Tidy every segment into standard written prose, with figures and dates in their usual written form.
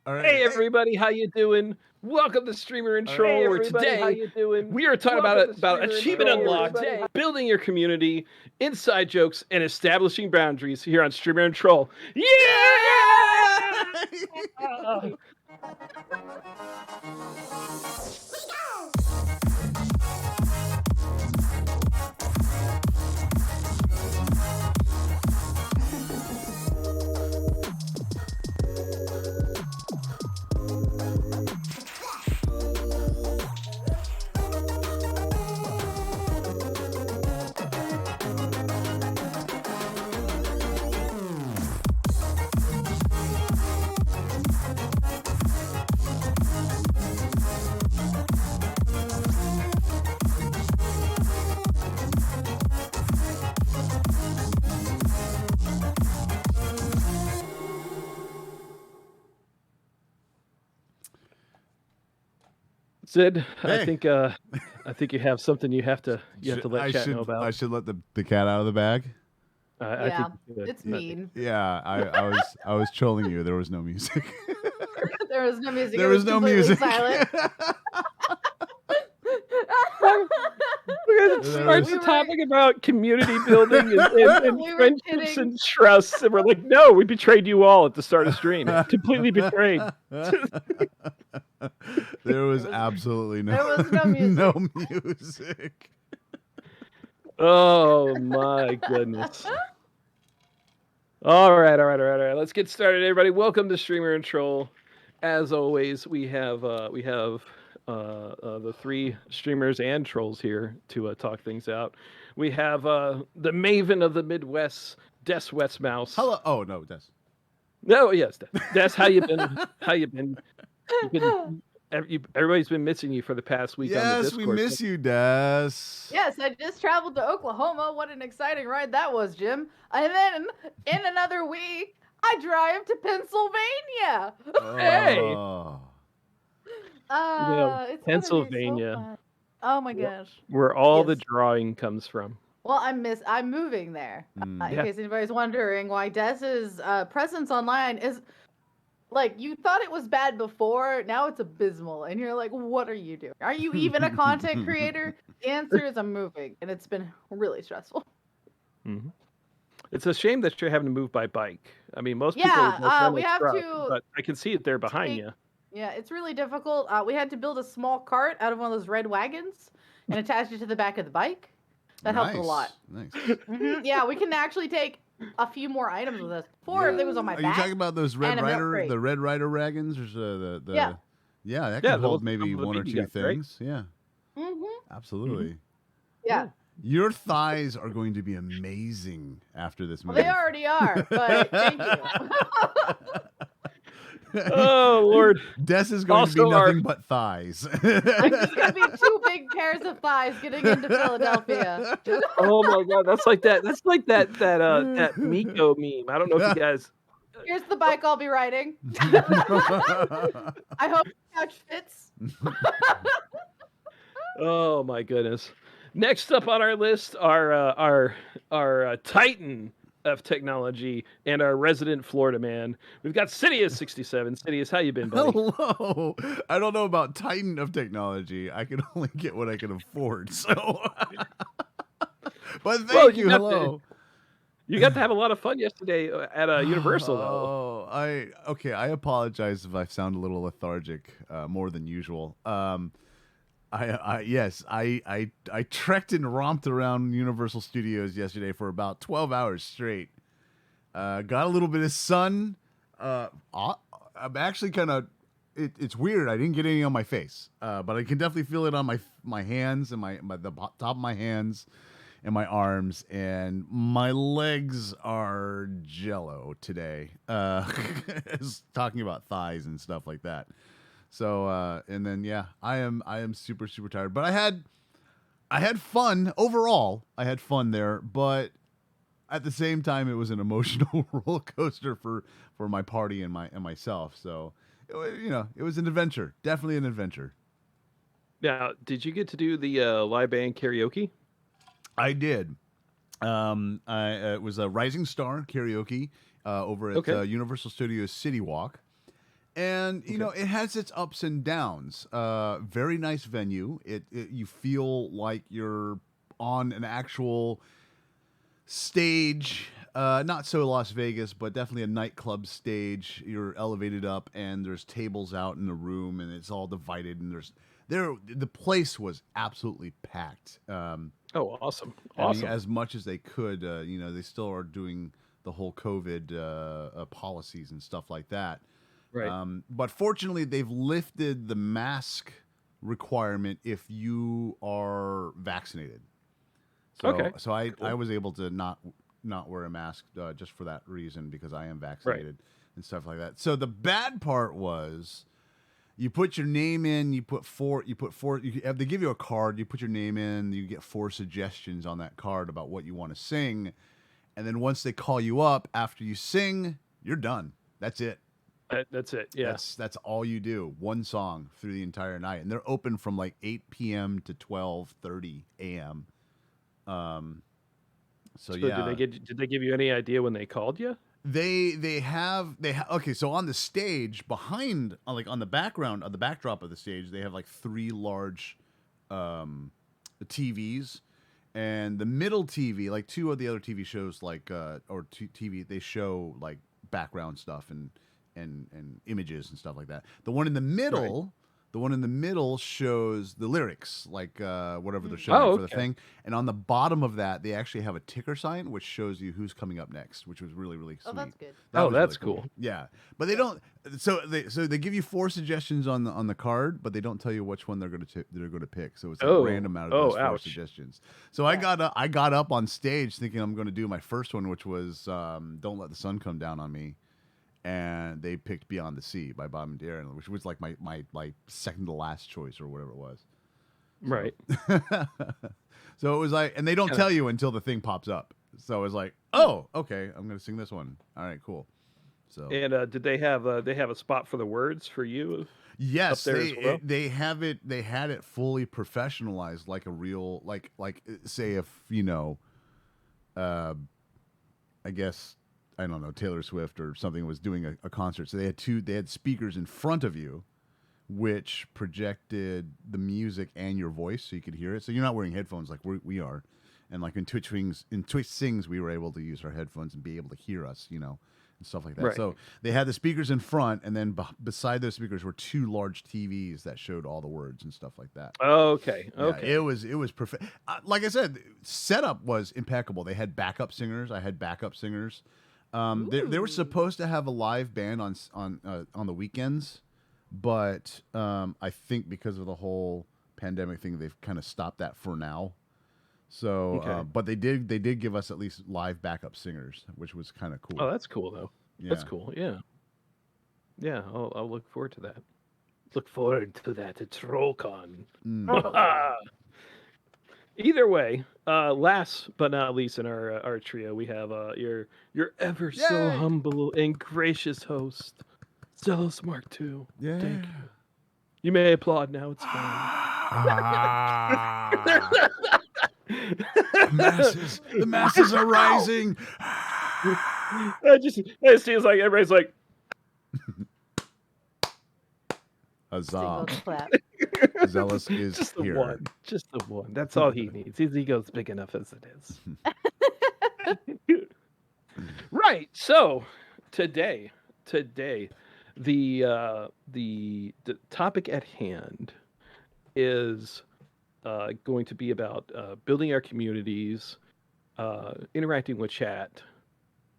All right. Hey everybody, how you doing? Welcome to Streamer and Troll. Where today we are talking about achievement unlocked, building your community, inside jokes, and establishing boundaries here on Streamer and Troll. Yeah! Sid, Hey. I think you have something you have to let chat know about. I should let the cat out of the bag. I think you should. It's mean. Yeah, I was trolling you. There was no music. There was no music. There was no music. Silent. Starts the topic about community building and friendships and trusts, and we're like, no, we betrayed you all at the start of stream. Completely betrayed. There was absolutely no music. No music. Oh my goodness. All right. Let's get started, everybody. Welcome to Streamer and Troll. As always, we have the three streamers and trolls here to talk things out. We have the Maven of the Midwest, Des Westmouse. Hello. Oh no, Des. No, yes, Des. How you been? How you been? Everybody's been missing you for the past week. Yes, on the Discord. We miss you, Des. Yes, I just traveled to Oklahoma. What an exciting ride that was, Jim. And then in another week, I drive to Pennsylvania. Hey. It's Pennsylvania. So oh my gosh. Where all the drawing comes from. Well, I'm moving there. In case anybody's wondering why Des's presence online is like, you thought it was bad before, now it's abysmal, and you're like, what are you doing? Are you even a content creator? The answer is I'm moving, and it's been really stressful. Mm-hmm. It's a shame that you're having to move by bike. I mean, most people we have truck, to. But I can see it there behind you. Yeah, it's really difficult. We had to build a small cart out of one of those red wagons and attach it to the back of the bike. That helped a lot. Nice. Mm-hmm. Yeah, we can actually take a few more items with us. If it was on my back. Are you talking about those Red Rider wagons, or that can hold maybe one or two things. Right? Yeah. Mm-hmm. Absolutely. Mm-hmm. Yeah. Your thighs are going to be amazing after this movie. Well, they already are, but thank you. Oh Lord, Des is going to be nothing but thighs. I'm just going to be two big pairs of thighs getting into Philadelphia. Oh my God, that's like that Miko meme. I don't know if you guys. Here's the bike I'll be riding. I hope the couch fits. Oh my goodness. Next up on our list are our Titan of technology and our resident Florida man. We've got Sidious67. Sidious, how you been, buddy? Hello. I don't know about Titan of technology. I can only get what I can afford. So, but thank you. Hello. You got to have a lot of fun yesterday at Universal, though. I apologize if I sound a little lethargic, more than usual. I trekked and romped around Universal Studios yesterday for about 12 hours straight. Got a little bit of sun. I'm actually kind of. It's weird. I didn't get any on my face, but I can definitely feel it on my hands and the top of my hands and my arms, and my legs are jello today. Talking about thighs and stuff like that. So and then I am super tired, but I had fun overall. I had fun there, but at the same time, it was an emotional roller coaster for my party and myself. So it was an adventure, definitely an adventure. Now, did you get to do the live band karaoke? I did. It was a Rising Star karaoke over at Universal Studios City Walk. And you know, it has its ups and downs. Very nice venue. You feel like you're on an actual stage. Not so Las Vegas, but definitely a nightclub stage. You're elevated up, and there's tables out in the room, and it's all divided. And the place was absolutely packed. Oh, awesome! I mean, as much as they could. You know, they still are doing the whole COVID policies and stuff like that. Right. But fortunately, they've lifted the mask requirement if you are vaccinated. So I was able to not wear a mask just for that reason, because I am vaccinated and stuff like that. So the bad part was, you put your name in, they give you a card, you put your name in, you get 4 suggestions on that card about what you want to sing. And then once they call you up after you sing, you're done. That's it. That's it. Yeah. That's all you do. One song through the entire night. And they're open from like 8 p.m. to 12:30 a.m. So yeah. Did they give you any idea when they called you? They have okay, so on the stage behind, like on the background, on the backdrop of the stage, they have like 3 large TVs. And the middle TV, like 2 of the other TV shows, like TV, they show like background stuff and images and stuff like that. The one in the middle, shows the lyrics, like whatever they're showing for the thing. And on the bottom of that, they actually have a ticker sign which shows you who's coming up next, which was really, really sweet. Oh, that's good. That's really cool. Yeah, but they don't. So they give you 4 suggestions on the card, but they don't tell you which one they're going to pick. So it's like random out of those 4 suggestions. So I got up on stage thinking I'm going to do my first one, which was "Don't Let the Sun Come Down on Me." And they picked "Beyond the Sea" by Bob and Darren, which was like my second to last choice or whatever it was. So. Right. So it was like, and they don't tell you until the thing pops up. So it was like, oh, okay, I'm gonna sing this one. All right, cool. So and did they have a spot for the words for you? Yes, they have it. They had it fully professionalized, like a real like say if you know, I guess. I don't know, Taylor Swift or something was doing a concert. So they had speakers in front of you, which projected the music and your voice so you could hear it. So you're not wearing headphones like we are. And like in Twitch Sings, we were able to use our headphones and be able to hear us, you know, and stuff like that. Right. So they had the speakers in front, and then beside those speakers were 2 large TVs that showed all the words and stuff like that. Okay. Yeah, it was perfect. Like I said, setup was impeccable. They had backup singers. I had backup singers. They were supposed to have a live band on the weekends, but I think because of the whole pandemic thing, they've kind of stopped that for now. So, but they did give us at least live backup singers, which was kind of cool. Oh, that's cool though. Yeah. That's cool. Yeah. Yeah, I'll look forward to that. Look forward to that at TrollCon. Either way, last but not least in our trio, we have your ever so humble and gracious host, Zealous Mark II. Yeah. Thank you. You may applaud now. It's fine. The masses are rising. It seems like everybody's like, huzzah. Clap. Zealous is just the here. one. Just the one. That's all he needs. His ego's big enough as it is. Right. So today, the topic at hand is going to be about building our communities, interacting with chat,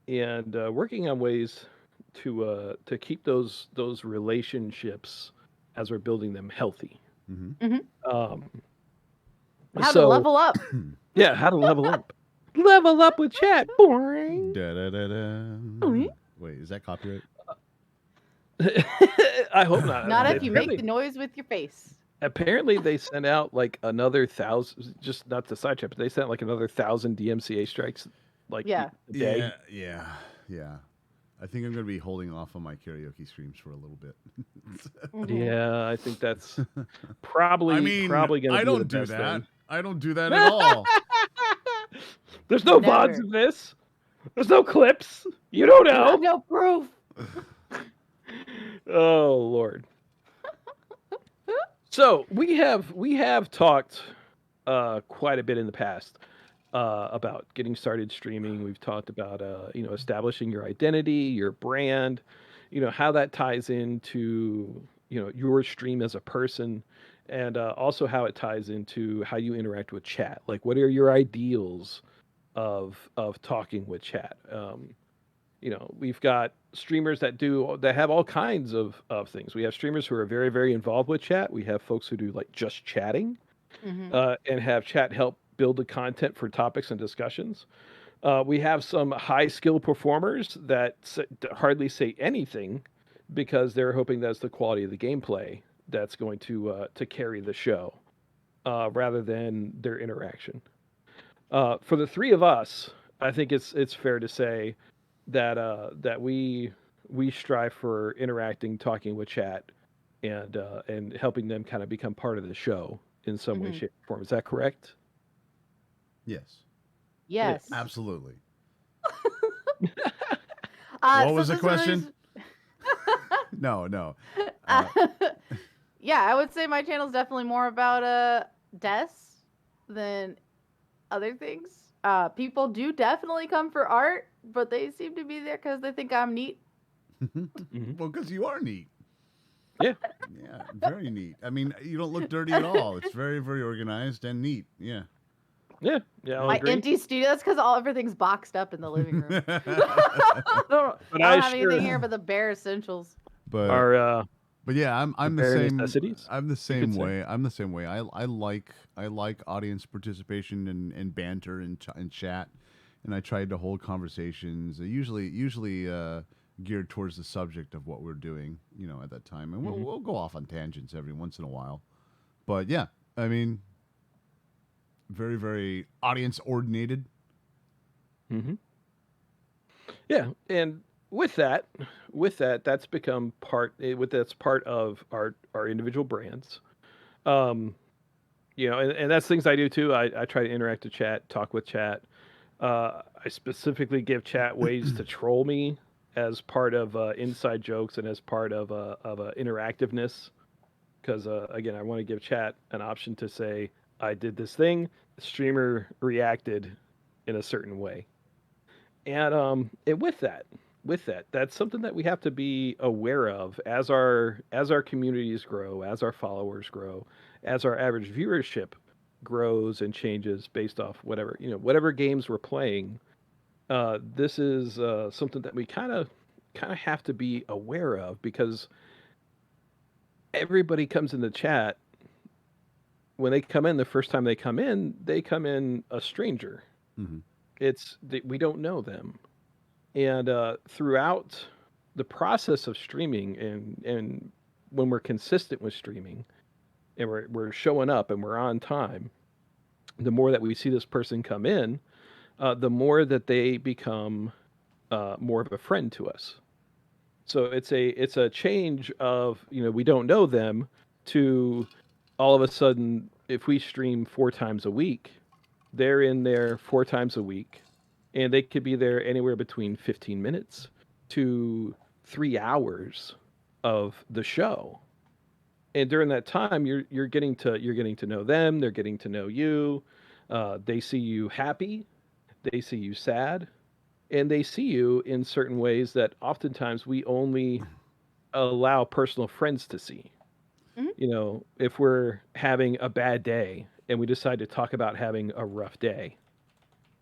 and working on ways to keep those relationships as we're building them healthy. Mm-hmm. How to level up. Yeah, how to level up. Level up with chat. Boring. Wait, is that copyright? I hope not. Not if you make the noise with your face. Apparently, they sent out like another 1,000. Just not to sidetrack, but they sent like another 1,000 DMCA strikes. Like a day. Yeah. I think I'm going to be holding off on my karaoke streams for a little bit. Yeah, I think that's probably going to be I don't the do best that. thing. I don't do that at all. There's no VODs of this. There's no clips. You don't know. No proof. Oh Lord. So we have talked quite a bit in the past about getting started streaming. We've talked about establishing your identity, your brand, how that ties into your stream as a person, and also how it ties into how you interact with chat. Like, what are your ideals of talking with chat? We've got streamers that have all kinds of things. We have streamers who are very, very involved with chat. We have folks who do like just chatting, and have chat help build the content for topics and discussions. We have some high skill performers that hardly say anything because they're hoping that's the quality of the gameplay that's going to carry the show, rather than their interaction. For the three of us, I think it's fair to say that we strive for interacting, talking with chat, and helping them kind of become part of the show in some way, shape, or form. Is that correct? Yes. Yes. Absolutely. What was the question? No. Yeah, I would say my channel's definitely more about Des than other things. People do definitely come for art, but they seem to be there because they think I'm neat. Well, because you are neat. Yeah. Yeah, very neat. I mean, you don't look dirty at all. It's very, very organized and neat. Yeah. Yeah. My empty studio. That's because everything's boxed up in the living room. I don't have anything here but the bare essentials. But yeah, I'm the same. Necessities, I'm the same way. I'm the same way. I like audience participation and banter and chat, and I tried to hold conversations. Usually geared towards the subject of what we're doing, at that time, and we'll go off on tangents every once in a while. But yeah, I mean, very, very audience ordinated. Yeah, and with that, that's become that's part of our individual brands. And that's things I do too. I try to interact with chat, talk with chat. I specifically give chat ways to troll me as part of inside jokes and as part of interactiveness. Because again, I want to give chat an option to say, I did this thing, the streamer reacted in a certain way. And with that, that's something that we have to be aware of as our communities grow, as our followers grow, as our average viewership grows and changes based off whatever games we're playing. This is something that we kind of have to be aware of, because everybody comes in the chat. When they come in, the first time they come in a stranger. We don't know them, and throughout the process of streaming, and when we're consistent with streaming, and we're showing up and we're on time, the more that we see this person come in, the more that they become more of a friend to us. So it's a change of, we don't know them, to all of a sudden, if we stream 4 times a week, they're in there 4 times a week, and they could be there anywhere between 15 minutes to 3 hours of the show. And during that time, you're getting to know them. They're getting to know you. They see you happy, they see you sad, and they see you in certain ways that oftentimes we only allow personal friends to see. If we're having a bad day and we decide to talk about having a rough day,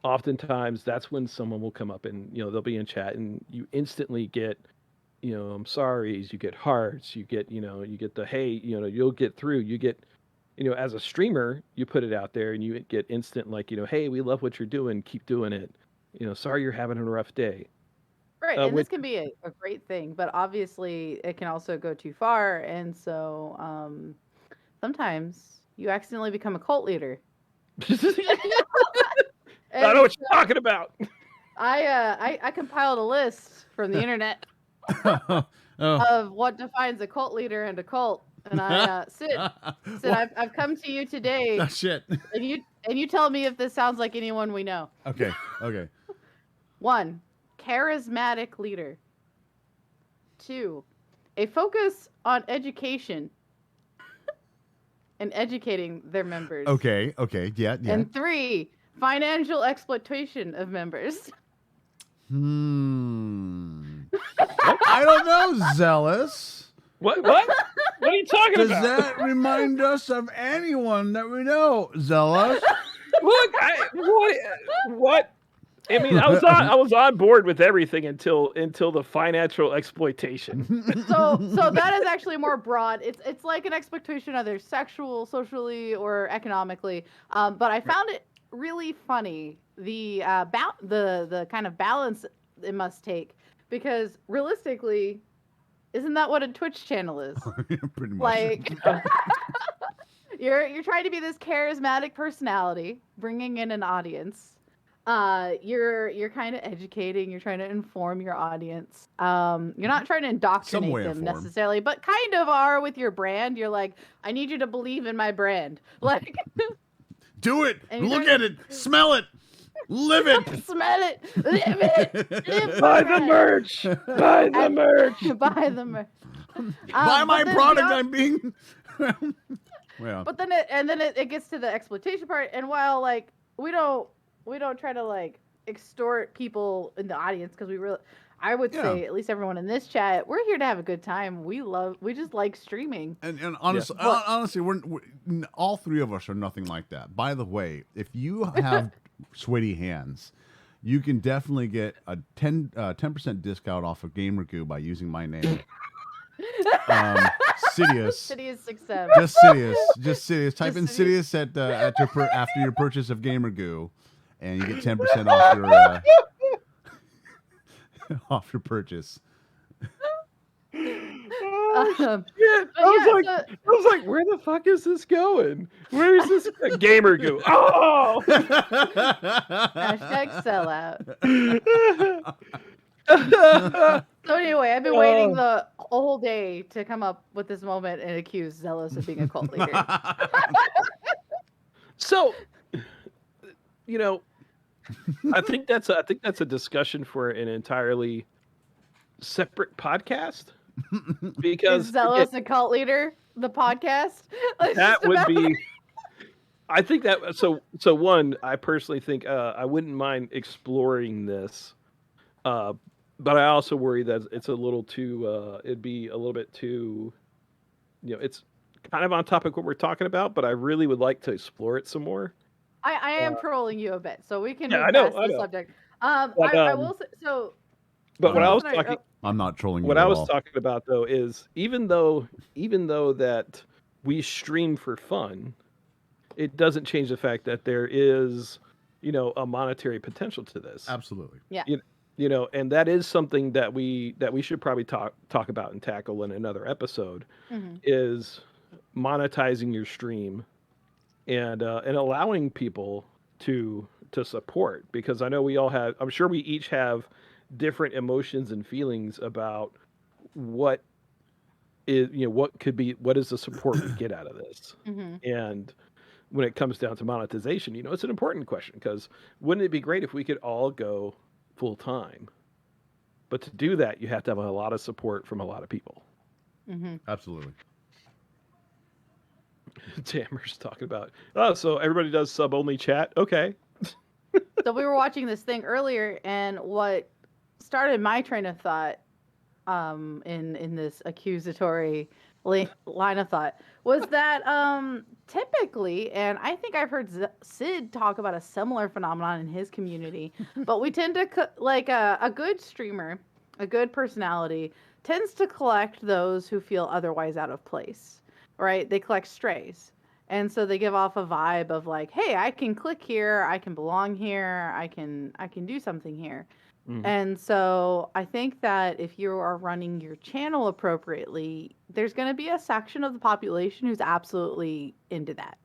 oftentimes that's when someone will come up and they'll be in chat, and you instantly get I'm sorry's, you get hearts, you get the hey, you'll get through, you get as a streamer, you put it out there and you get instant hey, we love what you're doing, keep doing it, sorry you're having a rough day. Right, and this can be a great thing, but obviously it can also go too far, and so sometimes you accidentally become a cult leader. I know what you're talking about. I compiled a list from the internet of what defines a cult leader and a cult, and I Sid, I've come to you today. Oh, shit. And you tell me if this sounds like anyone we know. Okay. 1, charismatic leader. 2, a focus on education and educating their members. Okay, yeah. And 3, financial exploitation of members. I don't know, Zealous. What? What are you talking Does about? Does that remind us of anyone that we know, Zealous? Look, what? I mean, I was on board with everything until the financial exploitation. So that is actually more broad. It's like an exploitation, either sexual, socially, or economically. But I found it really funny the kind of balance it must take, because realistically, isn't that what a Twitch channel is? Pretty much. Like, you're trying to be this charismatic personality, bringing in an audience. You're kind of educating. You're trying to inform your audience. You're not trying to indoctrinate them necessarily, but kind of are with your brand. You're like, I need you to believe in my brand. Like, do it. Look at it. Smell it. Live it. Smell it. Live it. Buy the merch. Buy the merch. Buy the merch. Buy my product. I'm being. Well. But then it gets to the exploitation part, and while like we don't try to like extort people in the audience, because I would say at least everyone in this chat, we're here to have a good time. We just like streaming. And honestly, we're all three of us are nothing like that. By the way, if you have sweaty hands, you can definitely get a 10% discount off of Gamer Goo by using my name. Sidious. Sidious 67. Just Sidious. Type in Sidious after your purchase of Gamer Goo, and you get 10% off your off your purchase. I was like, where the fuck is this going? Where is this Gamer Goo? Oh! Hashtag sellout. So anyway, I've been waiting the whole day to come up with this moment and accuse Zealous of being a cult leader. So, I think that's a discussion for an entirely separate podcast. Because is Zealous a cult leader? The podcast that would be. I think that so one. I personally think I wouldn't mind exploring this, but I also worry that it's a little too. It'd be a little bit too. It's kind of on topic what we're talking about, but I really would like to explore it some more. I am trolling you a bit, so we can move past the subject. I will say so. But what I was talking. I'm not trolling you. What I was talking about though is even though that we stream for fun, it doesn't change the fact that there is, a monetary potential to this. Absolutely. Yeah. And that is something that we should probably talk about and tackle in another episode, is monetizing your stream and allowing people to support, because I know I'm sure we each have different emotions and feelings about what is the support we get out of this. And when it comes down to monetization, it's an important question, because wouldn't it be great if we could all go full time? But to do that, you have to have a lot of support from a lot of people. Absolutely. Tammer's talking about, so everybody does sub only chat. Okay. So we were watching this thing earlier, and what started my train of thought in this accusatory line of thought was that typically, and I think I've heard Sid talk about a similar phenomenon in his community, but we tend to like a good streamer, a good personality tends to collect those who feel otherwise out of place, right? They collect strays. And so they give off a vibe of like, hey, I can click here, I can belong here, I can do something here. And so I think that if you are running your channel appropriately, there's going to be a section of the population who's absolutely into that.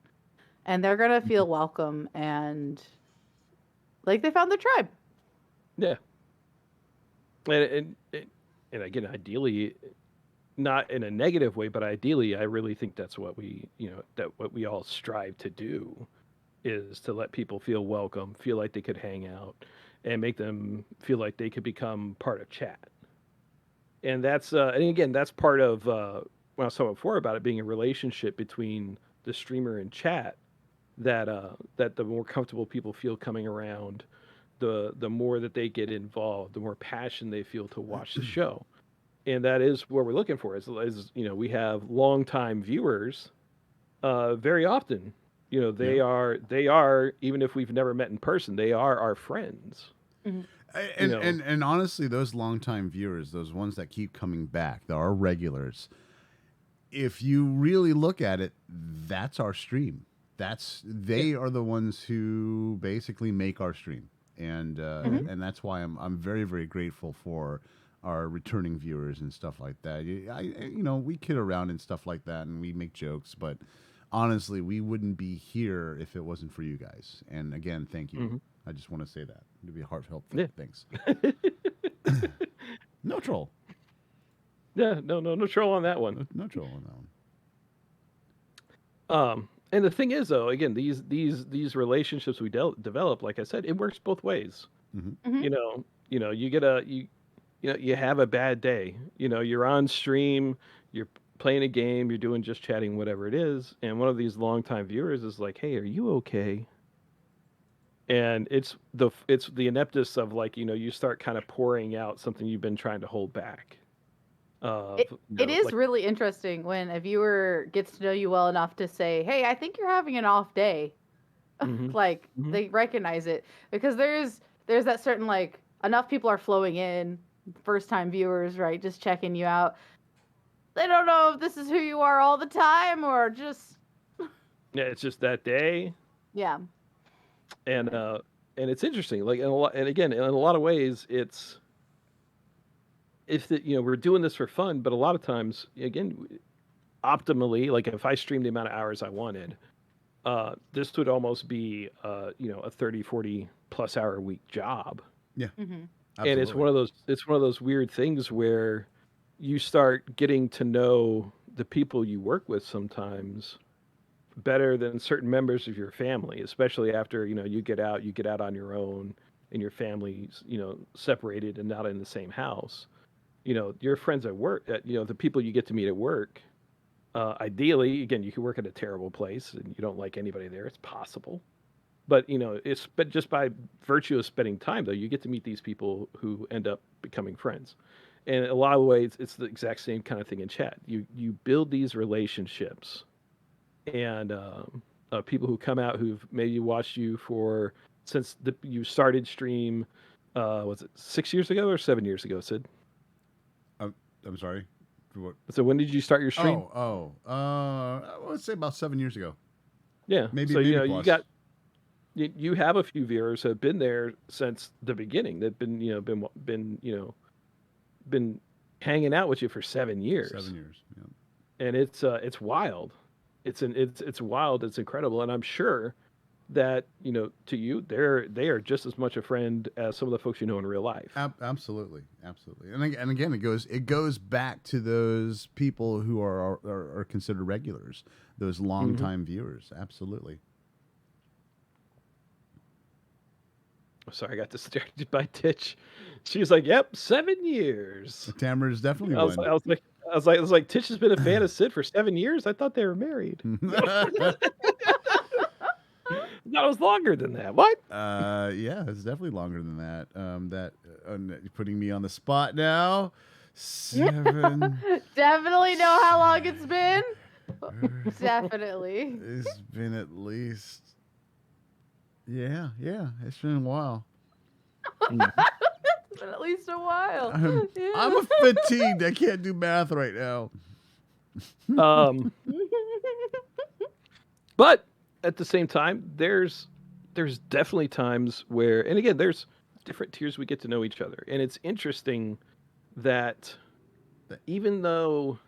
And they're going to feel welcome and like they found their tribe. Yeah. And again, ideally, not in a negative way, but ideally, I really think that's what what we all strive to do, is to let people feel welcome, feel like they could hang out, and make them feel like they could become part of chat. And that's and again, that's part of when I was talking before about it being a relationship between the streamer and chat. That the more comfortable people feel coming around, the more that they get involved, the more passion they feel to watch the show. And that is what we're looking for. Is we have longtime viewers. Very often, they are even if we've never met in person, they are our friends. Mm-hmm. And honestly, those longtime viewers, those ones that keep coming back, that are regulars, if you really look at it, that's our stream. They are the ones who basically make our stream, and and that's why I'm very, very grateful for our returning viewers and stuff like that. We kid around and stuff like that, and we make jokes, but honestly, we wouldn't be here if it wasn't for you guys. And again, thank you. Mm-hmm. I just want to say that to be a heartfelt thanks. No troll. Yeah, no troll on that one. No troll on that one. And the thing is, though, again, these relationships we develop, like I said, it works both ways. Mm-hmm. You have a bad day. You're on stream, you're playing a game, you're doing just chatting, whatever it is, and one of these longtime viewers is like, "Hey, are you okay?" And it's the ineptness of you start kind of pouring out something you've been trying to hold back. It is really interesting when a viewer gets to know you well enough to say, "Hey, I think you're having an off day." Mm-hmm. They recognize it, because there's that certain enough people are flowing in, first time viewers, right? Just checking you out. They don't know if this is who you are all the time or just it's just that day. Yeah. And it's interesting, and again, in a lot of ways, it's we're doing this for fun, but a lot of times, again, optimally, if I streamed the amount of hours I wanted, this would almost be a 30, 40 plus hour a week job. Yeah. Mm-hmm. And it's one of those weird things where you start getting to know the people you work with sometimes better than certain members of your family, especially after you get out on your own and your family's separated and not in the same house. Your friends at work, the people you get to meet at work, ideally, again, you can work at a terrible place and you don't like anybody there. It's possible, but but just by virtue of spending time, though, you get to meet these people who end up becoming friends. And in a lot of ways, it's the exact same kind of thing in chat. You build these relationships, and people who come out who've maybe watched you since you started stream. Was it 6 years ago or 7 years ago, Sid? I'm sorry. For what? So when did you start your stream? Let's say about 7 years ago. Yeah, maybe. So plus. you have a few viewers who have been there since the beginning. They've been hanging out with you for 7 years. 7 years, yeah. And it's wild. It's wild. It's incredible, and I'm sure that to you they are just as much a friend as some of the folks you know in real life. Absolutely. And again, it goes back to those people who are considered regulars, those longtime viewers. Absolutely. Sorry, I got distracted by Titch. She was like, "Yep, 7 years." Tamara's definitely one. I was like, Titch has been a fan of Sid for 7 years. I thought they were married. That was longer than that. What? Yeah, it's definitely longer than that. You're putting me on the spot now. 7. Definitely know how long it's been. Definitely. It's been at least. Yeah, it's been a while. It's been at least a while. I'm fatigued. I can't do math right now. But at the same time, there's definitely times where, and again, there's different tiers we get to know each other, and it's interesting that even though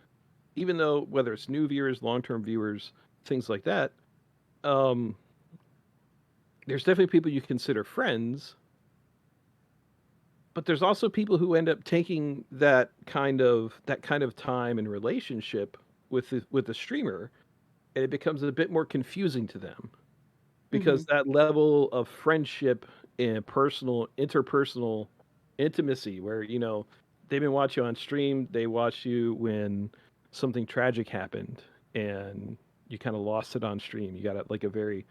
whether it's new viewers, long-term viewers, things like that, there's definitely people you consider friends, but there's also people who end up taking that kind of time and relationship with the streamer, and it becomes a bit more confusing to them, because that level of friendship and interpersonal intimacy, where they've been watching you on stream. They watched you when something tragic happened and you kind of lost it on stream. You got like a very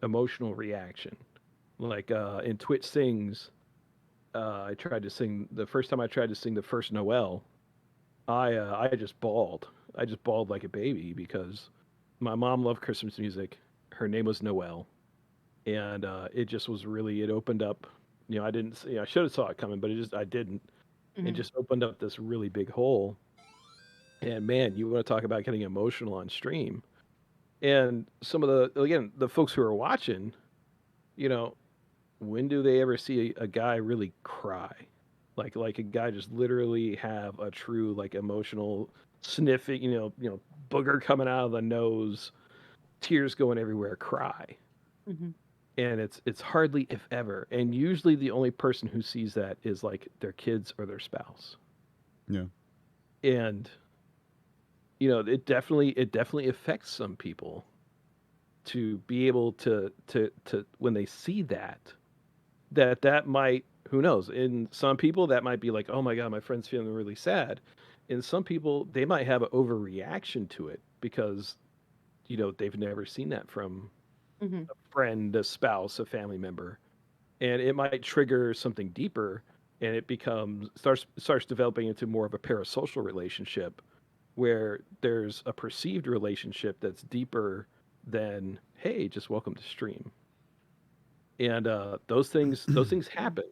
emotional reaction. Like in Twitch Sings, I tried to sing the first time I tried to sing the first Noel. I just bawled. I just bawled like a baby because my mom loved Christmas music. Her name was Noel, and it just was really, it opened up. I didn't. I should have saw it coming, but I didn't. It just opened up this really big hole. And man, you want to talk about getting emotional on stream. And some of the folks who are watching, when do they ever see a guy really cry? Like a guy just literally have a true like emotional sniffing, booger coming out of the nose, tears going everywhere, cry. And it's hardly if ever. And usually the only person who sees that is like their kids or their spouse. Yeah. And it definitely affects some people to be able to when they see that might, who knows, in some people that might be like, oh my God, my friend's feeling really sad. In some people, they might have an overreaction to it because, they've never seen that from a friend, a spouse, a family member. And it might trigger something deeper, and it starts developing into more of a parasocial relationship where there's a perceived relationship that's deeper than, hey, just welcome to stream. And those things happen.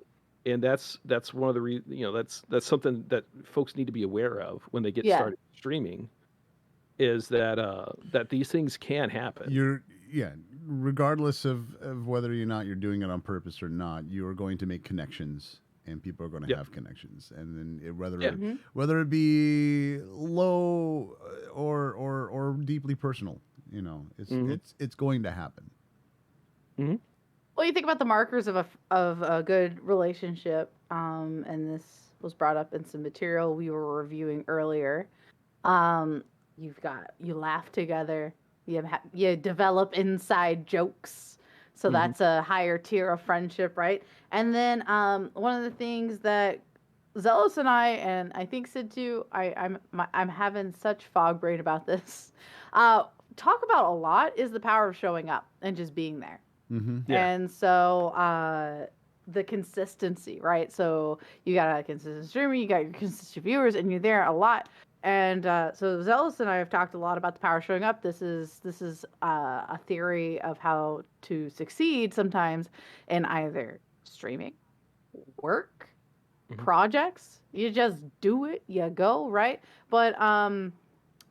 And that's one of the that's something that folks need to be aware of when they get started streaming, is that these things can happen. Regardless of whether or not you're doing it on purpose or not, you are going to make connections, and people are going to have connections, and then whether it be low or deeply personal, it's going to happen. Well, you think about the markers of a good relationship, and this was brought up in some material we were reviewing earlier. You laugh together, you develop inside jokes, so that's a higher tier of friendship, right? And then one of the things that Zealous and I think Sid too, I'm having such fog brain about this. Talk about a lot is the power of showing up and just being there. And so the consistency, right? So you got a consistent streamer, you got your consistent viewers, and you're there a lot. And so Zealous and I have talked a lot about the power of showing up. This is a theory of how to succeed sometimes in either streaming, work, projects. You just do it, you go, right? But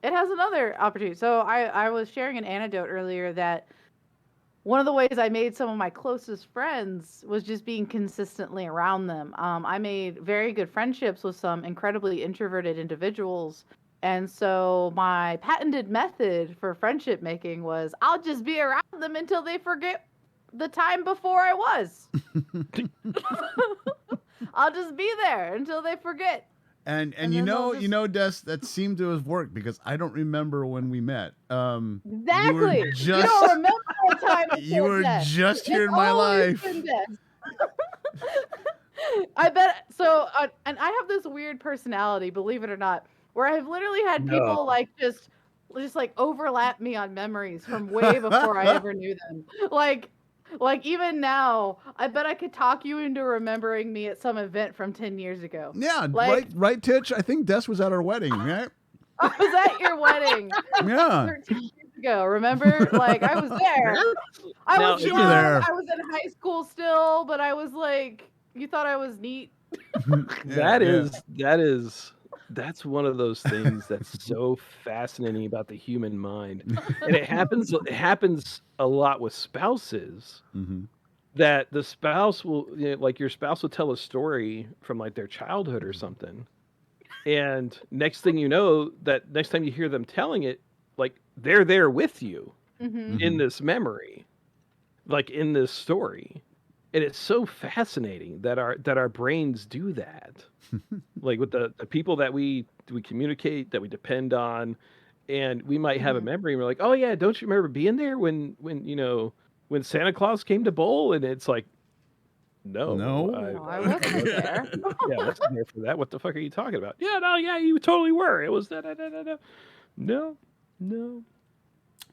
it has another opportunity. So I was sharing an anecdote earlier that one of the ways I made some of my closest friends was just being consistently around them. I made very good friendships with some incredibly introverted individuals. And so my patented method for friendship making was I'll just be around them until they forget the time before I was. I'll just be there until they forget. And Des, that seemed to have worked because I don't remember when we met. Exactly. You don't remember the time. You were just here in my life. I bet. So, and I have this weird personality, believe it or not, where I've literally had people like just like overlap me on memories from way before I ever knew them. Like even now, I bet I could talk you into remembering me at some event from 10 years ago. Yeah, right, Titch? I think Des was at our wedding, right? I was at your wedding. Yeah. 13 years ago, remember? Like, I was there. I was young. I was in high school still, but I was like, you thought I was neat. That's one of those things that's so fascinating about the human mind. And it happens a lot with spouses, that the spouse will, like your spouse will tell a story from like their childhood or something. And next thing you know, that next time you hear them telling it, like they're there with you in this memory, like in this story. And it's so fascinating that our brains do that. Like with the people that we communicate, that we depend on, and we might have a memory and we're like, oh yeah, don't you remember being there when Santa Claus came to bowl? And it's like, No, I wasn't there. Yeah, I wasn't there for that. What the fuck are you talking about? Yeah, no, yeah, you totally were. It was that. No.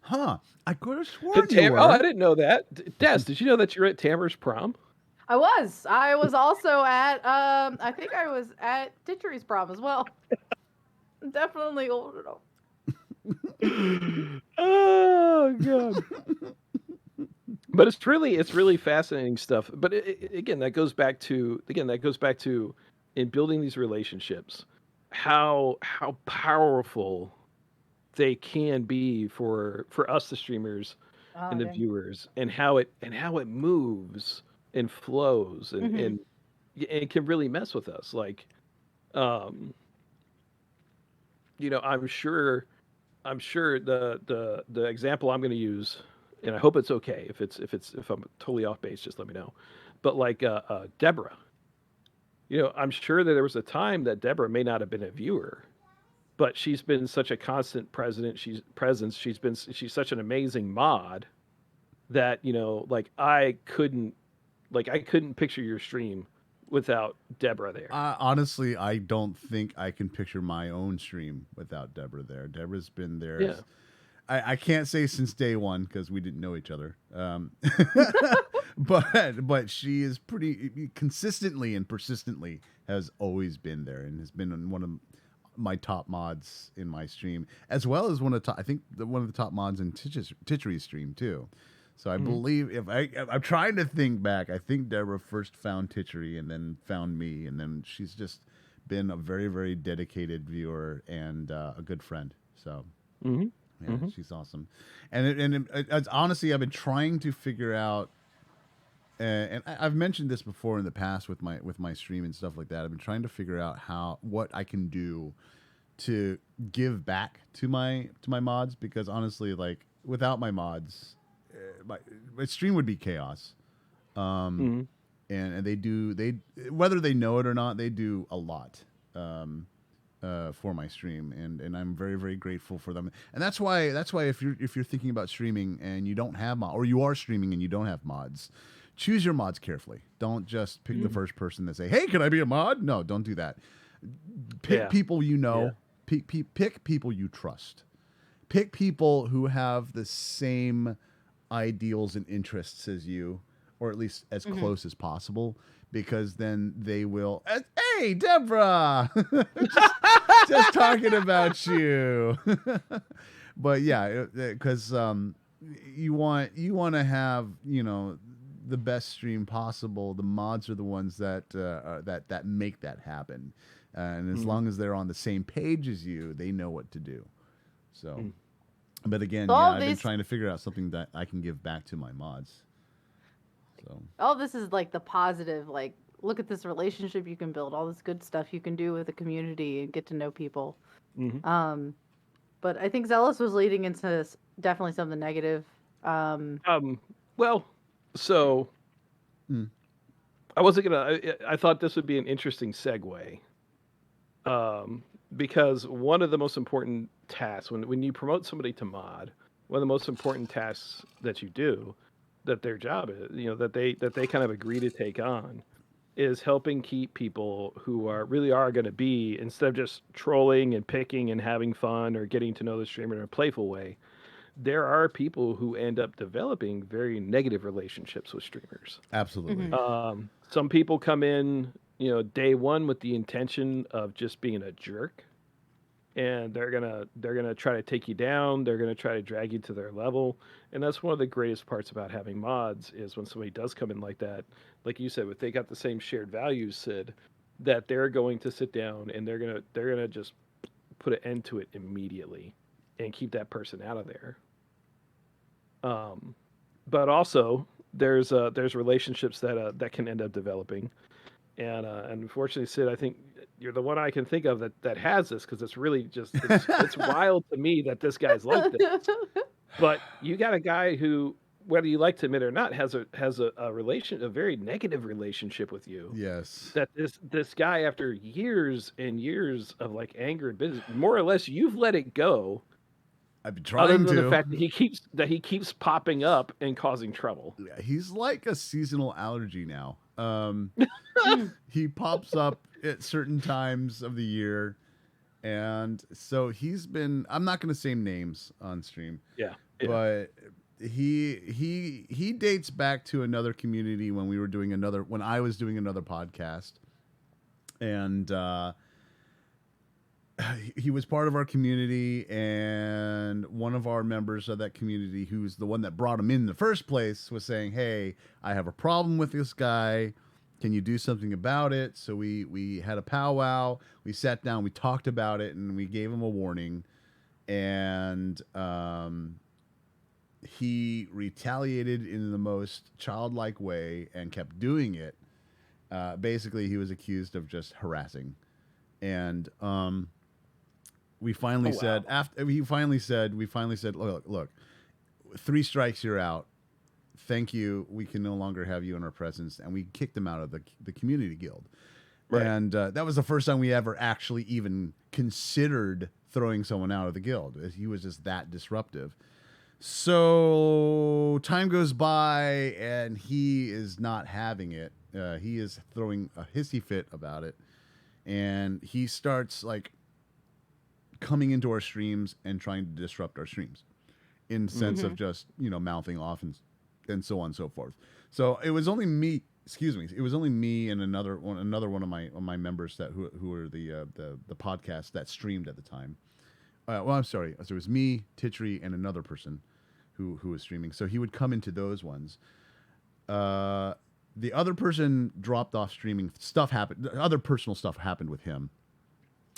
Huh? I could have sworn you were. Oh, I didn't know that. Des, did you know that you're at Tamara's prom? I was. I was also at. I think I was at Ditchery's prom as well. I'm definitely old enough. Oh god. But it's really fascinating stuff. But again, that goes back to in building these relationships, how powerful they can be for us, the streamers and the viewers, and how it moves and flows and it can really mess with us. Like, I'm sure the example I'm going to use, and I hope it's okay if I'm totally off base, just let me know. But like Deborah, I'm sure that there was a time that Deborah may not have been a viewer, but she's been such a constant presence. She's such an amazing mod that like I couldn't picture your stream without Deborah there. Honestly, I don't think I can picture my own stream without Deborah there. Deborah's been there. Yeah. I can't say since day one because we didn't know each other. But she is pretty consistently and persistently has always been there and has been one of my top mods in my stream, as well as one of the top mods in Titchery's stream too. So I believe I'm trying to think back. I think Deborah first found Titchery and then found me, and then she's just been a very, very dedicated viewer and a good friend. So she's awesome. And it's honestly, I've been trying to figure out, and I've mentioned this before in the past with my stream and stuff like that. I've been trying to figure out what I can do to give back to my mods, because honestly, like without my mods, my stream would be chaos. And they whether they know it or not, they do a lot for my stream, and I'm very, very grateful for them. And that's why if you're thinking about streaming and you don't have or you are streaming and you don't have mods, choose your mods carefully. Don't just pick the first person that say, "Hey, can I be a mod?" No, don't do that. Pick people you know. Yeah. Pick people you trust. Pick people who have the same ideals and interests as you, or at least as close as possible, because then they will. Hey, Deborah, just talking about you. But yeah, because you want to have the best stream possible. The mods are the ones that that make that happen, and as long as they're on the same page as you, they know what to do. So. But again, I've been trying to figure out something that I can give back to my mods. So all this is like the positive, like look at this relationship you can build, all this good stuff you can do with the community and get to know people. But I think Zealous was leading into definitely something negative. Well, so I wasn't gonna. I thought this would be an interesting segue. Because one of the most important tasks when you promote somebody to mod, one of the most important tasks that you do, that their job is, that they kind of agree to take on, is helping keep people who really are going to be, instead of just trolling and picking and having fun or getting to know the streamer in a playful way, there are people who end up developing very negative relationships with streamers. Absolutely. Some people come in, day one with the intention of just being a jerk, and they're gonna try to take you down. They're gonna try to drag you to their level, and that's one of the greatest parts about having mods, is when somebody does come in like that, like you said, if they got the same shared values, Sid, that they're going to sit down and they're gonna just put an end to it immediately and keep that person out of there. But also there's relationships that can end up developing. And unfortunately, Sid, I think you're the one I can think of that has this, because it's really just it's wild to me that this guy's like this. But you got a guy who, whether you like to admit it or not, has a very negative relationship with you. Yes. That this guy, after years and years of like anger and business, more or less, you've let it go. I've been trying other than to. the fact that he keeps popping up and causing trouble. Yeah, he's like a seasonal allergy now. He pops up at certain times of the year, and so he's been. I'm not going to say names on stream. Yeah. But he dates back to another community when I was doing another podcast, and he was part of our community, and one of our members of that community, who's the one that brought him in the first place, was saying, "Hey, I have a problem with this guy. Can you do something about it?" So we had a powwow. We sat down, we talked about it, and we gave him a warning. And he retaliated in the most childlike way and kept doing it. Basically, he was accused of just harassing, and we finally said, look, 3 strikes, you're out. Thank you. We can no longer have you in our presence, and we kicked him out of the community guild. Right. And that was the first time we ever actually even considered throwing someone out of the guild. He was just that disruptive. So time goes by, and he is not having it. He is throwing a hissy fit about it, and he starts like coming into our streams and trying to disrupt our streams in the sense of just, mouthing off and so on and so forth. So it was only me. Excuse me. It was only me and another one of my members who were the podcast that streamed at the time. Well, I'm sorry. So it was me, Titchery, and another person who was streaming. So he would come into those ones. The other person dropped off streaming. Stuff happened. Other personal stuff happened with him.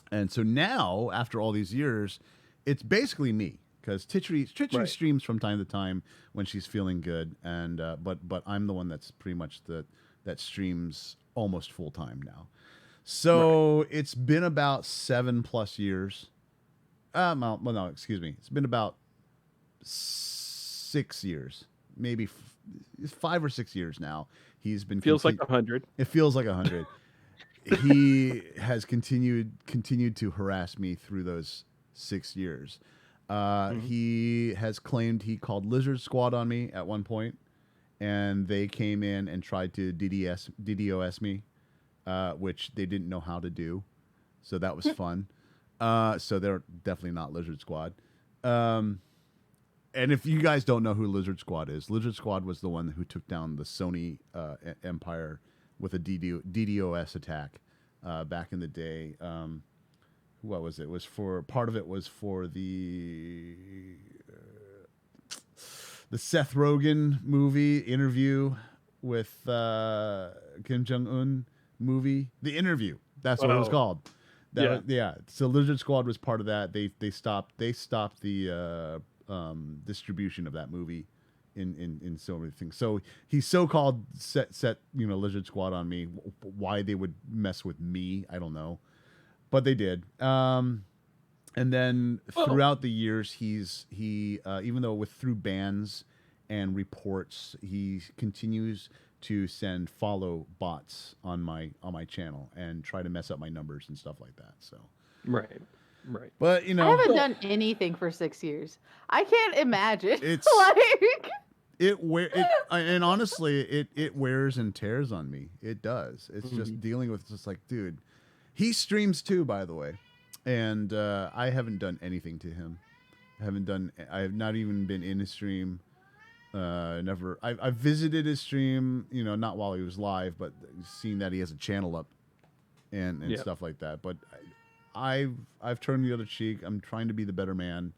And so now, after all these years, it's basically me, because Titchery right. streams from time to time when she's feeling good, and but I'm the one that's pretty much that streams almost full time now. So right. It's been about 7+ years. No, excuse me. It's been about 6 years, maybe 5 or 6 years now. He's been feels like 100. It feels like 100. He has continued to harass me through those 6 years. He has claimed he called Lizard Squad on me at one point, and they came in and tried to DDoS me, which they didn't know how to do. So that was fun. So they're definitely not Lizard Squad. And if you guys don't know who Lizard Squad is, Lizard Squad was the one who took down the Sony empire with a DDoS attack back in the day. What was it? It was for part of it was for the Seth Rogen movie Interview with Kim Jong-un movie, The Interview. That's what it was called. Yeah. So Lizard Squad was part of that. They stopped the distribution of that movie in so many things. So he so-called set Lizard Squad on me. Why they would mess with me, I don't know, but they did. And then throughout the years, he even though through bans and reports, he continues to send follow bots on my channel and try to mess up my numbers and stuff like that. So right. But I haven't done anything for 6 years. I can't imagine. It's like and honestly, it wears and tears on me. It does. It's just dealing with just like, dude, he streams too, by the way, and I haven't done anything to him. I have not even been in his stream. Never. I visited his stream, not while he was live, but seeing that he has a channel up and stuff like that. But I've turned the other cheek. I'm trying to be the better man.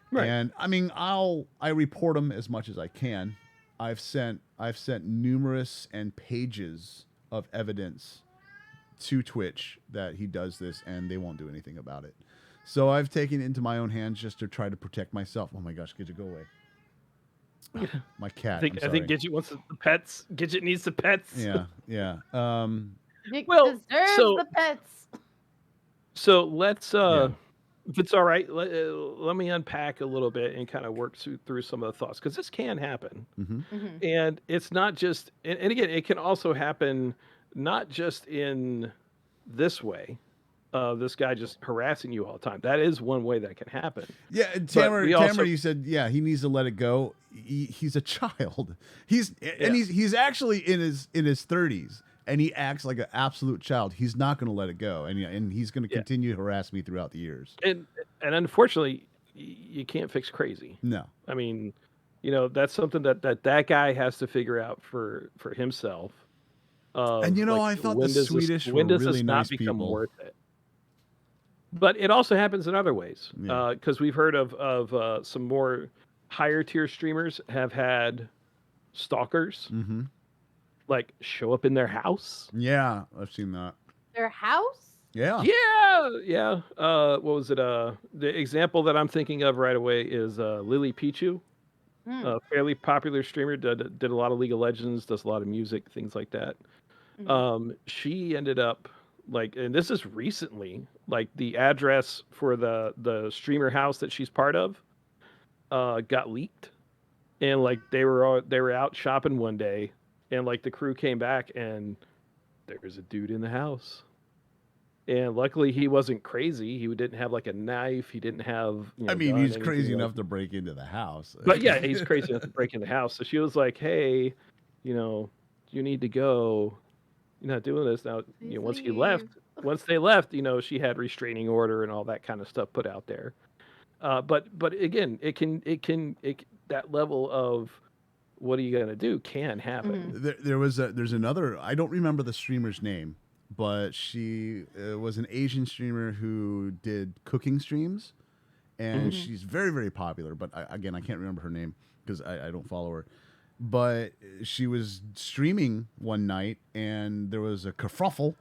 Right. And I mean, I report him as much as I can. I've sent numerous and pages of evidence to Twitch that he does this, and they won't do anything about it. So I've taken it into my own hands just to try to protect myself. Oh my gosh, Gidget, go away. My cat. I think Gidget wants the pets. Gidget needs the pets. Yeah. Nick deserves the pets. So let's if it's all right, let me unpack a little bit and kind of work through some of the thoughts, because this can happen. And it's not just, and again, it can also happen not just in this way, this guy just harassing you all the time. That is one way that can happen. Yeah, Tamara, you said, yeah, he needs to let it go. He's a child. He's actually in his 30s, and he acts like an absolute child. He's not going to let it go, and he's going to continue to harass me throughout the years. And unfortunately, you can't fix crazy. No, I mean, that's something that guy has to figure out for himself. And I thought the Swedish were really nice people. Worth it? But it also happens in other ways, because we've heard of some more higher tier streamers have had stalkers, like show up in their house. Yeah, I've seen that. Their house? Yeah. Yeah. What was it? The example that I'm thinking of right away is Lily Pichu, a fairly popular streamer. Did a lot of League of Legends, does a lot of music, things like that. She ended up and this is recently, the address for the streamer house that she's part of got leaked, and they were out shopping one day, and the crew came back and there was a dude in the house, and luckily he wasn't crazy. He didn't have a knife. He didn't have he's crazy enough to break into the house. But yeah, he's crazy enough to break in the house. So she was like, hey, you need to go. You're not doing this now. Once they left, she had restraining order and all that kind of stuff put out there. But again, it can that level of what are you gonna do can happen. There's another. I don't remember the streamer's name, but she was an Asian streamer who did cooking streams, and she's very, very popular. But I can't remember her name because I don't follow her. But she was streaming one night, and there was a kerfuffle,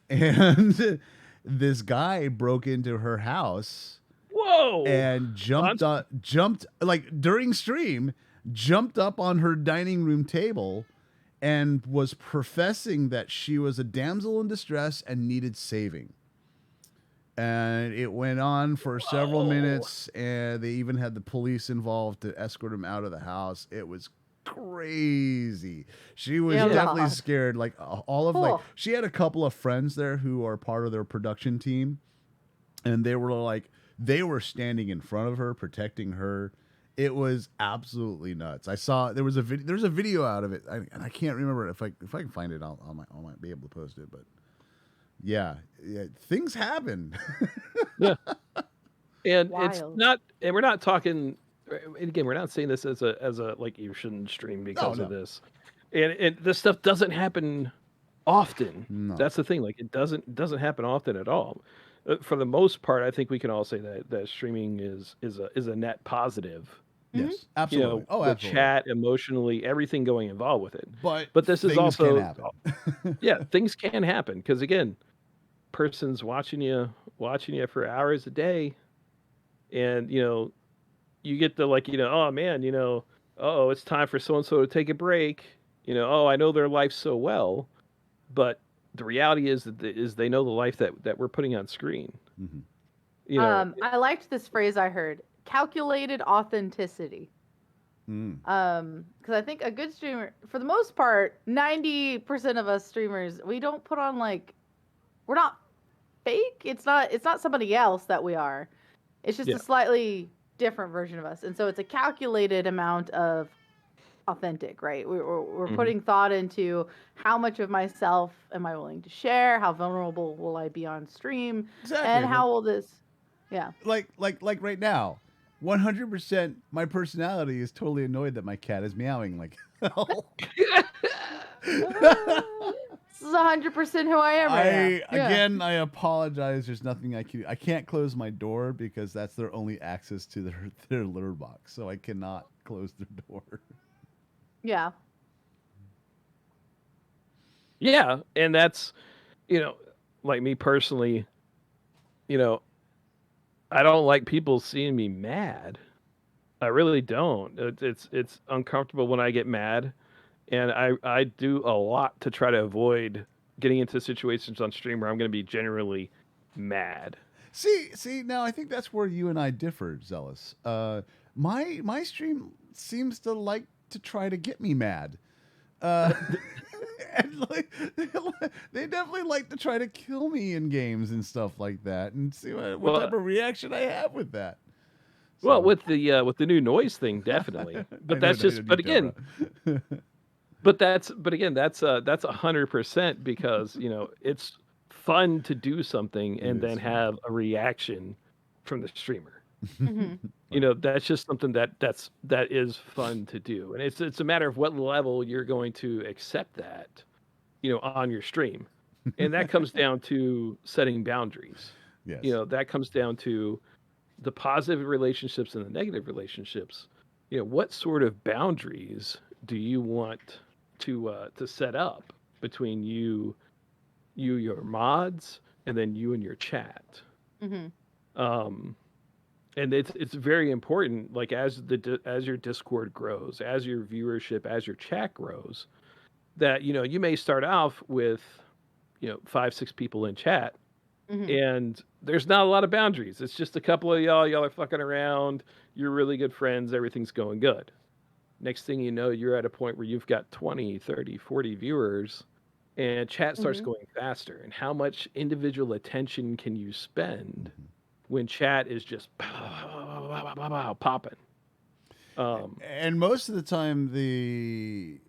and this guy broke into her house. Whoa! And jumped during stream, jumped up on her dining room table, and was professing that she was a damsel in distress and needed saving. And it went on for several minutes, and they even had the police involved to escort him out of the house. It was crazy. She was definitely scared. She had a couple of friends there who are part of their production team, and they were standing in front of her, protecting her. It was absolutely nuts. I saw there's a video out of it, and I can't remember if I can find it. I might be able to post it, but yeah, things happen. Yeah, and Wild. It's not, and we're not talking. Again, we're not saying this as a you shouldn't stream because of this, and this stuff doesn't happen often. No. That's the thing. It doesn't happen often at all. For the most part, I think we can all say that streaming is a net positive. Yes, absolutely. With chat, emotionally, everything going involved with it. But this is also can happen. Yeah, things can happen because again, person's watching you for hours a day, and you get the oh man, it's time for so and so to take a break. I know their life so well, but the reality is that they know the life that we're putting on screen. I liked this phrase I heard: calculated authenticity. Because I think a good streamer, for the most part, 90% of us streamers, we don't put on we're not fake. It's not somebody else that we are. It's just a slightly different version of us, and so it's a calculated amount of authentic, right? We're putting thought into how much of myself am I willing to share, how vulnerable will I be on stream, and how will this like right now, 100% my personality is totally annoyed that my cat is meowing like hell. This is 100% who I am right now. Again, I apologize. There's nothing I can do. I can't close my door because that's their only access to their litter box. So I cannot close their door. Yeah. Yeah. And that's, like me personally, I don't like people seeing me mad. I really don't. It's uncomfortable when I get mad. And I do a lot to try to avoid getting into situations on stream where I'm going to be generally mad. See, now I think that's where you and I differ, Zealous. My stream seems to like to try to get me mad. And like, they definitely like to try to kill me in games and stuff like that, and see what type of reaction I have with that. Well, with the new noise thing, definitely. But that's just. But again. But again, that's 100% because it's fun to do something and then have a reaction from the streamer. That's just something that is fun to do, and it's a matter of what level you're going to accept that, on your stream, and that comes down to setting boundaries. Yes. That comes down to the positive relationships and the negative relationships. What sort of boundaries do you want to set up between your mods, and then you and your chat? And it's very important. Like as your Discord grows, as your viewership, as your chat grows, that you may start off with 5-6 people in chat, and there's not a lot of boundaries. It's just a couple of y'all are fucking around. You're really good friends. Everything's going good. Next thing you know, you're at a point where you've got 20, 30, 40 viewers, and chat starts going faster. And how much individual attention can you spend when chat is just popping? And most of the time, the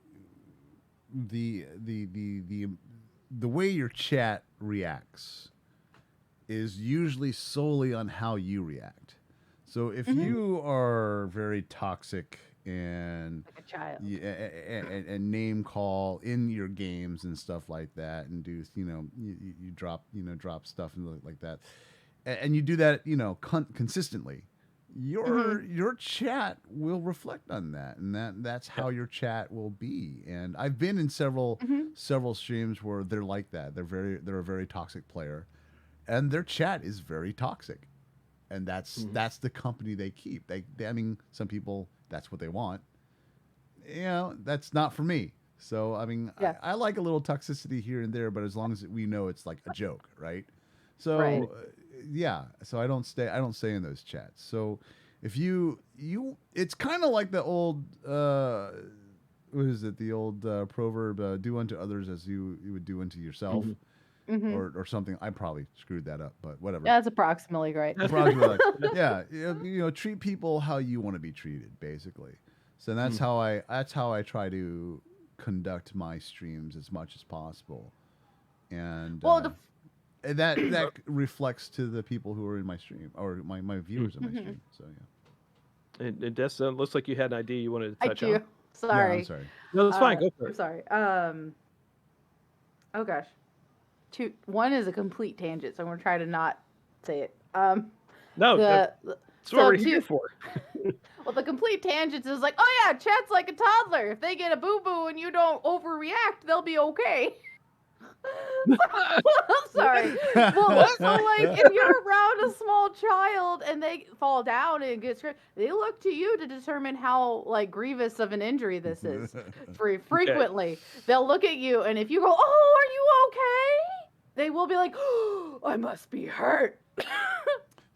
way your chat reacts is usually solely on how you react. So if you are very toxic and like a child, and name call in your games and stuff like that, and do you drop stuff and like that, and you do that consistently, your chat will reflect on that, and that's how your chat will be. And I've been in several streams where they're like that. They're a very toxic player, and their chat is very toxic, and that's the company they keep. I mean, some people, that's what they want. That's not for me. So I mean, I like a little toxicity here and there, but as long as we know it's like a joke, right? So so I don't stay in those chats. So if you it's kind of like the old what is it, the old proverb, do unto others as you would do unto yourself. Or something. I probably screwed that up, but whatever. Yeah, that's approximately right. Treat people how you want to be treated, basically. So that's how I try to conduct my streams as much as possible, and that reflects to the people who are in my stream, or my viewers in my stream. So yeah. And Des, looks like you had an idea you wanted to touch on. Sorry. Yeah, I'm sorry. No, that's fine. Go for it. I'm sorry. Oh gosh. One is a complete tangent, so I'm gonna try to not say it. No, that's what we're here for. Well, the complete tangent is like, oh yeah, chat's like a toddler. If they get a boo boo and you don't overreact, they'll be okay. I'm sorry. Well, so like if you're around a small child and they fall down and get hurt, they look to you to determine how like grievous of an injury this is. Very frequently, they'll look at you, and if you go, "Oh, are you okay?" they will be like, "Oh, I must be hurt."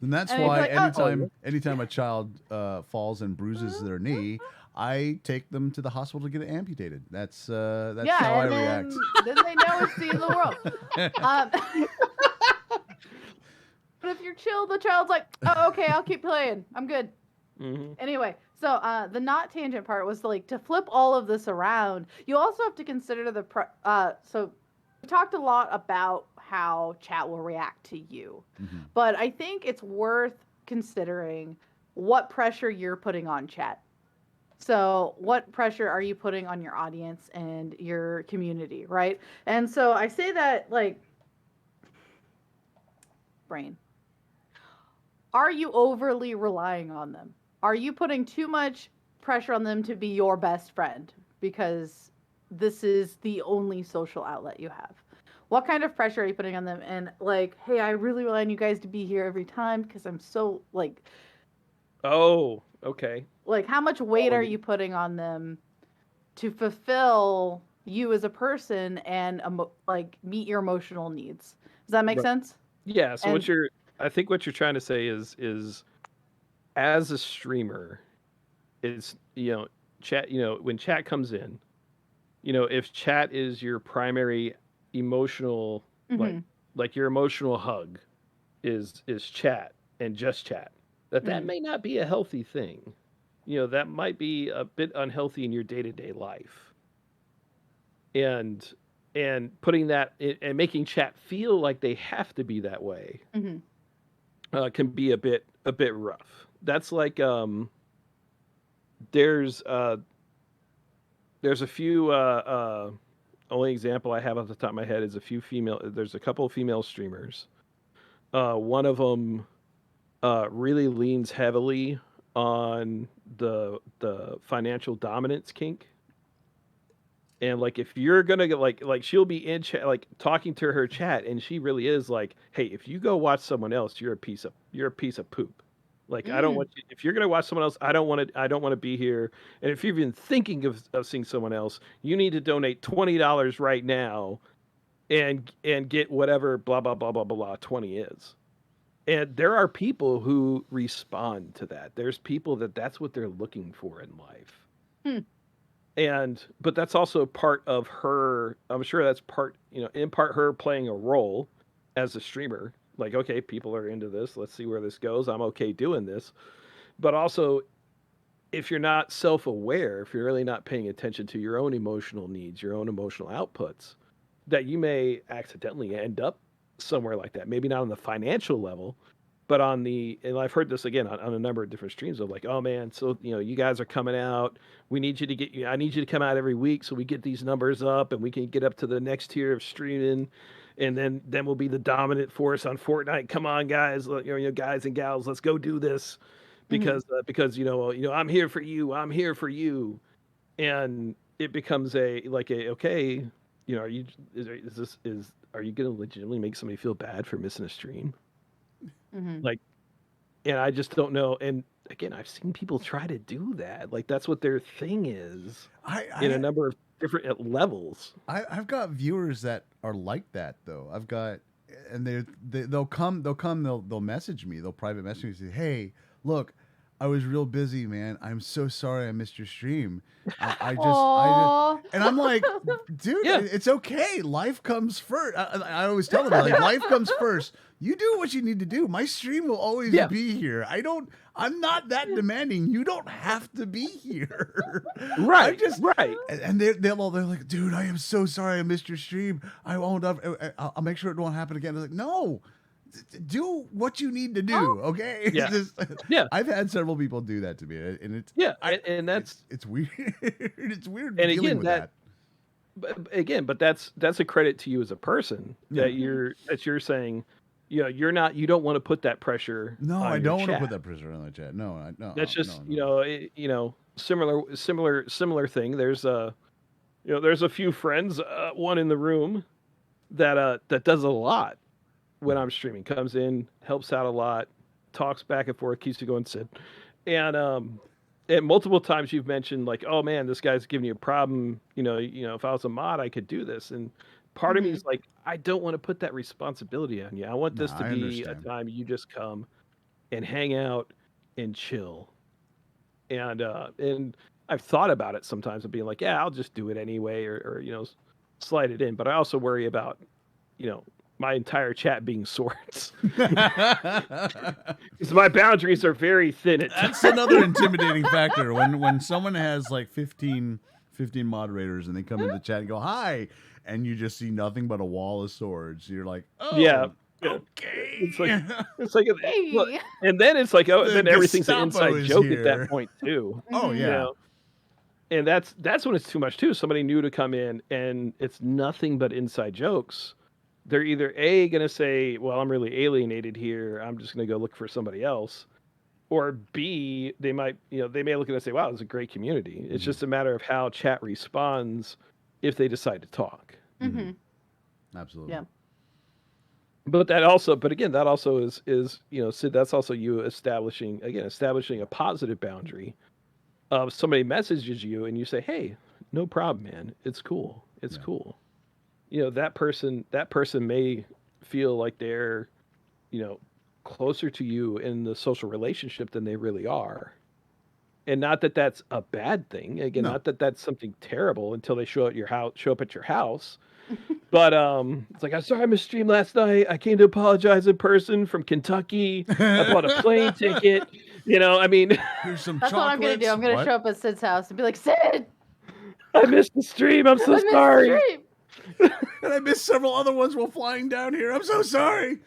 And that's why anytime a child falls and bruises their knee, I take them to the hospital to get it amputated. That's how I react. Then they know it's the end of the world. But if you're chill, the child's like, "Oh, okay, I'll keep playing. I'm good." Anyway, so the not tangent part was like to flip all of this around. You also have to consider so we talked a lot about how chat will react to you, but I think it's worth considering what pressure you're putting on chat. So what pressure are you putting on your audience and your community, right? And so I say that like, brain, are you overly relying on them? Are you putting too much pressure on them to be your best friend because this is the only social outlet you have? What kind of pressure are you putting on them? And like, hey, I really rely on you guys to be here every time because I'm so like... Oh, okay. Like, how much weight are you putting on them to fulfill you as a person and like meet your emotional needs? Does that make sense? Yeah. So I think what you're trying to say is as a streamer, is chat. When chat comes in, if chat is your primary emotional, like your emotional hug is chat and just chat, that may not be a healthy thing. That might be a bit unhealthy in your day-to-day life. And putting that and making chat feel like they have to be that way can be a bit rough. That's like there's a few only example I have off the top of my head is there's a couple of female streamers. One of them really leans heavily on the financial dominance kink. And like, if you're gonna get like she'll be in chat, like talking to her chat, and she really is like, hey, if you go watch someone else, you're a piece of poop. Like, I don't want you, if you're gonna watch someone else, I don't want to be here. And if you're even thinking of seeing someone else, you need to donate $20 right now, and get whatever blah blah blah blah blah 20 is. And there are people who respond to that. There's people that's what they're looking for in life. But that's also part of her. I'm sure that's part, in part her playing a role as a streamer. Like, okay, people are into this. Let's see where this goes. I'm okay doing this. But also, if you're not self-aware, if you're really not paying attention to your own emotional needs, your own emotional outputs, that you may accidentally end up somewhere like that. Maybe not on the financial level, but on and I've heard this again on a number of different streams of like, oh man, so you guys are coming out. I need you to come out every week so we get these numbers up and we can get up to the next tier of streaming, and then we'll be the dominant force on Fortnite. Come on, guys, guys and gals, let's go do this because I'm here for you. I'm here for you, and it becomes okay, are you going to legitimately make somebody feel bad for missing a stream? Like, and I just don't know. And again, I've seen people try to do that. Like, that's what their thing is in a number of different levels. I've got viewers that are like that though. And they'll message me. They'll private message me and say, hey, look, I was real busy, man. I'm so sorry I missed your stream. I just, and I'm like, dude, it's okay. Life comes first. I always tell them, like, life comes first. You do what you need to do. My stream will always be here. I'm not that demanding. You don't have to be here. Right. And they're like, dude, I am so sorry I missed your stream. I'll make sure it won't happen again. They're like, no. Do what you need to do, okay? I've had several people do that to me, and it's it's weird. It's weird. And dealing with that. But that's a credit to you as a person that you're saying, you don't want to put that pressure. No, I don't want to put that pressure on the chat. No. That's just similar thing. There's a few friends, one in the room that does a lot. When I'm streaming, comes in, helps out a lot, talks back and forth, keeps it going, Sid. And multiple times you've mentioned like, oh man, this guy's giving you a problem. If I was a mod, I could do this. And part of me is like, I don't want to put that responsibility on you. I want this to be a time you just come and hang out and chill. And I've thought about it sometimes of being like, yeah, I'll just do it anyway, or slide it in. But I also worry about, my entire chat being swords. Because my boundaries are very thin at times. That's another intimidating factor. When someone has like 15 moderators and they come into the chat and go, hi, and you just see nothing but a wall of swords. You're like, oh, yeah. Okay. It's like hey. And then it's like, oh, then everything's an inside joke here. At that point too. Oh yeah. And that's when it's too much too. Somebody new to come in and it's nothing but inside jokes. They're either A, going to say, well, I'm really alienated here, I'm just going to go look for somebody else. Or B, they may look at it and say, wow, it's a great community. It's just a matter of how chat responds if they decide to talk. Absolutely. Yeah. But again, that also is Sid, that's also you establishing a positive boundary of somebody messages you and you say, hey, no problem, man. It's cool. It's cool. That person may feel like they're, closer to you in the social relationship than they really are. And not that that's a bad thing. Again, No. not that that's something terrible until they show up at your house. But it's like, I'm sorry I missed stream last night. I came to apologize in person from Kentucky. I bought a plane ticket. I mean, here's some That's chocolates. what I'm gonna do. I'm gonna show up at Sid's house and be like, Sid, I missed the stream. I'm so sorry. And I missed several other ones while flying down here. I'm so sorry.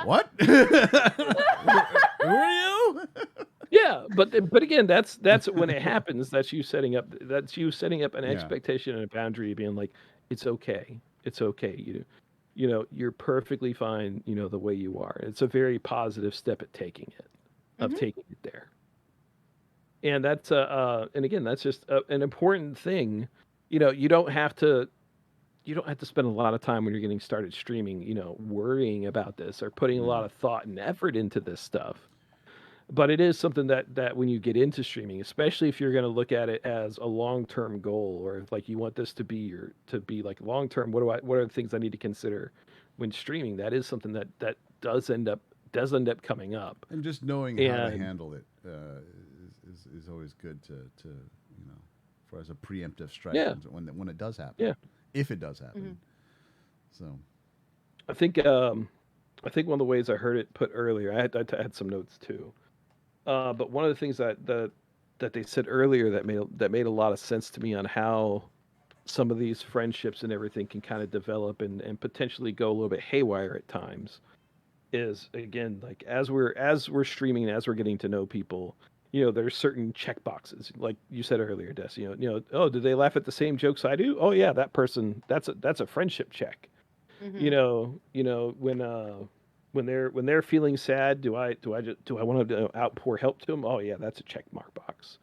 What? Who are you? Yeah, but again, that's when it happens. That's you setting up an expectation and a boundary, being like, it's okay. You're perfectly fine. The way you are. It's a very positive step at taking it there. And that's and again, that's just an important thing. You don't have to spend a lot of time when you're getting started streaming, worrying about this or putting a lot of thought and effort into this stuff. But it is something that when you get into streaming, especially if you're going to look at it as a long-term goal, or if, like, you want this to be like long-term, what are the things I need to consider when streaming? That is something that does end up coming up. And just knowing how to handle it is always good to for as a preemptive strike when it does happen. Yeah. If it does happen. So I think one of the ways I heard it put earlier, I had some notes too. But one of the things that they said earlier that made a lot of sense to me on how some of these friendships and everything can kind of develop and potentially go a little bit haywire at times is, again, like as we're streaming and as we're getting to know people, there's certain check boxes, like you said earlier, Des. Oh, do they laugh at the same jokes I do? Oh yeah, that person, that's a friendship check. When they're feeling sad, do I want to outpour help to them? Oh yeah, that's a check mark box.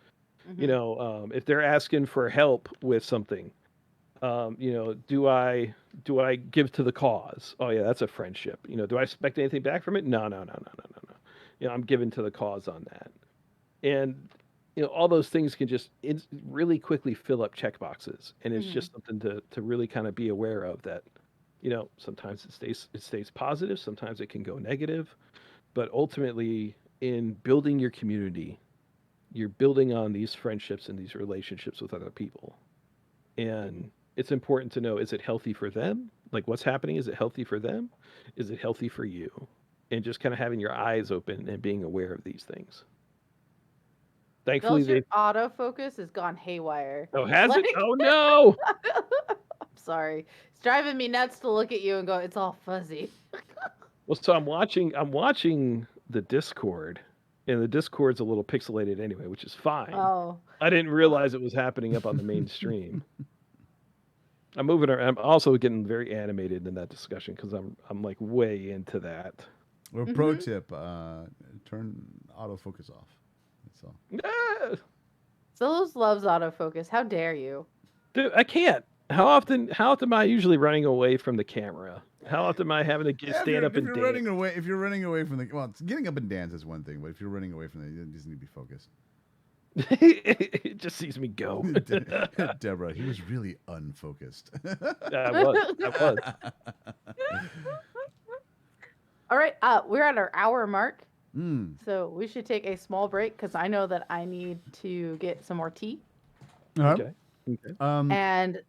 If they're asking for help with something, do I give to the cause? Oh yeah, that's a friendship. Do I expect anything back from it? No. I'm giving to the cause on that. And all those things can just really quickly fill up check boxes, and it's just something to really kind of be aware of, that sometimes it stays positive, sometimes it can go negative, but ultimately in building your community, you're building on these friendships and these relationships with other people, and it's important to know, is it healthy for them? Like, what's happening, is it healthy for them? Is it healthy for you? And just kind of having your eyes open and being aware of these things. Thankfully, your autofocus has gone haywire. Oh, has it? Oh no! I'm sorry. It's driving me nuts to look at you and go, it's all fuzzy. Well, so I'm watching the Discord, and the Discord's a little pixelated anyway, which is fine. Oh. I didn't realize it was happening up on the main stream. I'm moving around. I'm also getting very animated in that discussion because I'm like way into that. Well, pro tip: turn autofocus off. That's all. Silos loves autofocus. How dare you? Dude, I can't. How often am I usually running away from the camera? How often am I having to stand up and dance? If you're running away from getting up and dance is one thing, but if you're running away from it, you just need to be focused. It just sees me go. Deborah, he was really unfocused. I was. All right, we're at our hour mark. So we should take a small break because I know that I need to get some more tea. Okay. And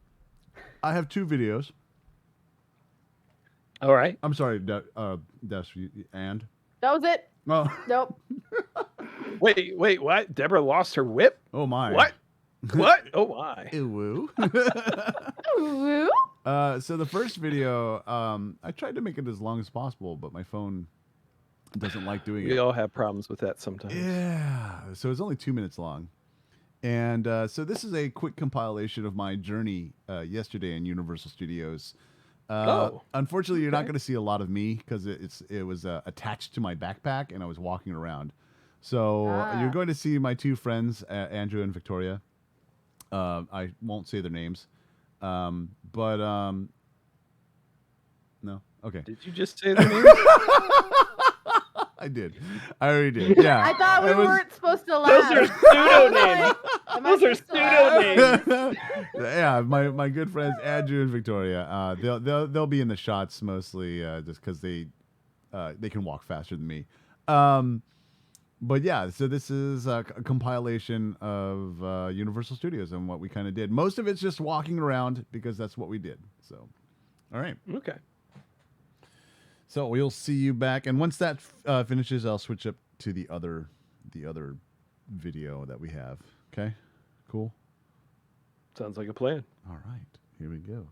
I have 2 videos. All right. I'm sorry, Des, and? That was it. Oh. Nope. Wait, what? Deborah lost her whip? Oh my. What? Oh my. Ew. Woo. So the first video, I tried to make it as long as possible, but my phone doesn't like doing it. We all have problems with that sometimes. Yeah. So it's only 2 minutes long. And so this is a quick compilation of my journey yesterday in Universal Studios. Unfortunately, you're not going to see a lot of me because it was attached to my backpack and I was walking around. So you're going to see my 2 friends, Andrew and Victoria. I won't say their names, but no. Okay. Did you just say their names? I did. I already did. Yeah. I thought we weren't supposed to laugh. Those are pseudo names. Yeah, my good friends Andrew and Victoria. They'll be in the shots mostly just because they can walk faster than me. but yeah, so this is a compilation of Universal Studios and what we kind of did. Most of it's just walking around because that's what we did. So, all right. Okay. So we'll see you back, and once that finishes, I'll switch up to the other video that we have. Okay, cool. Sounds like a plan. All right, here we go.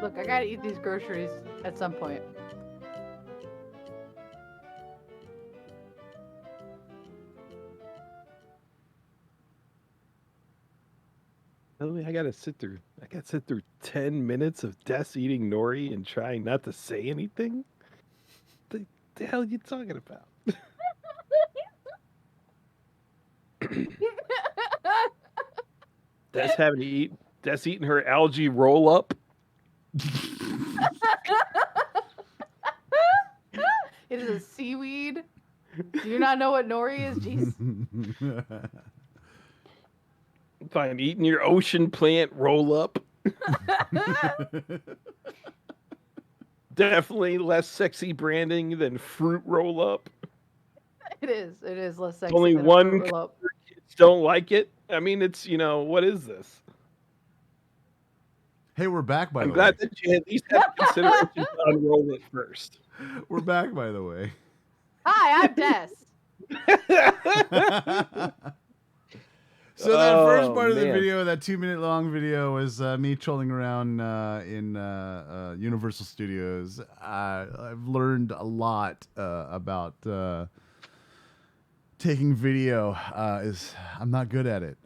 Look, I gotta eat these groceries at some point. I gotta sit through 10 minutes of Des eating nori and trying not to say anything? The hell are you talking about? Des eating her algae roll up. It is a seaweed. Do you not know what nori is? Jeez. Fine, eating your ocean plant roll up. Definitely less sexy branding than fruit roll up. It is less sexy. Only than one roll up. kids don't like it. I mean, it's, what is this? Hey, we're back, by the way. I'm glad that you at least had the consideration to unroll it first. We're back, by the way. Hi, I'm Des. So that first part of the video, that 2-minute long video, was me trolling around in Universal Studios. I've learned a lot about taking video. I'm not good at it.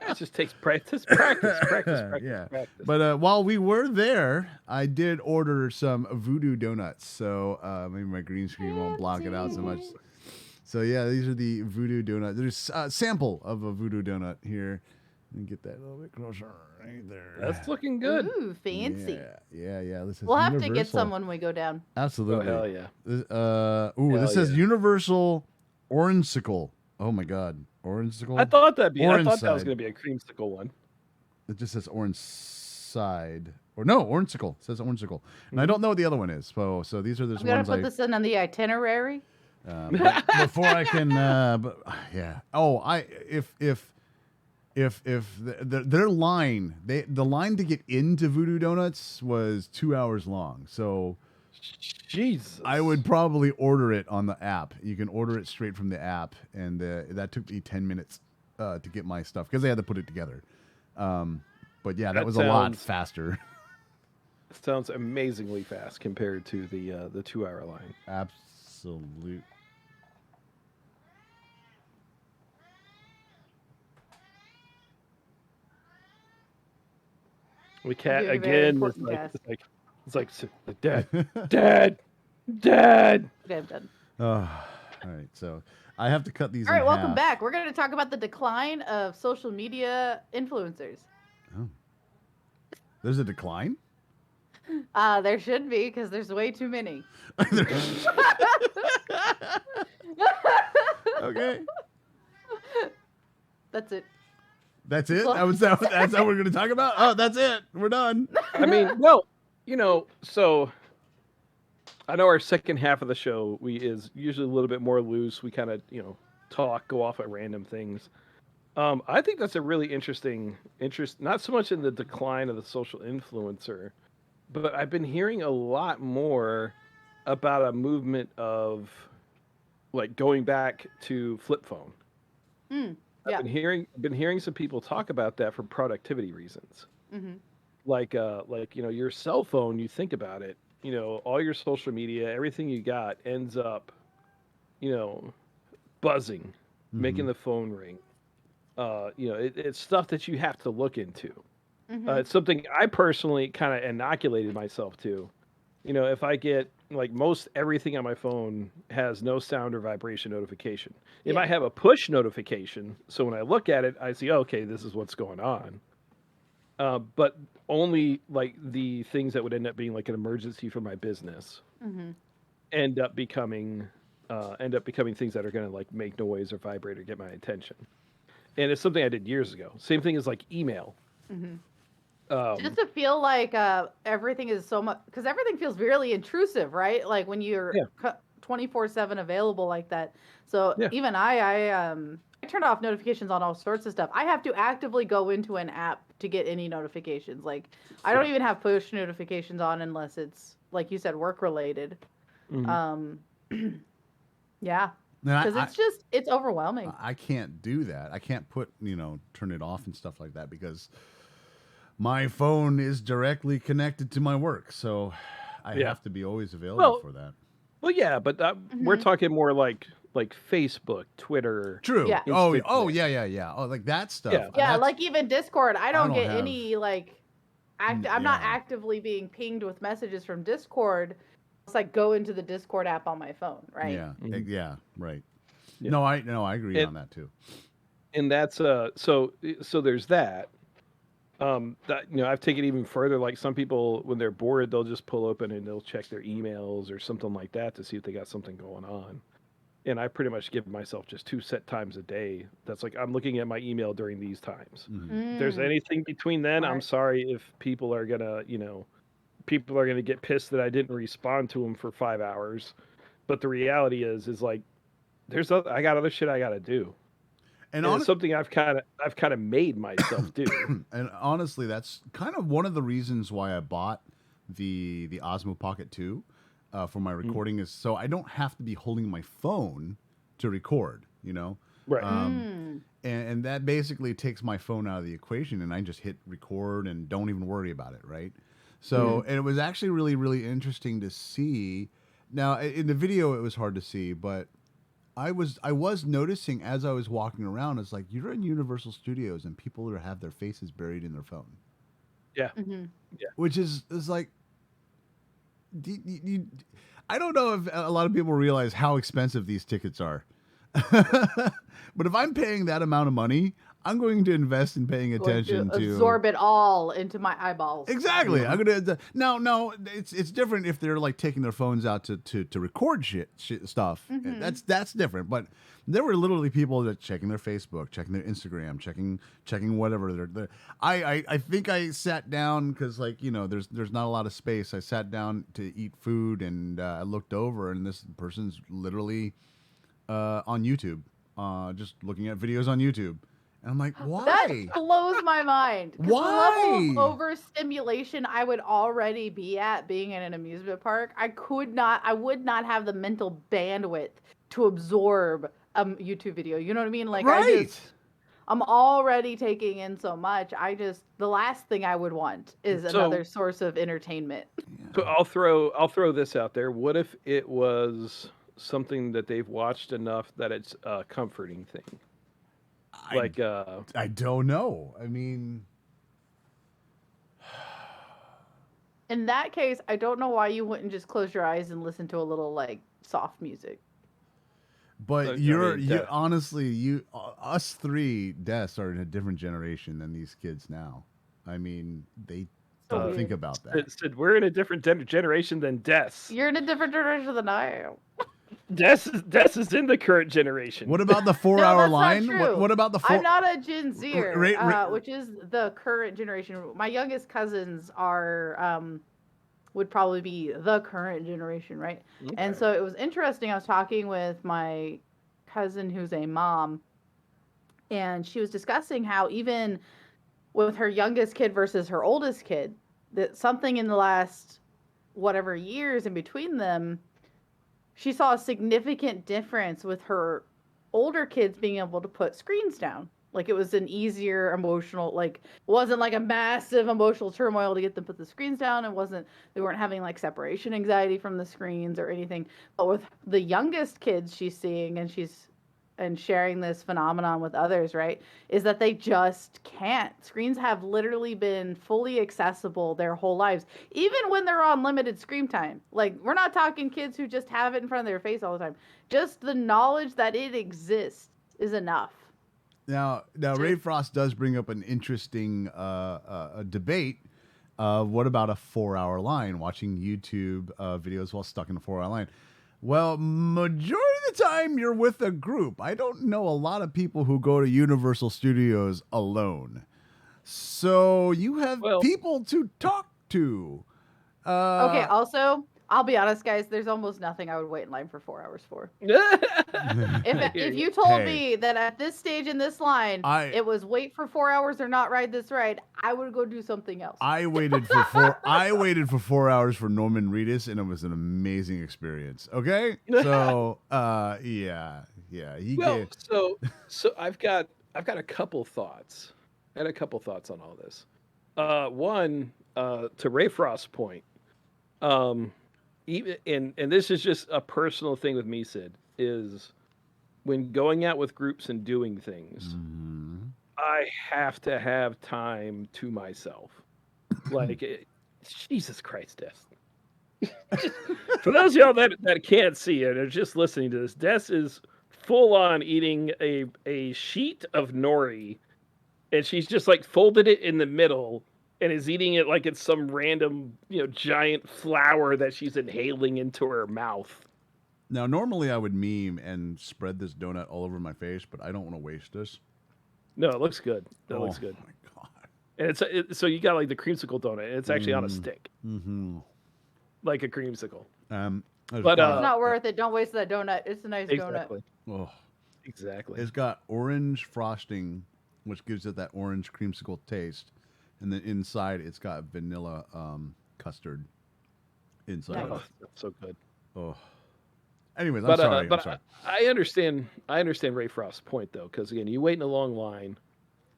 It just takes practice. Yeah. But while we were there, I did order some voodoo donuts. So maybe my green screen won't block it out so much. So yeah, these are the voodoo donuts. There's a sample of a voodoo donut here. Let me get that a little bit closer right there. That's looking good. Ooh, fancy. Yeah. We'll have to get some when we go down. Absolutely. Oh, hell yeah. This says Universal Orangesicle. Oh my God. Orangesicle? I thought that was going to be a creamsicle one. It just says orange side. Or no, Orangesicle. It says Orangesicle. And I don't know what the other one is. So these are the ones I'm going to put this in on the itinerary. Before I can, yeah. Oh, if their line, the line to get into Voodoo Donuts was 2 hours long. So, Jesus, I would probably order it on the app. You can order it straight from the app, and that took me 10 minutes to get my stuff because they had to put it together. But yeah, that was a lot faster. Sounds amazingly fast compared to the 2 hour line. Absolutely. We can't again. It's like Dad. Okay, I'm done. All right, so I have to cut these. All right, welcome back. We're going to talk about the decline of social media influencers. Oh, there's a decline? There should be because there's way too many. Okay. That's it. That's it? That's how we're going to talk about? Oh, that's it. We're done. I mean, well, so I know our second half of the show is usually a little bit more loose. We kind of, talk, go off at random things. I think that's a really interesting not so much in the decline of the social influencer, but I've been hearing a lot more about a movement of like going back to flip phone. Yeah. I've been hearing some people talk about that for productivity reasons. Mm-hmm. Like your cell phone, you think about it, all your social media, everything you got ends up, buzzing, making the phone ring. It's stuff that you have to look into. Mm-hmm. It's something I personally kind of inoculated myself to. If I get most everything on my phone has no sound or vibration notification. It might have a push notification, so when I look at it, I see, okay, this is what's going on. But only the things that would end up being like an emergency for my business end up becoming things that are going to make noise or vibrate or get my attention. And it's something I did years ago. Same thing as email. Mm-hmm. Just to feel like everything is so much, because everything feels really intrusive, right? Like when you're 24/7 available like that. So even I turn off notifications on all sorts of stuff. I have to actively go into an app to get any notifications. I don't even have push notifications on unless it's, like you said, work related. Mm-hmm. Yeah. Because it's overwhelming. I can't do that. I can't turn it off and stuff like that because my phone is directly connected to my work, so I have to be always available for that. Well, yeah, but we're talking more like Facebook, Twitter. True. Yeah. Oh, yeah. Oh, like that stuff. Yeah, like even Discord. I don't get any like. I'm not actively being pinged with messages from Discord. It's like go into the Discord app on my phone, right? Yeah. Yeah. Right. Yeah. No, I agree on that too. And that's so there's that. That I've taken it even further. Like some people, when they're bored, they'll just pull open and they'll check their emails or something like that to see if they got something going on. And I pretty much give myself just 2 set times a day. That's like I'm looking at my email during these times. If there's anything between then, I'm sorry if people are gonna get pissed that I didn't respond to them for 5 hours. But the reality is like I got other shit I got to do. And it's something I've kind of made myself do. And honestly, that's kind of one of the reasons why I bought the Osmo Pocket 2 for my recording is so I don't have to be holding my phone to record, Right. And that basically takes my phone out of the equation, and I just hit record and don't even worry about it, right? So and it was actually really, really interesting to see. Now, in the video, it was hard to see, but I was noticing as I was walking around, it's like you're in Universal Studios and people have their faces buried in their phone. Yeah. Yeah. Which is like, I don't know if a lot of people realize how expensive these tickets are. But if I'm paying that amount of money, I'm going to invest in paying attention to absorb it all into my eyeballs. Exactly. I'm gonna no. It's different if they're like taking their phones out to record shit stuff. That's different. But there were literally people that checking their Facebook, checking their Instagram, checking whatever. I think I sat down because there's not a lot of space. I sat down to eat food and I looked over and this person's literally on YouTube, just looking at videos on YouTube. And I'm like, why? That blows my mind. Why? The level of overstimulation I would already be at being in an amusement park, I would not have the mental bandwidth to absorb a YouTube video. You know what I mean? Like, right. I'm already taking in so much. The last thing I would want is another source of entertainment. So I'll throw this out there. What if it was something that they've watched enough that it's a comforting thing? I don't know. I mean, in that case, I don't know why you wouldn't just close your eyes and listen to a little like soft music. But honestly, us three deaths are in a different generation than these kids now. I mean, they don't think about that. Sid, we're in a different generation than deaths. You're in a different generation than I am. Des is in the current generation. What about the 4-hour line? What about the I'm not a Gen Zer, which is the current generation. My youngest cousins are would probably be the current generation, right? Okay. And so it was interesting. I was talking with my cousin who's a mom, and she was discussing how even with her youngest kid versus her oldest kid, that something in the last whatever years in between them, she saw a significant difference with her older kids being able to put screens down. Like it was an easier emotional, like it wasn't like a massive emotional turmoil to get them to put the screens down. They weren't having like separation anxiety from the screens or anything. But with the youngest kids she's seeing and sharing this phenomenon with others, right, is that they just can't. Screens have literally been fully accessible their whole lives, even when they're on limited screen time. Like, we're not talking kids who just have it in front of their face all the time. Just the knowledge that it exists is enough. Now, Ray Frost does bring up an interesting debate. What about a 4-hour line, watching YouTube videos while stuck in a 4-hour line? Well, majority of the time you're with a group. I don't know a lot of people who go to Universal Studios alone. So you have people to talk to. Okay, also, I'll be honest, guys, there's almost nothing I would wait in line for 4 hours for. If you told me that at this stage in this line, it was wait for 4 hours or not ride this ride, I would go do something else. I waited for 4 hours for Norman Reedus, and it was an amazing experience. Okay, so yeah. So I've got a couple thoughts. I had a couple thoughts on all this. One, to Ray Frost's point, even and this is just a personal thing with me, Sid, is when going out with groups and doing things, I have to have time to myself. Like, Jesus Christ, Des. For those of y'all that can't see it or just listening to this, Des is full on eating a sheet of nori, and she's just like folded it in the middle and is eating it like it's some random, giant flower that she's inhaling into her mouth. Now, normally I would meme and spread this donut all over my face, but I don't want to waste this. No, it looks good. That looks good. Oh my god! And so you got like the creamsicle donut. And it's actually on a stick, like a creamsicle. But it's not worth it. Don't waste that donut. It's a nice donut. Oh, exactly. It's got orange frosting, which gives it that orange creamsicle taste, and then inside it's got vanilla custard inside. Oh, that's so good. Oh. Anyways, I'm sorry. I understand Ray Frost's point though, because again, you wait in a long line,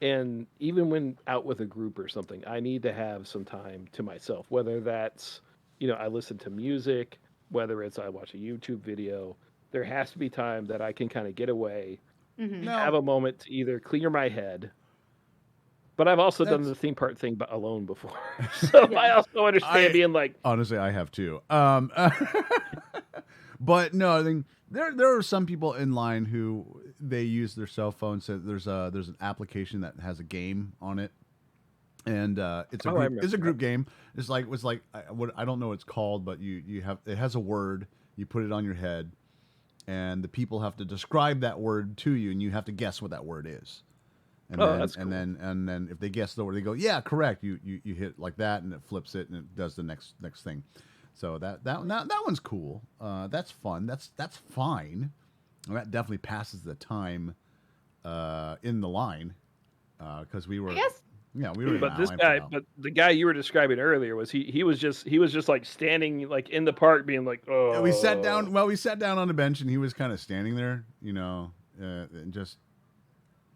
and even when out with a group or something, I need to have some time to myself. Whether that's I listen to music, whether it's I watch a YouTube video, there has to be time that I can kind of get away, have a moment to either clear my head. But I've also done the theme park thing alone before, so I also understand being like. Honestly, I have too. But no, I think there are some people in line who they use their cell phone. So there's an application that has a game on it, and it's a group game. It's like I don't know what it's called, but it has a word. You put it on your head, and the people have to describe that word to you, and you have to guess what that word is. And that's cool. And then if they guess the word, they go, yeah, correct. You hit like that, and it flips it, and it does the next thing. So that one's cool. That's fun. That's fine. And that definitely passes the time in the line because we were. Yes. Yeah, we were. But the guy you were describing earlier was he was just like standing like in the park, being like, oh. Yeah, we sat down. Well, we sat down on the bench, and he was kind of standing there, and just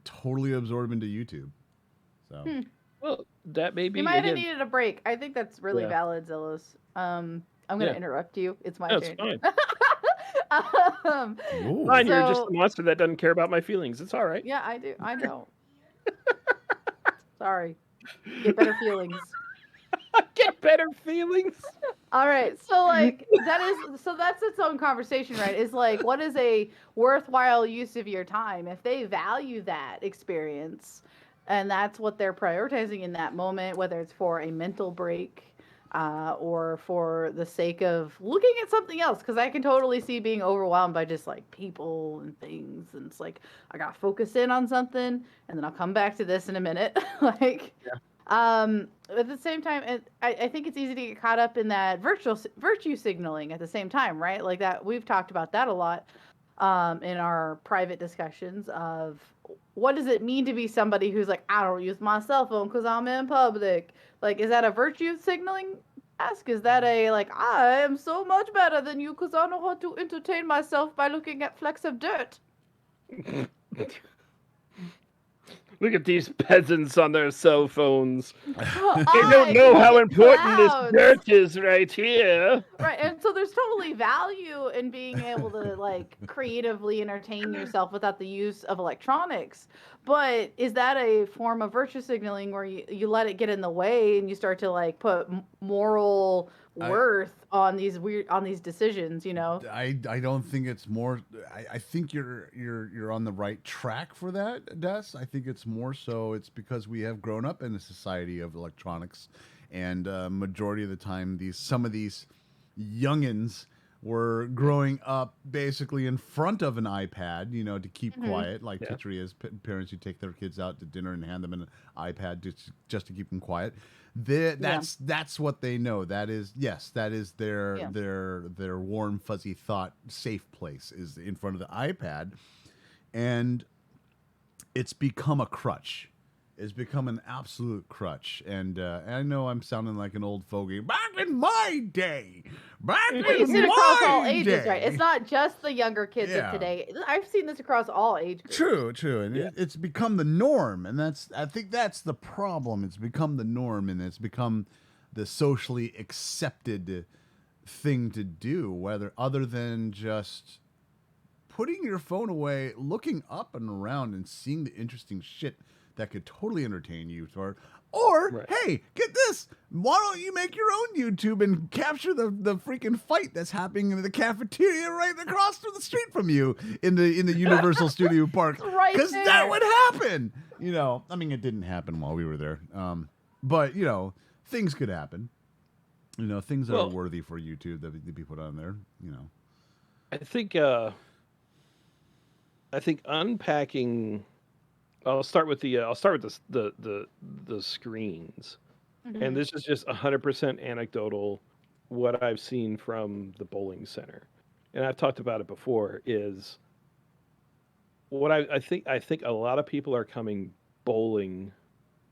totally absorbed into YouTube. So. Well, that may be. You might have needed a break. I think that's really valid, Zillos. I'm going to interrupt you. It's my turn. It's fine. Fine, you're just a monster that doesn't care about my feelings. It's all right. Yeah, I do. I don't. Sorry. Get better feelings. Get better feelings. All right. So that's its own conversation, right? Is like, what is a worthwhile use of your time? If they value that experience and that's what they're prioritizing in that moment, whether it's for a mental break, or for the sake of looking at something else, because I can totally see being overwhelmed by just like people and things, and it's like I gotta focus in on something, and then I'll come back to this in a minute. At the same time, I think it's easy to get caught up in that virtue signaling at the same time, right? Like that we've talked about that a lot in our private discussions of what does it mean to be somebody who's like, I don't use my cell phone because I'm in public. Like, is that a virtue signaling task? Is that a, like, I am so much better than you because I know how to entertain myself by looking at flecks of dirt? Look at these peasants on their cell phones. They don't know how important this dirt is right here. Right, and so there's totally value in being able to, like, creatively entertain yourself without the use of electronics. But is that a form of virtue signaling where you let it get in the way and you start to, like, put moral worth on these decisions, I don't think it's more. I think you're on the right track for that, Des. I think it's more so it's because we have grown up in a society of electronics, and majority of the time some of these youngins were growing up basically in front of an iPad, to keep quiet, like Titria's parents who take their kids out to dinner and hand them an iPad just to keep them quiet. That's what they know. That is their warm fuzzy thought safe place is in front of the iPad, and it's become a crutch. has become an absolute crutch. And I know I'm sounding like an old fogey. Back in my day, you see it across all ages, right? It's not just the younger kids of today. I've seen this across all age groups. True, and it's become the norm, and I think that's the problem. It's become the norm, and it's become the socially accepted thing to do, whether other than just putting your phone away, looking up and around, and seeing the interesting shit that could totally entertain you. Or hey, get this. Why don't you make your own YouTube and capture the freaking fight that's happening in the cafeteria right across the street from you in the Universal Studio Park? Because that would happen. I mean, it didn't happen while we were there. But things could happen. Things that are worthy for YouTube that be put on there. I think unpacking. I'll start with the screens, and this is just 100% anecdotal. What I've seen from the bowling center, and I've talked about it before, is what I think. I think a lot of people are coming bowling.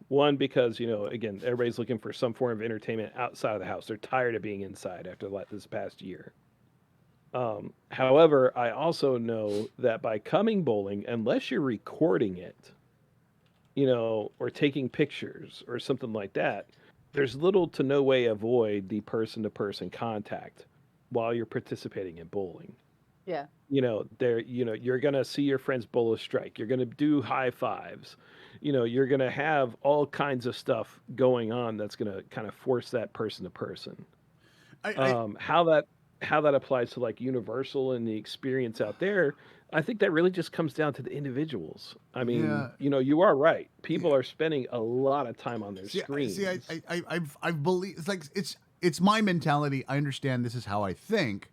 One, because again, everybody's looking for some form of entertainment outside of the house. They're tired of being inside after this past year. However, I also know that by coming bowling, unless you're recording it, or taking pictures or something like that, there's little to no way avoid the person-to-person contact while you're participating in bowling. Yeah. You're gonna see your friends bowl a strike. You're gonna do high fives. You're gonna have all kinds of stuff going on that's gonna kind of force that person-to-person. How that applies to like Universal and the experience out there, I think that really just comes down to the individuals. I mean, you are right. People are spending a lot of time on their screens. See, I believe it's my mentality. I understand this is how I think,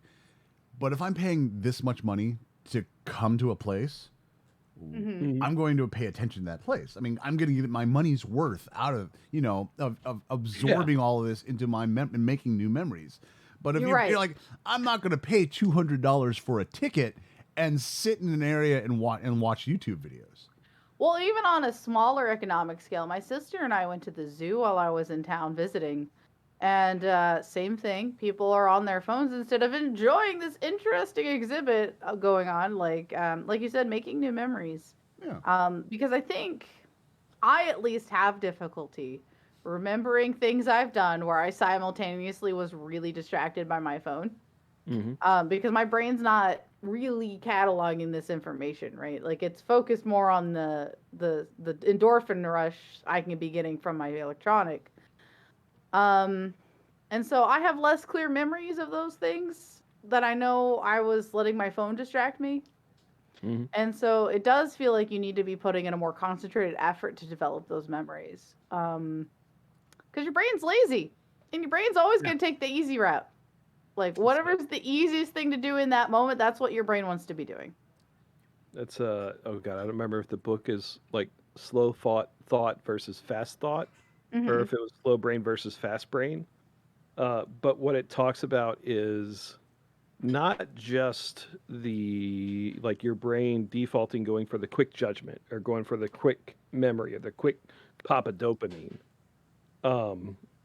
but if I'm paying this much money to come to a place, I'm going to pay attention to that place. I mean, I'm going to get my money's worth out of of absorbing all of this into my and making new memories. But if you're like, I'm not going to pay $200 for a ticket and sit in an area and watch YouTube videos. Well, even on a smaller economic scale, my sister and I went to the zoo while I was in town visiting. And same thing. People are on their phones instead of enjoying this interesting exhibit going on, like you said, making new memories. Yeah. Because I think I at least have difficulty remembering things I've done where I simultaneously was really distracted by my phone. Because my brain's not really cataloging this information, right? Like it's focused more on the endorphin rush I can be getting from my electronic. And so I have less clear memories of those things that I know I was letting my phone distract me. And so it does feel like you need to be putting in a more concentrated effort to develop those memories. Because your brain's lazy, and your brain's always going to take the easy route. Like, whatever's the easiest thing to do in that moment, that's what your brain wants to be doing. That's, oh God, I don't remember if the book is, like, slow thought versus fast thought, or if it was slow brain versus fast brain. But what it talks about is not just your brain defaulting going for the quick judgment, or going for the quick memory, or the quick pop of dopamine.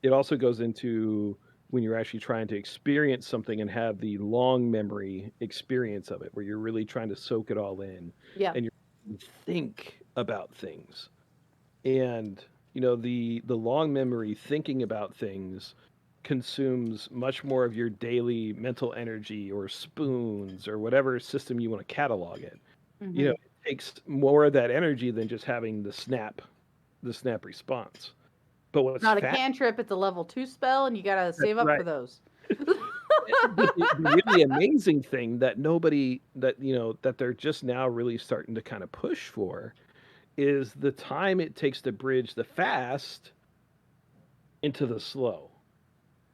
It also goes into when you're actually trying to experience something and have the long memory experience of it, where you're really trying to soak it all in, and you think about things. And the long memory thinking about things consumes much more of your daily mental energy, or spoons, or whatever system you want to catalog it. It takes more of that energy than just having the snap response. But what's not a cantrip, it's a level 2 spell, and you gotta save up for those. The really amazing thing that that they're just now really starting to kind of push for is the time it takes to bridge the fast into the slow.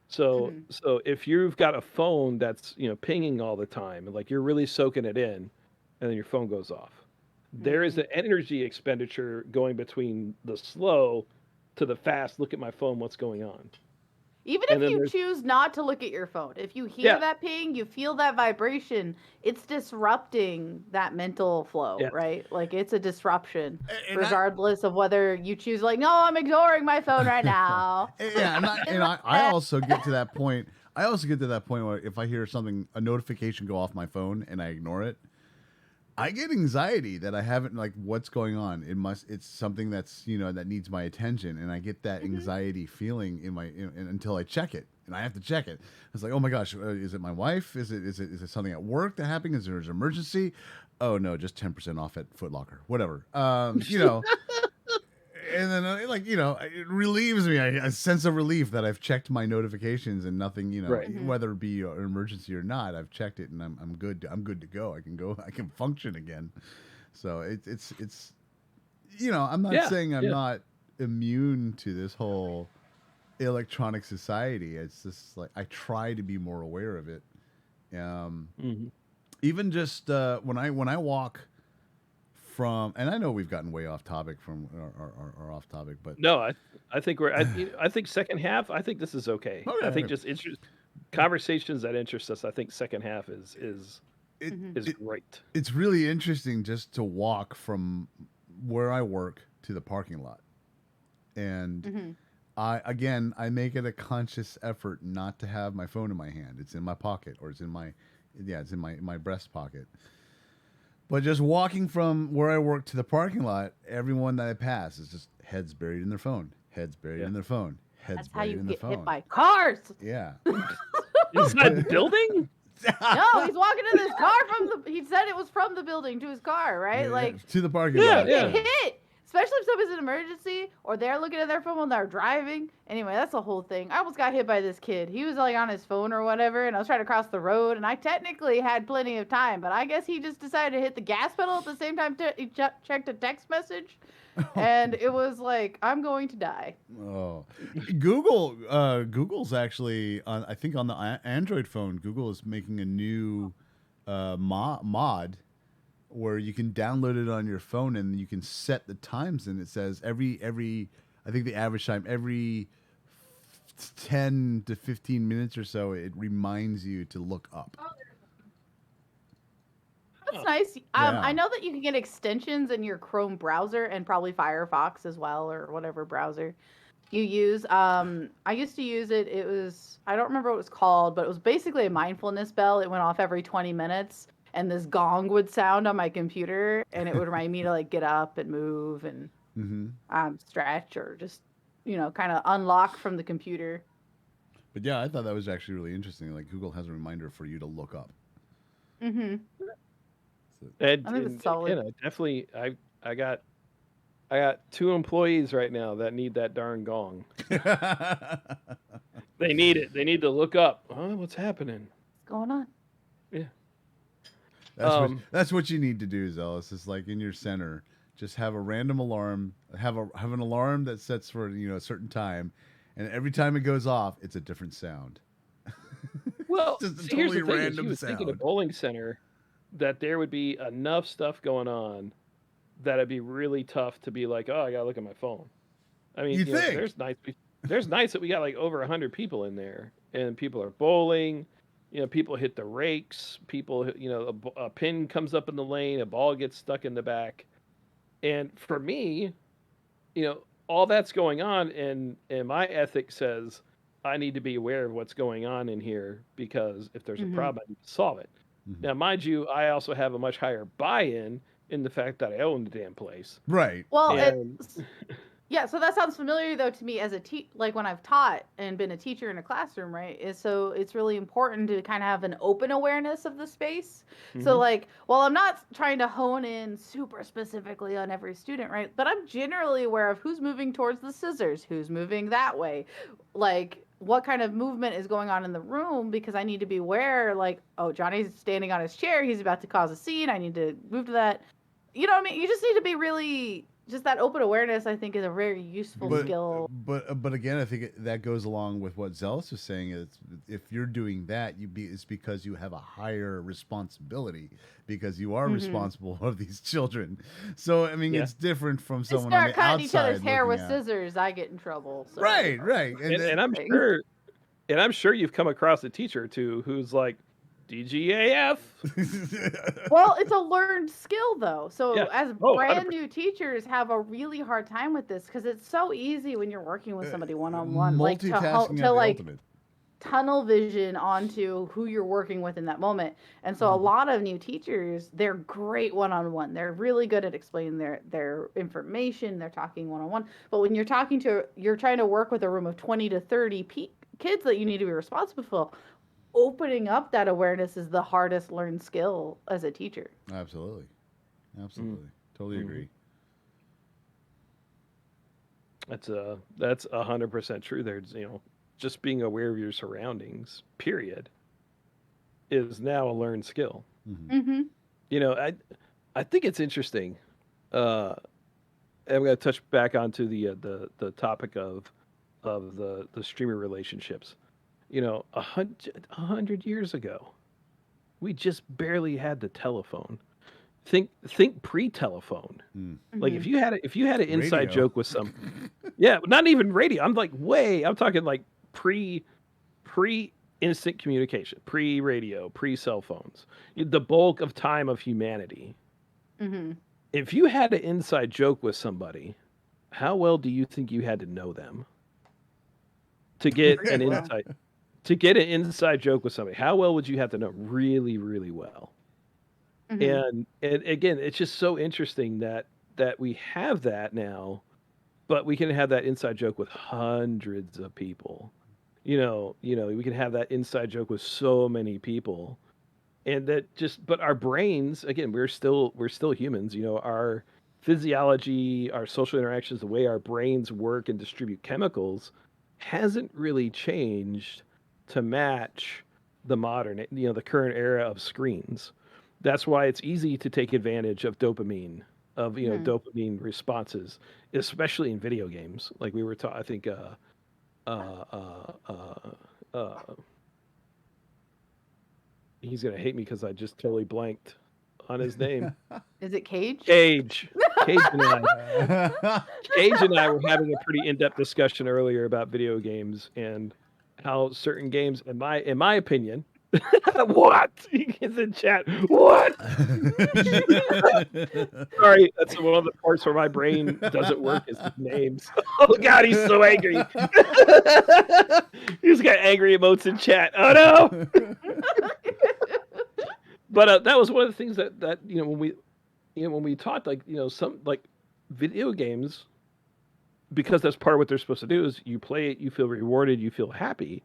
So if you've got a phone that's pinging all the time, and like you're really soaking it in, and then your phone goes off, there is an energy expenditure going between the slow to the fast. Look at my phone, what's going on? Even if you choose not to look at your phone, if you hear that ping, you feel that vibration, it's disrupting that mental flow, right? Like it's a disruption, regardless of whether you choose like, no, I'm ignoring my phone right now. I also get to that point. I also get to that point where if I hear a notification go off my phone and I ignore it, I get anxiety that I haven't, like, what's going on? It's something that's, that needs my attention. And I get that anxiety feeling until I check it, and I have to check it. It's like, oh my gosh, is it my wife? Is it something at work that happened? Is there an emergency? Oh no, just 10% off at Foot Locker, whatever. And then, it relieves me, a sense of relief that I've checked my notifications and nothing, whether it be an emergency or not, I've checked it and I'm good. I'm good to go. I can function again. So it's I'm not saying I'm not immune to this whole electronic society. It's just like I try to be more aware of it. Even just when I walk from, and I know we've gotten way off topic from our off topic, but no, I think I think second half. I think this is okay. I think just conversations that interest us. I think second half is great. It's really interesting just to walk from where I work to the parking lot, and I make it a conscious effort not to have my phone in my hand. It's in my pocket, or it's in my breast pocket. But just walking from where I work to the parking lot, everyone that I pass is just heads buried in their phone, heads buried in their phone, heads buried in their phone. Hit by cars. Yeah. Is that building? No, he's walking in his car he said it was from the building to his car, right? Yeah, like to the parking lot. Get hit. Especially if somebody's in an emergency or they're looking at their phone while they're driving. Anyway, that's the whole thing. I almost got hit by this kid. He was like on his phone or whatever, and I was trying to cross the road, and I technically had plenty of time, but I guess he just decided to hit the gas pedal at the same time he checked a text message, and it was like, I'm going to die. Oh, Google's actually I think on the Android phone, Google is making a new mod where you can download it on your phone and you can set the times, and it says every I think the average time every 10 to 15 minutes or so it reminds you to look up. That's nice. I know that you can get extensions in your Chrome browser and probably Firefox as well, or whatever browser you use. I used to use it. It was, I don't remember what it was called, but it was basically a mindfulness bell. It went off every 20 minutes. And this gong would sound on my computer, and it would remind me to like get up and move and stretch, or just kind of unlock from the computer. But yeah, I thought that was actually really interesting. Like Google has a reminder for you to look up. And I think it's solid. Definitely, I got 2 employees right now that need that darn gong. They need it. They need to look up. Oh, what's happening? What's going on? Yeah. That's what you need to do, Zealous. It's like in your center, just have a random alarm, have an alarm that sets for a certain time, and every time it goes off, it's a different sound. Well, just a here's totally the thing: random he was sound. thinking a bowling center that there would be enough stuff going on that it'd be really tough to be like, oh, I gotta look at my phone. I mean, there's nights that we got like over 100 people in there, and people are bowling. People hit the rakes. People, a pin comes up in the lane, a ball gets stuck in the back. And for me, all that's going on, and my ethic says I need to be aware of what's going on in here, because if there's a problem, I need to solve it. Now, mind you, I also have a much higher buy-in in the fact that I own the damn place. Right. Well, yeah, so that sounds familiar though to me as like when I've taught and been a teacher in a classroom, right? So it's really important to kind of have an open awareness of the space. So like, while I'm not trying to hone in super specifically on every student, right? But I'm generally aware of who's moving towards the scissors, who's moving that way, like what kind of movement is going on in the room, because I need to be aware, like, oh, Johnny's standing on his chair, he's about to cause a scene, I need to move to that. You know what I mean? You just need to be really... Just that open awareness, I think, is a very useful skill. But again, I think that goes along with what Zealous was saying. If you're doing that, it's because you have a higher responsibility, because you are responsible for these children. So I mean, it's different from someone on the outside. Start cutting each other's hair with scissors, I get in trouble. So. Right. And I'm sure And I'm sure you've come across a teacher or two who's like, DGAF. Well, it's a learned skill though. So as brand 100%. new teachers have a really hard time with this because it's so easy when you're working with somebody one-on-one, like to like ultimate. Tunnel vision onto who you're working with in that moment. And so a lot of new teachers, they're great one-on-one. They're really good at explaining their information. They're talking one-on-one. But when you're trying to work with a room of 20 to 30 kids that you need to be responsible for, opening up that awareness is the hardest learned skill as a teacher. Absolutely. Totally agree. That's 100% true. There's, just being aware of your surroundings, period, is now a learned skill. I think it's interesting. I'm going to touch back onto the topic of the streamer relationships. 100 years ago, we just barely had the telephone. Think pre-telephone. Like if you had an inside joke with some, not even radio. I'm talking like pre instant communication, pre-radio, pre-cell phones, the bulk of time of humanity. If you had an inside joke with somebody, how well do you think you had to know them to get an insight? To get an inside joke with somebody, how well would you have to know? Really, really well. And again, it's just so interesting that we have that now, but we can have that inside joke with hundreds of people. We can have that inside joke with so many people, and but our brains, again, we're still humans. Our physiology, our social interactions, the way our brains work and distribute chemicals hasn't really changed to match the modern, the current era of screens. That's why it's easy to take advantage of dopamine, dopamine responses, especially in video games. Like we were I think, he's going to hate me because I just totally blanked on his name. Is it Cage? Cage and I were having a pretty in-depth discussion earlier about video games and how certain games, in my opinion, what? He's in chat. What? Sorry, that's one of the parts where my brain doesn't work is names. Oh God, he's so angry. He's got angry emotes in chat. Oh no. But that was one of the things that when we talked, some video games, because that's part of what they're supposed to do is you play it, you feel rewarded, you feel happy.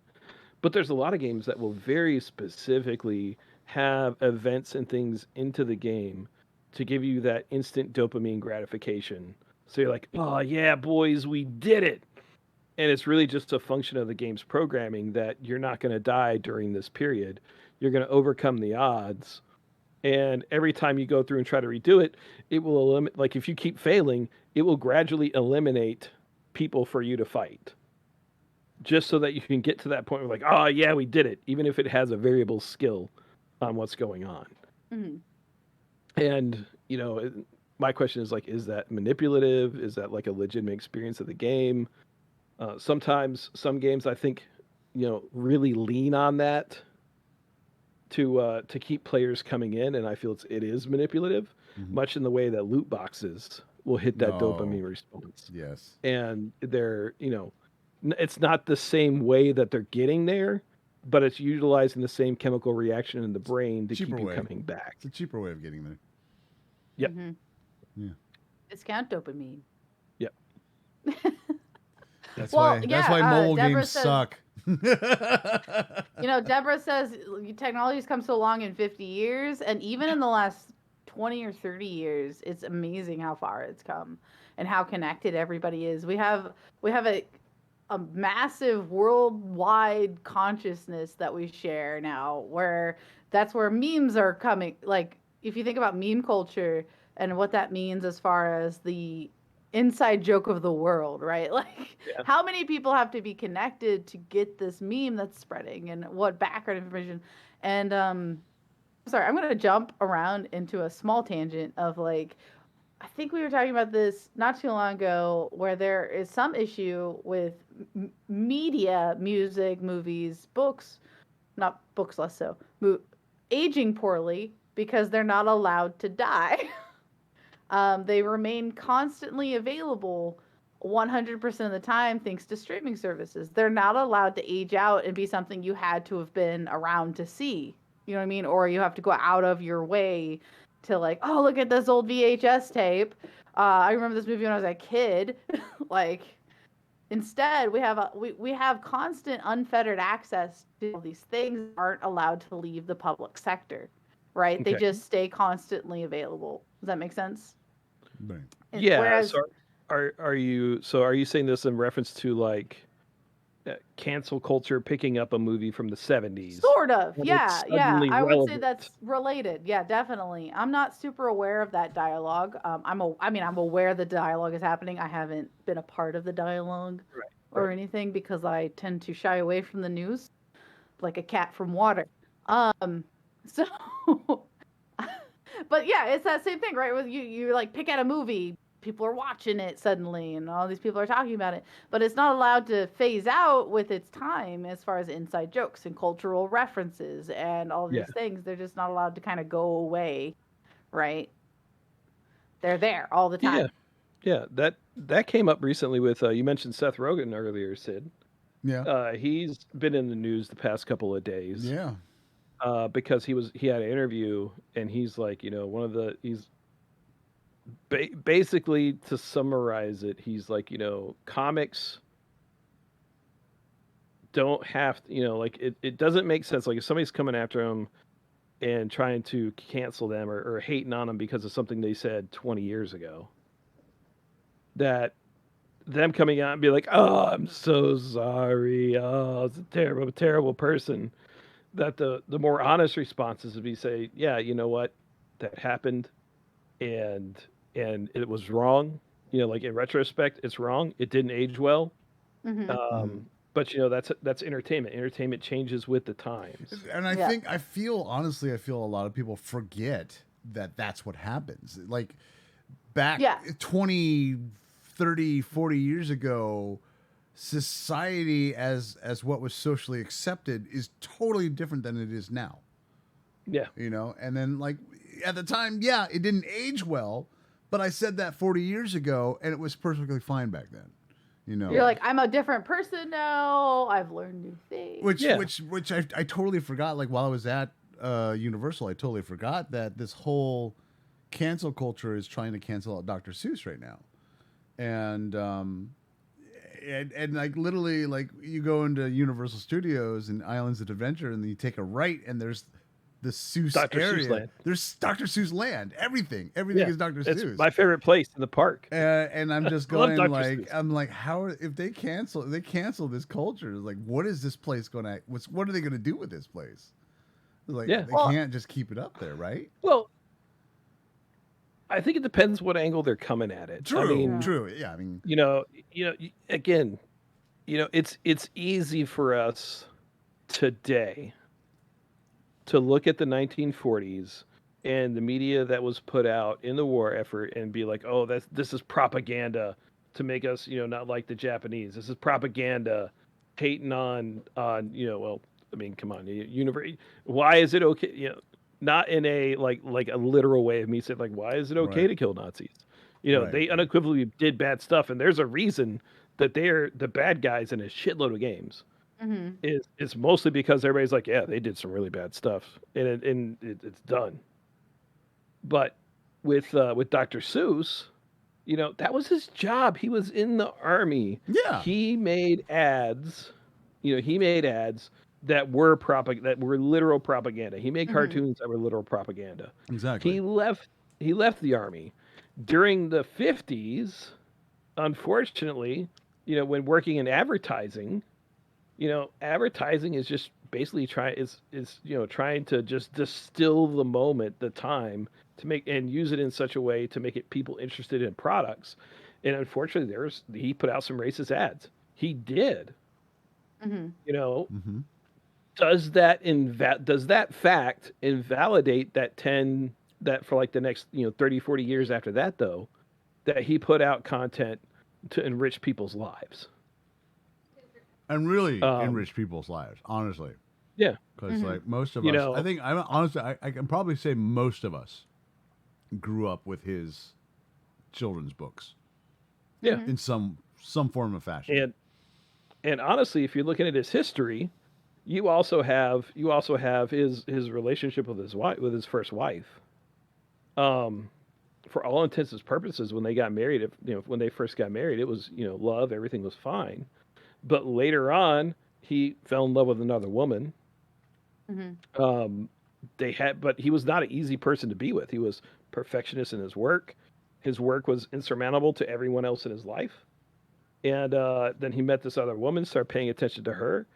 But there's a lot of games that will very specifically have events and things into the game to give you that instant dopamine gratification. So you're like, oh yeah, boys, we did it. And it's really just a function of the game's programming that you're not going to die during this period. You're going to overcome the odds. And every time you go through and try to redo it, it will eliminate, like if you keep failing, it will gradually eliminate people for you to fight. Just so that you can get to that point where like, oh yeah, we did it, even if it has a variable skill on what's going on. And, my question is like, is that manipulative? Is that like a legitimate experience of the game? Sometimes some games I think, really lean on that to keep players coming in, and I feel it is manipulative, much in the way that loot boxes will hit that dopamine response. Yes. And they're, it's not the same way that they're getting there, but it's utilizing the same chemical reaction in the brain to keep you coming back. It's a cheaper way of getting there. Yep. Yeah. Discount dopamine. Yep. That's why mobile games suck. Deborah says technology's come so long in 50 years, and even in the last 20 or 30 years, it's amazing how far it's come and how connected everybody is. We have a massive worldwide consciousness that we share now, where that's where memes are coming. Like if you think about meme culture and what that means as far as the inside joke of the world, right? Like how many people have to be connected to get this meme that's spreading, and what background information. And sorry, I'm going to jump around into a small tangent of like I think we were talking about this not too long ago, where there is some issue with media, music, movies, books, not books less so, aging poorly because they're not allowed to die. They remain constantly available 100% of the time thanks to streaming services. They're not allowed to age out and be something you had to have been around to see. You know what I mean? Or you have to go out of your way to like, oh, look at this old VHS tape. I remember this movie when I was a kid. Like, instead, we have constant unfettered access to all these things that aren't allowed to leave the public sector, right? Okay. They just stay constantly available. Does that make sense? Right. Yeah. Whereas, So are you saying this in reference to like cancel culture picking up a movie from the 70s? sort of, and yeah, it's yeah. suddenly I would say relevant? that's related. Yeah, definitely. I'm not super aware of that dialogue. I'm aware the dialogue is happening. I haven't been a part of the dialogue or anything because I tend to shy away from the news, like a cat from water. So, but yeah, it's that same thing, right? With you like pick out a movie, people are watching it suddenly, and all these people are talking about it, but it's not allowed to phase out with its time as far as inside jokes and cultural references and all these things. They're just not allowed to kind of go away, right? They're there all the time. Yeah. That came up recently with you mentioned Seth Rogen earlier, Sid. Yeah. He's been in the news the past couple of days. Yeah. Because he had an interview, and he's like, he's basically, to summarize it, he's like, comics don't have to, like it doesn't make sense. Like if somebody's coming after him and trying to cancel them or hating on them because of something they said 20 years ago, that them coming out and be like, oh, I'm so sorry. Oh, it's a terrible, terrible person. That the more honest responses would be say, yeah, you know what, that happened, and it was wrong. Like in retrospect, it's wrong. It didn't age well. But that's entertainment. Entertainment changes with the times. And I feel a lot of people forget that that's what happens. Like back 20, 30, 40 years ago, society as what was socially accepted is totally different than it is now. Yeah. And then like at the time, it didn't age well, but I said that 40 years ago and it was perfectly fine back then. You're like, I'm a different person now. I've learned new things. Which I totally forgot. Like while I was at Universal, I totally forgot that this whole cancel culture is trying to cancel out Dr. Seuss right now. And like literally, like you go into Universal Studios and Islands of Adventure, and then you take a right, and there's the Seuss Dr. area. Seuss land. There's Dr. Seuss land. Everything is Dr. Seuss. It's my favorite place in the park. And I'm just going like, Seuss. I'm like, if they cancel this culture, like, what is this place going to? What are they going to do with this place? Like, they can't just keep it up there, right? Well, I think it depends what angle they're coming at it. True. Yeah, I mean, again, it's easy for us today to look at the 1940s and the media that was put out in the war effort and be like, oh, this is propaganda to make us, not like the Japanese. This is propaganda hating on, well, I mean, come on, why is it okay? Not in a like a literal way of me saying like, why is it okay to kill Nazis? They unequivocally did bad stuff, and there's a reason that they're the bad guys in a shitload of games. It's mostly because everybody's like, yeah, they did some really bad stuff, and it's done. But with Dr. Seuss, that was his job. He was in the army. Yeah, he made ads. That were literal propaganda. He made cartoons that were literal propaganda. Exactly. He left the army during the 50s. Unfortunately, when working in advertising, advertising is just basically trying to just distill the moment, the time, to make and use it in such a way to make it people interested in products. And unfortunately, he put out some racist ads. He did. Mm-hmm. Does that fact invalidate that 10 that for like the next 30, 40 years after that, though, that he put out content to enrich people's lives. And really enrich people's lives, honestly. Yeah. Because like most of us, I think, honestly, I can probably say most of us grew up with his children's books. Yeah. In some form or fashion. And honestly, if you're looking at his history, you also have his relationship with his first wife. For all intents and purposes, when they got married, when they first got married, it was, love, everything was fine. But later on, he fell in love with another woman. But he was not an easy person to be with. He was perfectionist in his work. His work was insurmountable to everyone else in his life. And then he met this other woman, started paying attention to her,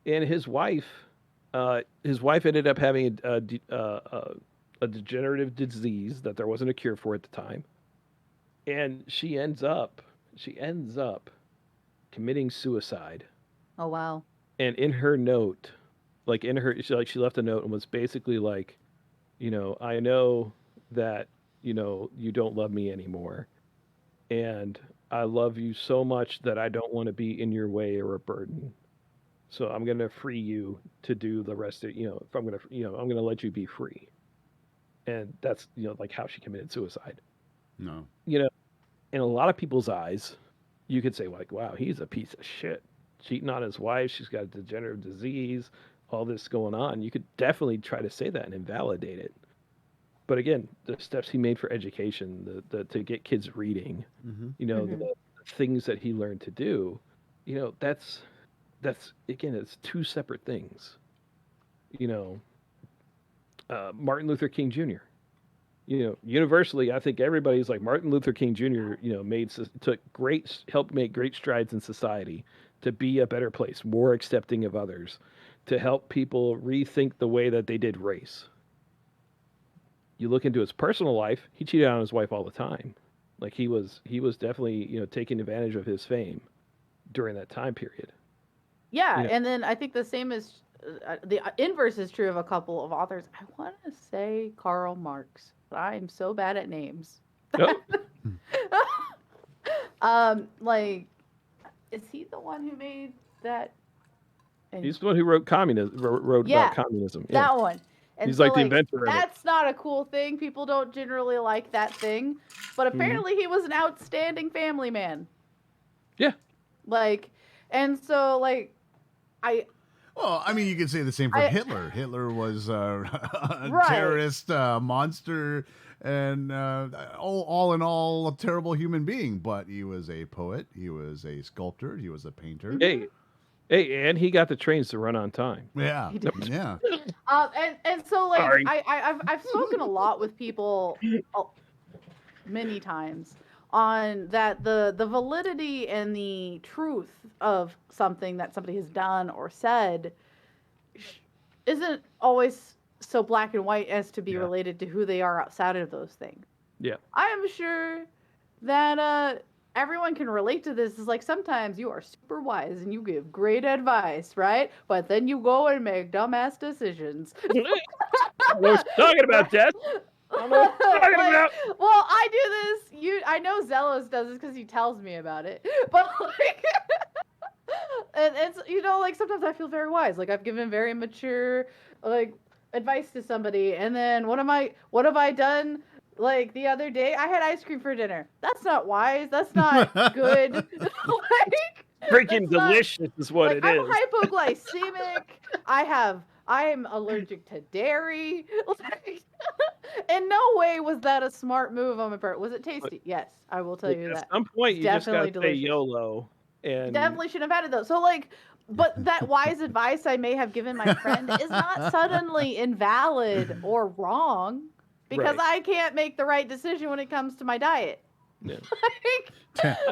and his wife ended up having a degenerative disease that there wasn't a cure for at the time, and she ends up committing suicide. Oh wow! And in her note, she left a note and was basically like, I know that you don't love me anymore, and I love you so much that I don't want to be in your way or a burden. So I'm going to free you to do the rest of, if I'm going to, I'm going to let you be free. And that's, like how she committed suicide. No. In a lot of people's eyes, you could say like, wow, he's a piece of shit. Cheating on his wife. She's got a degenerative disease, all this going on. You could definitely try to say that and invalidate it. But again, the steps he made for education, to get kids reading, the things that he learned to do, that's again, it's two separate things. Martin Luther King Jr. Universally, I think everybody's like Martin Luther King Jr. Helped make great strides in society to be a better place, more accepting of others, to help people rethink the way that they did race. You look into his personal life, he cheated on his wife all the time. Like he was definitely, taking advantage of his fame during that time period. Yeah, and then I think the same is the inverse is true of a couple of authors. I want to say Karl Marx, but I'm so bad at names. Like, is he the one who made that? He's the one who wrote communism. About communism. Yeah. That one. And he's so, like the inventor. That's not a cool thing. People don't generally like that thing, but apparently he was an outstanding family man. Yeah. And so Well, I mean, you could say the same for Hitler. Hitler was a terrorist monster and all in all, a terrible human being. But he was a poet. He was a sculptor. He was a painter. Hey, and he got the trains to run on time. Yeah, he did. Yeah. And so I've spoken a lot with people many times on that the validity and the truth of something that somebody has done or said isn't always so black and white as to be related to who they are outside of those things. Yeah. I am sure that everyone can relate to this. Is like sometimes you are super wise and you give great advice, right? But then you go and make dumbass decisions. What was talking about, Jess? Well, I do this. I know Zelos does this because he tells me about it. But and it's sometimes I feel very wise. Like I've given very mature advice to somebody, and then what have I done? Like the other day, I had ice cream for dinner. That's not wise. That's not good. Freaking delicious is what it is. I'm hypoglycemic. I am allergic to dairy. In no way was that a smart move on my part. Was it tasty? Yes, I will tell you that. At some point, you just gotta say YOLO. And definitely shouldn't have had it though. So but that wise advice I may have given my friend is not suddenly invalid or wrong. Because I can't make the right decision when it comes to my diet. Yeah.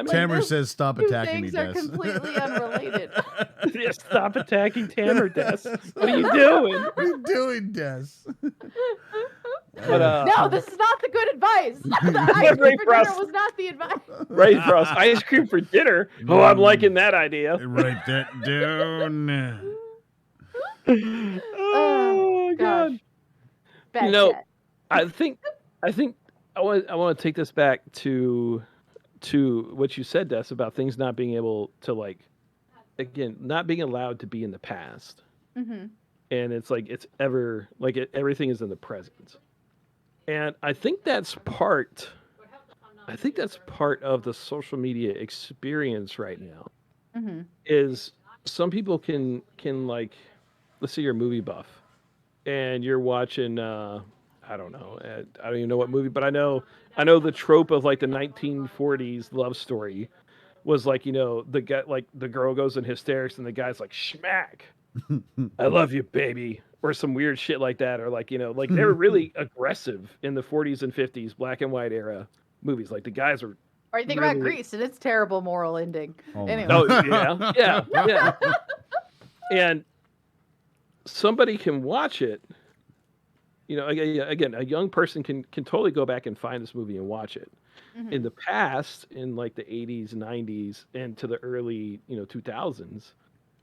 Tamara says, "Stop attacking me, Des." Things are completely unrelated. Yeah, stop attacking Tamara, Des. What are you doing? What are you doing, Des? But, no, this is not the good advice. The ice cream for dinner was not the advice. Right, Frost. Ice cream for dinner? Oh, I'm liking that idea. Write that down. Oh, God. Bad I think I think I want to take this back to what you said, Des, about things not being able to, like, again, not being allowed to be in the past. Mm-hmm. And it's like it's ever like everything is in the present. And I think that's part of the social media experience right now. Mm-hmm. Is some people can like, let's say you're a movie buff and you're watching I don't know, I don't even know what movie, but I know the trope of like the 1940s love story was like, the guy, like the girl goes in hysterics and the guy's like, schmack, I love you, baby, or some weird shit like that, or like, like they were really aggressive in the 40s and 50s black and white era movies. Like the guys were. Or you think about Grease and its terrible moral ending. Anyway. Oh yeah. And somebody can watch it. Again, a young person can totally go back and find this movie and watch it. Mm-hmm. In the past, in like the 80s, 90s, and to the early 2000s,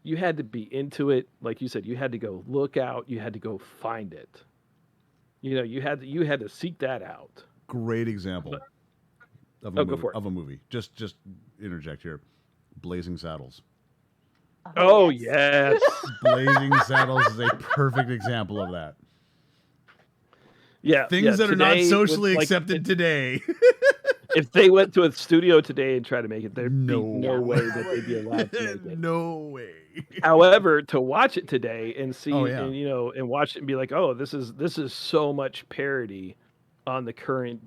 you had to be into it. Like you said, you had to go look out. You had to go find it. You had to seek that out. Great example of a movie. Just interject here. Blazing Saddles. Oh yes. Blazing Saddles is a perfect example of that. Yeah, things that are not socially accepted today. If they went to a studio today and tried to make it, there'd be no way that they'd be allowed to make it. No way. However, to watch it today and see, and watch it and be like, oh, this is so much parody on the current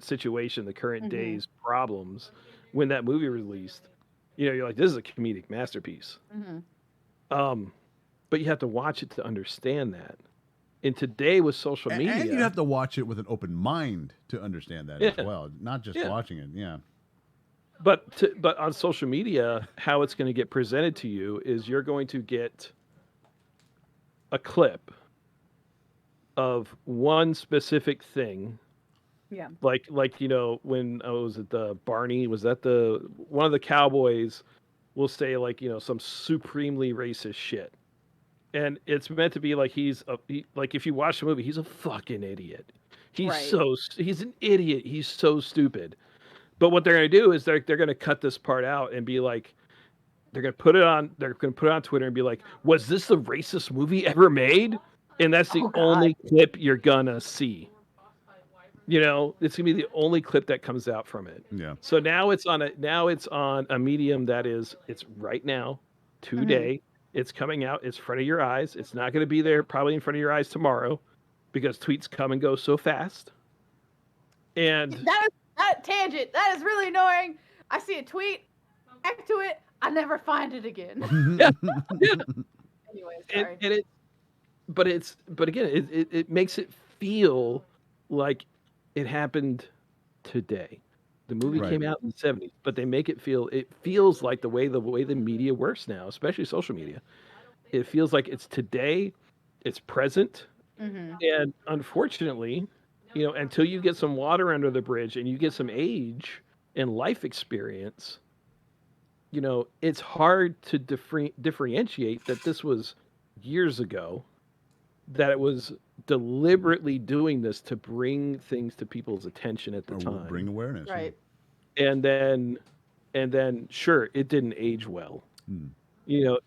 situation, the current day's problems. When that movie released, you're like, this is a comedic masterpiece. Mm-hmm. But you have to watch it to understand that. And today with social media, and you have to watch it with an open mind to understand that as well, not just watching it. Yeah. But on social media, how it's going to get presented to you is you're going to get a clip of one specific thing. Yeah. Like when was it the Barney? Was that one of the cowboys will say like some supremely racist shit. And it's meant to be like like if you watch the movie, he's a fucking idiot. He's an idiot. He's so stupid. But what they're going to do is they're going to cut this part out and be like, they're going to put it on Twitter and be like, was this the racist movie ever made? And that's the only clip you're going to see. It's going to be the only clip that comes out from it. Yeah. So now it's on a medium that it's right now, today. Mm-hmm. It's coming out. It's in front of your eyes. It's not going to be there probably in front of your eyes tomorrow because tweets come and go so fast. And that tangent, that is really annoying. I see a tweet, back to it, I never find it again. Yeah. Anyway, sorry. But again, it makes it feel like it happened today. The movie came out in the 70s, but they make it feels like the way the media works now, especially social media. It feels like it's today, it's present. Mm-hmm. And unfortunately, until you get some water under the bridge and you get some age and life experience, it's hard to differentiate that this was years ago, that it was deliberately doing this to bring things to people's attention at the time. Bring awareness. Right. And then sure, it didn't age well. Some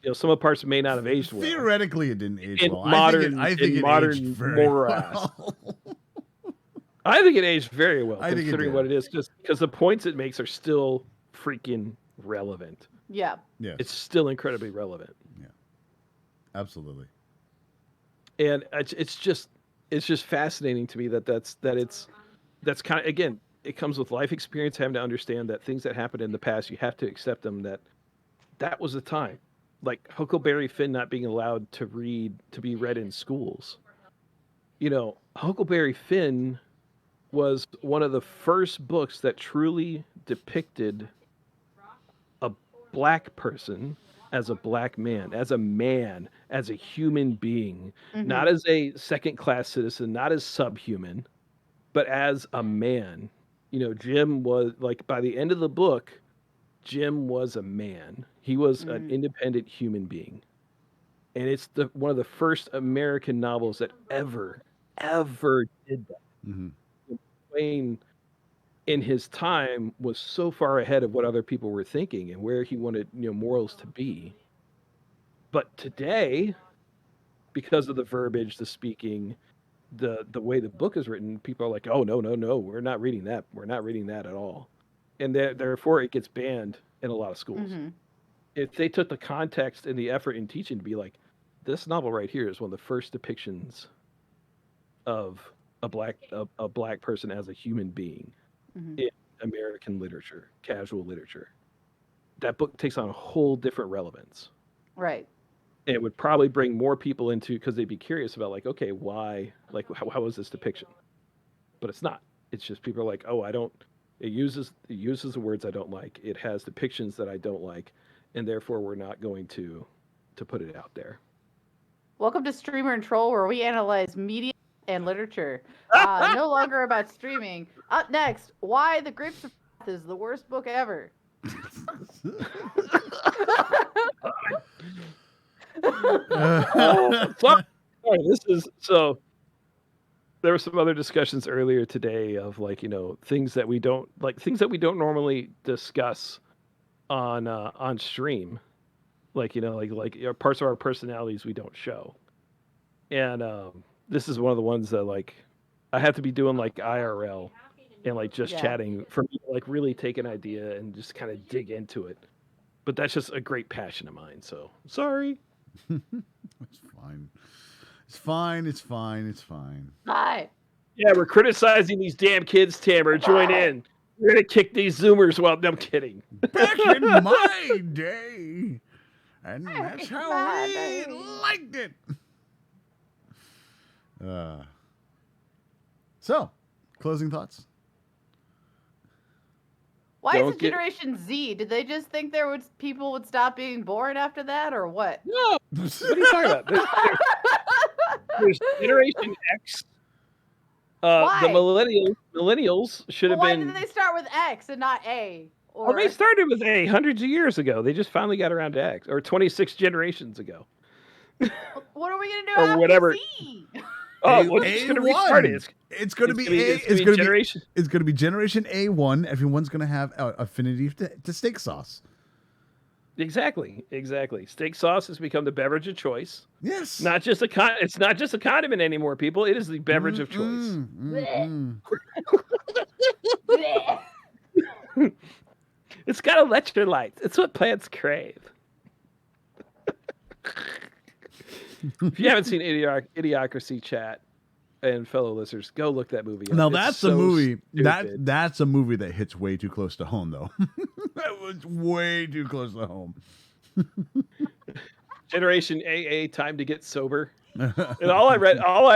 of the parts may not have aged well. Theoretically, it didn't age well. I think it aged very well. I think it aged very well, considering what it is, because the points it makes are still freaking relevant. Yeah. Yes. It's still incredibly relevant. Yeah. Absolutely. And it's just fascinating to me that's kind of, again, it comes with life experience, having to understand that things that happened in the past, you have to accept them, that was the time. Like Huckleberry Finn not being allowed to be read in schools. Huckleberry Finn was one of the first books that truly depicted a black person as a black man, as a human being, mm-hmm. not as a second-class citizen, not as subhuman, but as a man. Jim was, like, by the end of the book, Jim was a man. He was an independent human being. And it's one of the first American novels that ever did that. Mm-hmm. Twain in his time was so far ahead of what other people were thinking and where he wanted, morals to be. But today, because of the verbiage, the speaking, the way the book is written, people are like, oh, no, we're not reading that. We're not reading that at all. And therefore it gets banned in a lot of schools. Mm-hmm. If they took the context and the effort in teaching to be like, this novel right here is one of the first depictions of a black person as a human being in American literature, casual literature. That book takes on a whole different relevance. Right. And it would probably bring more people into, because they'd be curious about like, okay, why, like, how is this depiction? But it's not. It's just people are like, oh, it uses the words I don't like. It has depictions that I don't like. And therefore we're not going to put it out there. Welcome to Streamer and Troll, where we analyze media and literature. No longer about streaming. Up next, why The Grapes of Wrath is the worst book ever. Sorry, this is so. There were some other discussions earlier today of like, things that we don't normally discuss on stream, like parts of our personalities we don't show, and this is one of the ones that like I have to be doing like IRL and like just chatting for me to like really take an idea and just kind of dig into it. But that's just a great passion of mine. So sorry. It's fine. It's fine. It's fine. It's fine. Hi. Yeah, we're criticizing these damn kids, Tamara. Join in. We're going to kick these Zoomers. Well, no, I'm kidding. Back in my day. And that's how we liked it. So, closing thoughts. Why is it Generation Z? Did they just think people would stop being born after that, or what? No. What are you talking about? There's Generation X. The millennials should have been. Why did they start with X and not A? Or they started with A hundreds of years ago. They just finally got around to X, or 26 generations ago. What are we gonna do? Or whatever. Z? Oh, it's going to restart it. It's going to be generation. It's going to be Generation A1. Everyone's going to have affinity to steak sauce. Exactly. Steak sauce has become the beverage of choice. Yes. It's not just a condiment anymore, people. It is the beverage of choice. It's got electrolytes. It's what plants crave. If you haven't seen Idiocracy, chat and fellow listeners, go look that movie up. Now that's a movie that's a movie that hits way too close to home, though. That was way too close to home. Generation AA, time to get sober. And all I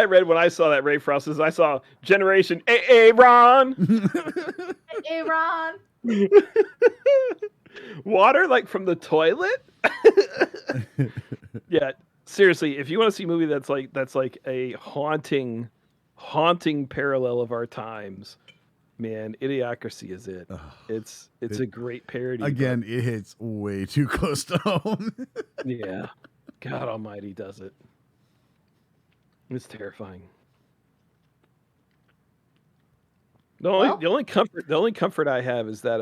read when I saw that Ray Frost is I saw Generation AA Ron. AA Ron. Water like from the toilet. Yeah. Seriously, if you want to see a movie that's like a haunting parallel of our times, man, Idiocracy is it. It's a great parody. Again, it hits way too close to home. Yeah. God almighty does it. It's terrifying. The only comfort I have is that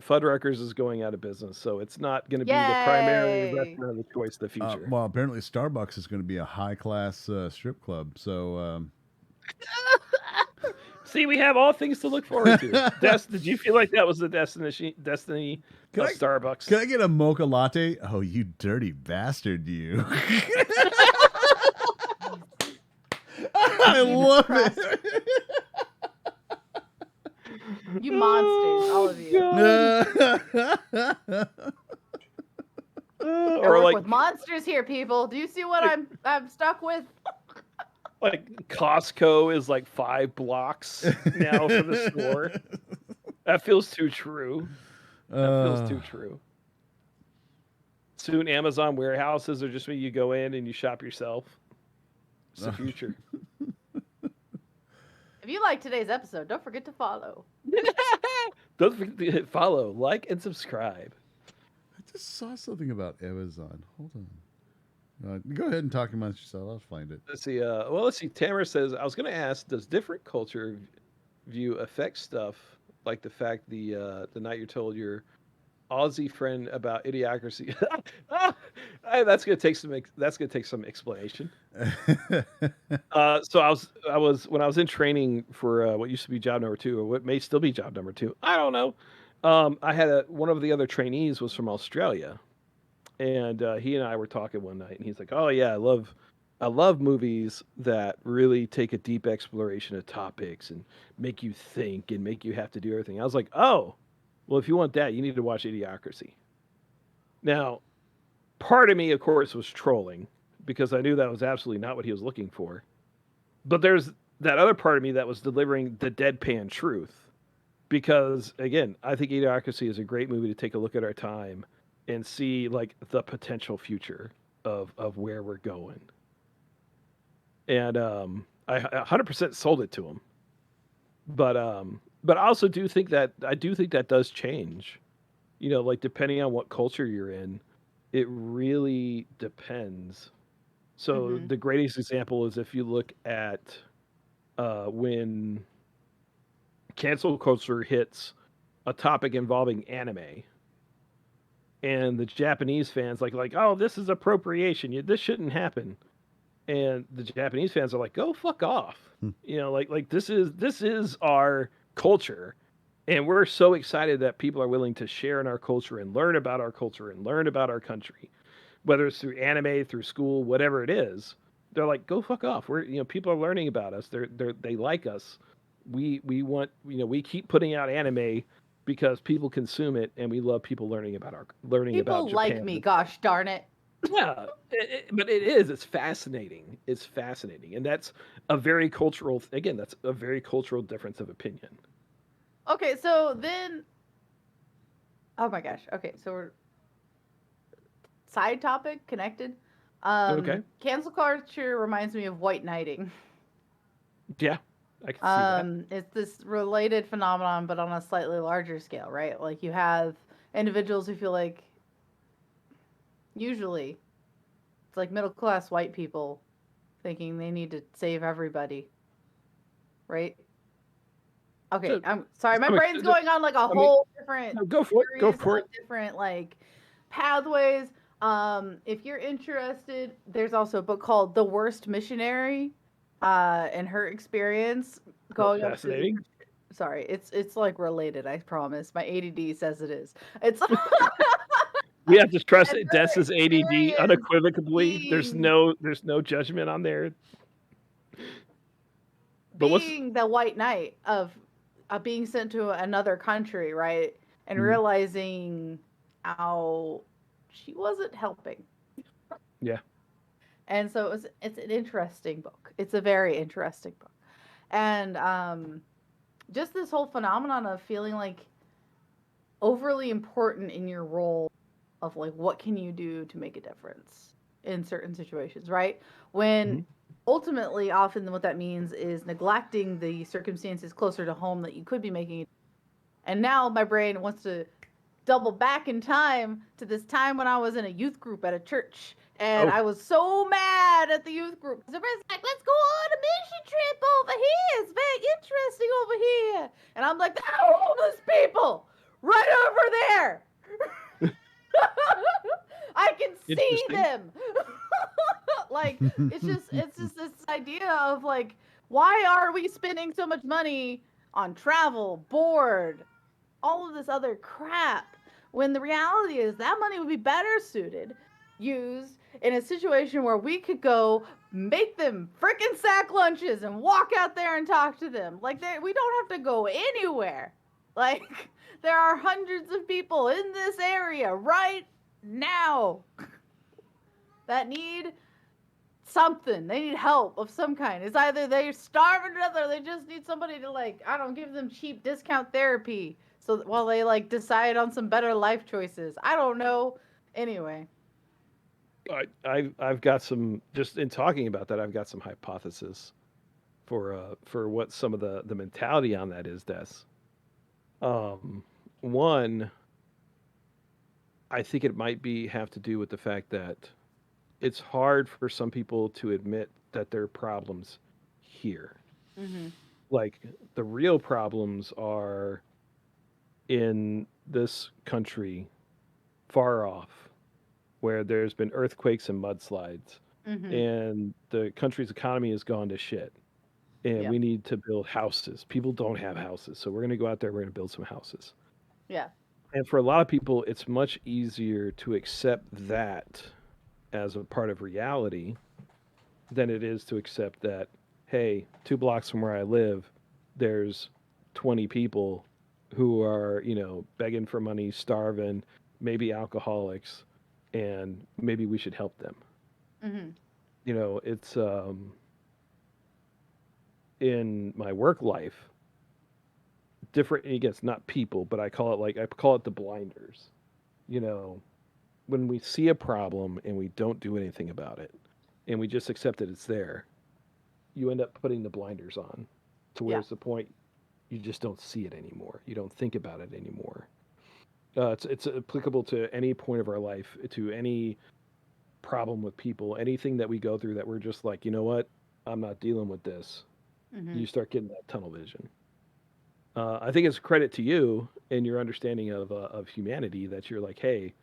Fuddruckers is going out of business, so it's not going to be the primary restaurant of choice in the future. Well, apparently Starbucks is going to be a high-class strip club, so... See, we have all things to look forward to. Did you feel like that was the destiny of Starbucks? Can I get a mocha latte? Oh, you dirty bastard, you. I love it. You monsters, all of you. I work with monsters here, people. Do you see what I'm stuck with? Like Costco is like 5 blocks now for the store. That feels too true. Soon Amazon warehouses are just where you go in and you shop yourself. It's the future. If you like today's episode, don't forget to follow. Don't forget to hit follow, like, and subscribe. I just saw something about Amazon. Hold on. Go ahead and talk amongst yourself. I'll find it. Let's see. Tamara says, I was going to ask, does different culture view affect stuff, like the fact the night you're told your Aussie friend about Idiocracy. That's gonna take some explanation. So I was when I was in training for what used to be job number 2, or what may still be job number 2. I don't know. I had one of the other trainees was from Australia, and he and I were talking one night, and he's like, "Oh yeah, I love movies that really take a deep exploration of topics and make you think and make you have to do everything." I was like, "Oh, well, if you want that, you need to watch Idiocracy." Now, part of me, of course, was trolling because I knew that was absolutely not what he was looking for. But there's that other part of me that was delivering the deadpan truth. Because, again, I think Idiocracy is a great movie to take a look at our time and see, like, the potential future of where we're going. And I 100% sold it to him. But I also do think that does change. You know, like, depending on what culture you're in, it really depends. So the greatest example is if you look at when cancel culture hits a topic involving anime, and the Japanese fans like, oh, this is appropriation. This shouldn't happen. And the Japanese fans are like, go fuck off. You know, like this is our culture. And we're so excited that people are willing to share in our culture and learn about our culture and learn about our country, whether it's through anime, through school, whatever it is. They're like, go fuck off. People are learning about us. They like us. We want, we keep putting out anime because people consume it, and we love people learning about Japan. People like me, gosh darn it. Yeah, but it's fascinating. It's fascinating, and that's a very cultural. Again, that's a very cultural difference of opinion. Okay, so then, oh my gosh. Okay, so we're side topic connected. Okay. Cancel culture reminds me of white knighting. Yeah, I can see that. It's this related phenomenon, but on a slightly larger scale, right? Like you have individuals who feel like, usually, it's like middle class white people thinking they need to save everybody, right? Okay, so, I'm sorry, my brain's going on like a whole different. No, go for it. Different like pathways. If you're interested, there's also a book called The Worst Missionary, and her experience going up to. Sorry, it's like related. I promise. My ADD says it is. It's. We have to trust Dessa's ADD unequivocally. There's no judgment on there. But being the white knight of being sent to another country, right, and realizing how she wasn't helping. Yeah. And so it's an interesting book. It's a very interesting book. And just this whole phenomenon of feeling like overly important in your role of like what can you do to make a difference in certain situations, right? When ultimately often what that means is neglecting the circumstances closer to home that you could be making. And now my brain wants to double back in time to this time when I was in a youth group at a church. And I was so mad at the youth group. Everybody's like, let's go on a mission trip over here. It's very interesting over here. And I'm like, they're homeless people right over there. I can see them. Like, it's just this idea of like, why are we spending so much money on travel, board, all of this other crap, when the reality is that money would be better used in a situation where we could go make them frickin' sack lunches and walk out there and talk to them. Like, we don't have to go anywhere. Like, there are hundreds of people in this area right now that need something. They need help of some kind. It's either they're starving to death or they just need somebody to, like, I don't give them cheap discount therapy so while they like decide on some better life choices. I don't know. Anyway, I've got some, just in talking about that, I've got some hypothesis for what some of the mentality on that is, Des. One, I think it might have to do with the fact that it's hard for some people to admit that there are problems here. Like, the real problems are in this country far off, where there's been earthquakes and mudslides, and the country's economy has gone to shit. And we need to build houses. People don't have houses, so we're going to go out there. We're going to build some houses. Yeah. And for a lot of people, it's much easier to accept that as a part of reality than it is to accept that, hey, 2 blocks from where I live, there's 20 people who are, begging for money, starving, maybe alcoholics, and maybe we should help them. It's in my work life, different. Again, it's not people, but I call it the blinders. When we see a problem and we don't do anything about it, and we just accept that it's there, you end up putting the blinders on, to where's the point you just don't see it anymore. You don't think about it anymore. It's applicable to any point of our life, to any problem with people, anything that we go through that we're just like, you know what, I'm not dealing with this. You start getting that tunnel vision. I think it's a credit to you and your understanding of humanity that you're like, hey,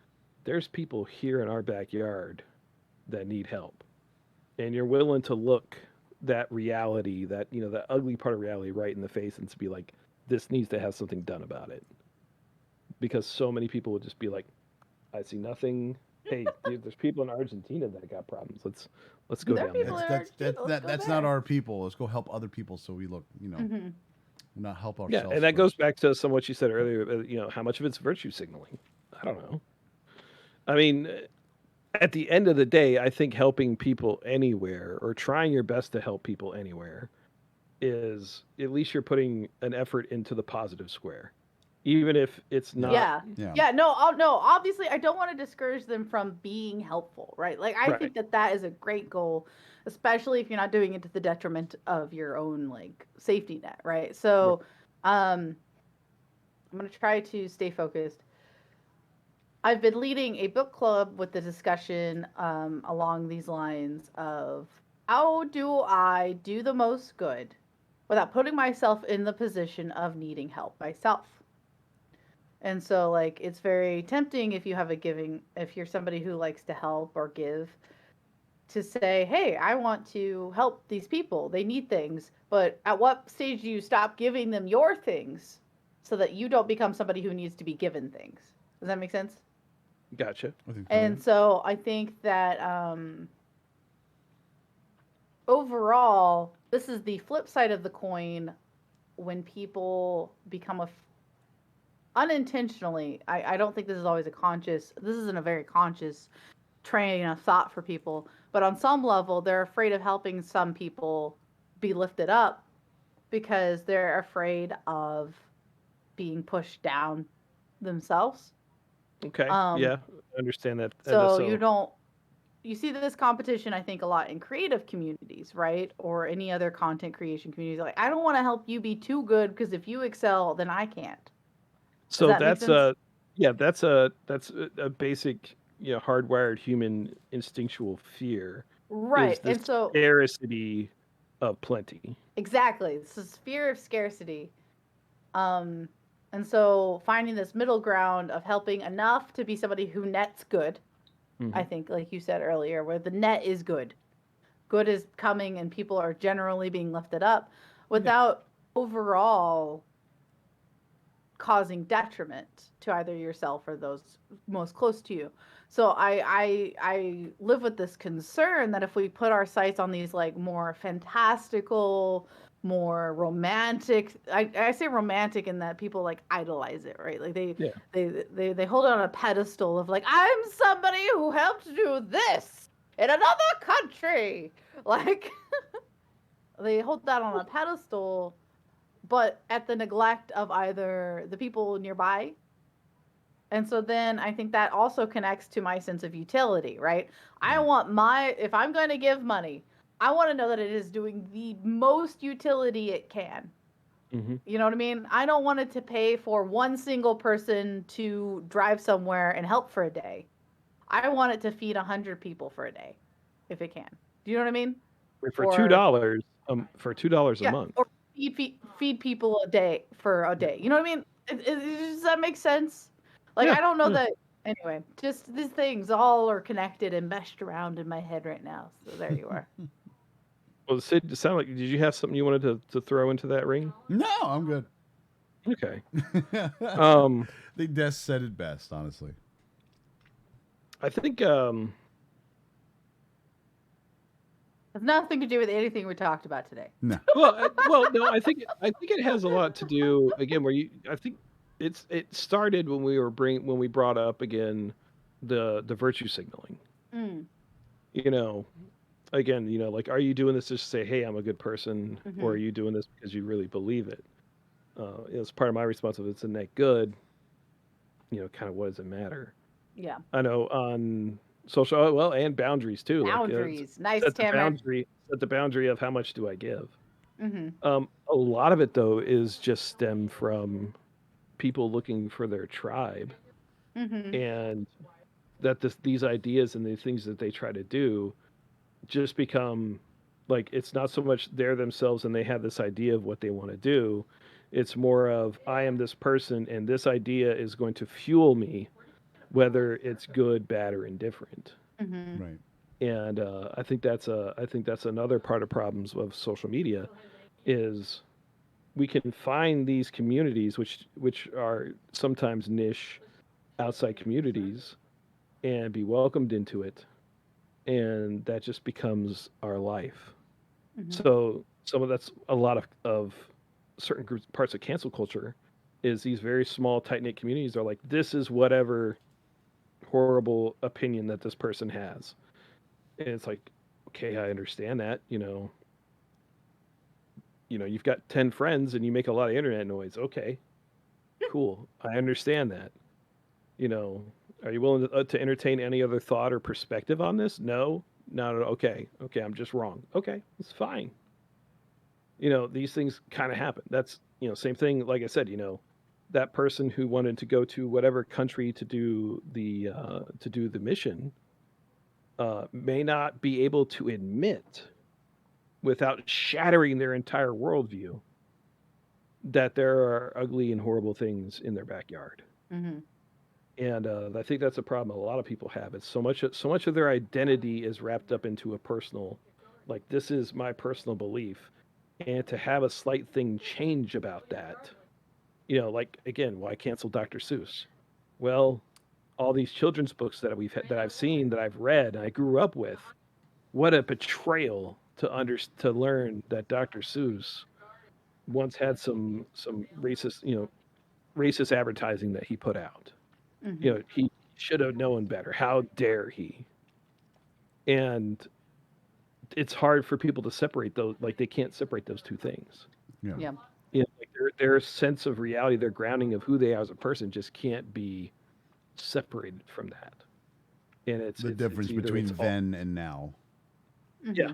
there's people here in our backyard that need help, and you're willing to look that reality, that that ugly part of reality, right in the face, and to be like, this needs to have something done about it. Because so many people would just be like, I see nothing. Hey, dude, there's people in Argentina that got problems. Let's go down there. That's not our people. Let's go help other people so we look, not help ourselves. Yeah, and that goes back to some what you said earlier. How much of it's virtue signaling? I don't know. I mean, at the end of the day, I think helping people anywhere, or trying your best to help people anywhere, is at least you're putting an effort into the positive square. Even if it's not. No, obviously I don't want to discourage them from being helpful, right? Like, I think that is a great goal, especially if you're not doing it to the detriment of your own, like, safety net, right? So I'm going to try to stay focused. I've been leading a book club with the discussion along these lines of, how do I do the most good without putting myself in the position of needing help myself? And so, like, it's very tempting if you're somebody who likes to help or give, to say, hey, I want to help these people. They need things. But at what stage do you stop giving them your things so that you don't become somebody who needs to be given things? Does that make sense? Gotcha. And so I think that overall, this is the flip side of the coin. When people become unintentionally, I don't think this is always this isn't a very conscious train of thought for people, but on some level, they're afraid of helping some people be lifted up because they're afraid of being pushed down themselves. Okay. Yeah, I understand that. So you see this competition, I think, a lot in creative communities, right? Or any other content creation communities. Like, I don't want to help you be too good because if you excel, then I can't. So that's a basic, hardwired human instinctual fear. Right. And so scarcity of plenty. Exactly. This is fear of scarcity. And so finding this middle ground of helping enough to be somebody who nets good, I think, like you said earlier, where the net is good. Good is coming and people are generally being lifted up without overall causing detriment to either yourself or those most close to you. So I live with this concern that if we put our sights on these, like, more fantastical, more romantic, I say romantic in that people, like, idolize it, right? Like they hold it on a pedestal of, like, I'm somebody who helped do this in another country. Like, they hold that on a pedestal, but at the neglect of either the people nearby. And so then I think that also connects to my sense of utility, right? I want if I'm going to give money, I want to know that it is doing the most utility it can. You know what I mean? I don't want it to pay for one single person to drive somewhere and help for a day. I want it to feed 100 people for a day, if it can. Do you know what I mean? For $2, for $2 a month. feed people a day for a day. You know what I mean? Does that make sense? Like, I don't know that. Anyway, just these things all are connected and meshed around in my head right now. So there you are. Well, Sid, it sounded like, did you have something you wanted to throw into that ring? No, I'm good. Okay. I think Des said it best, honestly. I think has nothing to do with anything we talked about today. No. Well, no. I think it has a lot to do again. I think it started when we brought up again the virtue signaling. You know, again, like, are you doing this just to say, hey, I'm a good person, or are you doing this because you really believe it? It's part of my responsibility. It's a net good. Kind of what does it matter? Yeah. I know on social, and boundaries too. Boundaries, nice. Set the boundary of how much do I give. A lot of it though is just stem from people looking for their tribe, and that these ideas and the things that they try to do just become like, it's not so much they're themselves and they have this idea of what they want to do. It's more of, I am this person and this idea is going to fuel me, whether it's good, bad, or indifferent. Right. And I think that's another part of problems of social media, is we can find these communities which are sometimes niche outside communities and be welcomed into it, and that just becomes our life. So that's a lot of certain groups, parts of cancel culture, is these very small tight-knit communities are like, this is whatever horrible opinion that this person has, and it's like, okay, I understand that. You've got 10 friends and you make a lot of internet noise. Okay, cool, I understand that. Are you willing to entertain any other thought or perspective on this? No. Okay, I'm just wrong. Okay, it's fine. These things kind of happen. That's same thing. Like I said, that person who wanted to go to whatever country to do the mission may not be able to admit, without shattering their entire worldview, that there are ugly and horrible things in their backyard. And I think that's a problem a lot of people have. It's so much of their identity is wrapped up into a personal, like, this is my personal belief, and to have a slight thing change about that, like, again, why cancel Dr. Seuss? Well, all these children's books that I've seen, that I've read, and I grew up with, what a betrayal to learn that Dr. Seuss once had some racist advertising that he put out. He should have known better. How dare he? And it's hard for people to separate those. Like, they can't separate those two things. Yeah. Like, their sense of reality, their grounding of who they are as a person, just can't be separated from that. And it's the difference between then and now. Yeah.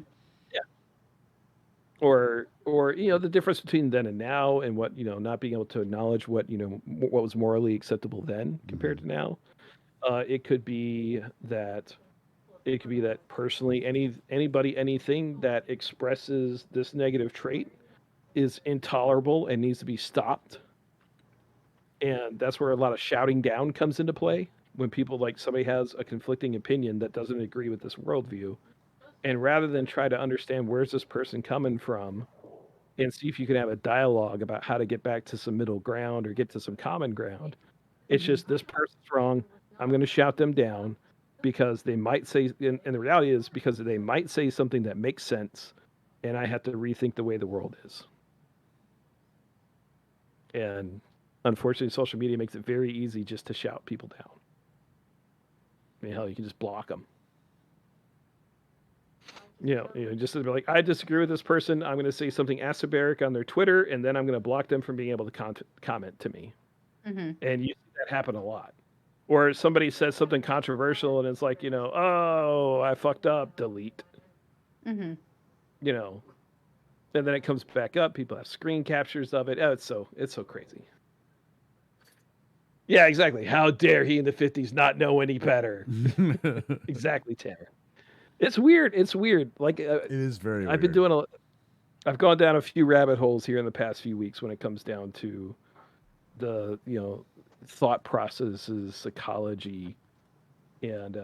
Or the difference between then and now, and what, not being able to acknowledge what was morally acceptable then compared to now. It could be that personally, anybody, anything that expresses this negative trait is intolerable and needs to be stopped. And that's where a lot of shouting down comes into play, when people, like, somebody has a conflicting opinion that doesn't agree with this worldview. And rather than try to understand where's this person coming from and see if you can have a dialogue about how to get back to some middle ground or get to some common ground, it's just, this person's wrong, I'm going to shout them down because they might say, and the reality is, because they might say something that makes sense, and I have to rethink the way the world is. And unfortunately, social media makes it very easy just to shout people down. I mean, hell, you can just block them. Just to be like, I disagree with this person, I'm going to say something acerbic on their Twitter, and then I'm going to block them from being able to comment to me. And you see that happen a lot. Or somebody says something controversial, and it's like, oh, I fucked up, delete. And then it comes back up. People have screen captures of it. Oh, it's so crazy. Yeah, exactly. How dare he in the 50s not know any better? Exactly, Tanner. It's weird. Like, it is very weird. I've been doing I've gone down a few rabbit holes here in the past few weeks when it comes down to the thought processes, psychology, and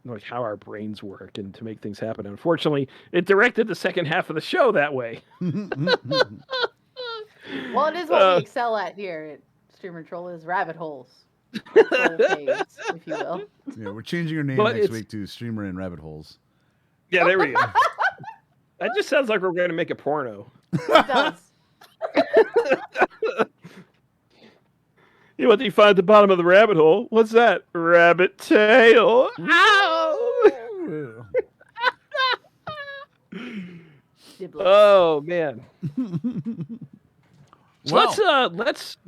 like how our brains work and to make things happen. Unfortunately, it directed the second half of the show that way. Well, it is what we excel at here at Streamer Troll is rabbit holes. Troll caves, if you will. Yeah, we're changing your name next week to Streamer in Rabbit Holes. Yeah, there we go. That just sounds like we're going to make a porno. It does. What do you find at the bottom of the rabbit hole? What's that? Rabbit tail. Ow! Oh man. So let's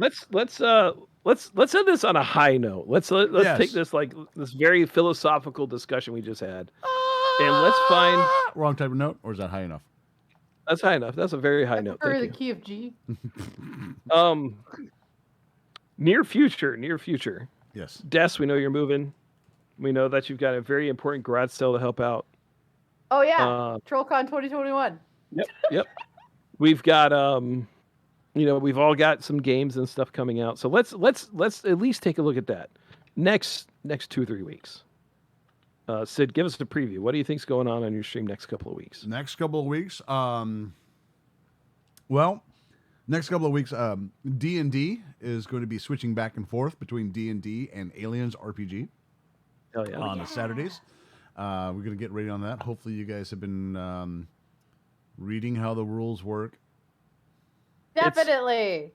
end this on a high note. Let's take this this very philosophical discussion we just had, and let's find wrong type of note, or is that high enough? That's high enough. That's a very high note. For the key of G. Near future. Yes. Des, we know you're moving. We know that you've got a very important garage sale to help out. Oh yeah, TrollCon 2021. Yep. We've got we've all got some games and stuff coming out. So let's at least take a look at that next 2-3 weeks. Sid, give us a preview. What do you think's going on your stream next couple of weeks? Next couple of weeks, D&D is going to be switching back and forth between D&D and Aliens RPG. Oh yeah. On the Saturdays. We're going to get ready on that. Hopefully you guys have been reading how the rules work. Definitely.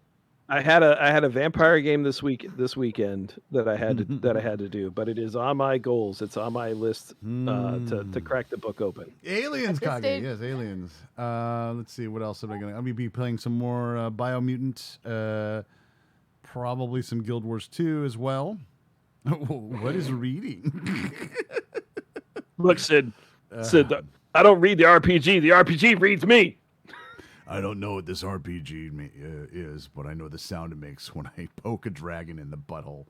I had a vampire game this weekend that I had to do, but it is on my goals. It's on my list to crack the book open. Aliens, Kage. Yes, Aliens. Let's see, what else am I going to... I'll be playing some more Biomutant, probably some Guild Wars 2 as well. What is reading? Look, Sid, I don't read the RPG. The RPG reads me. I don't know what this RPG is, but I know the sound it makes when I poke a dragon in the butthole.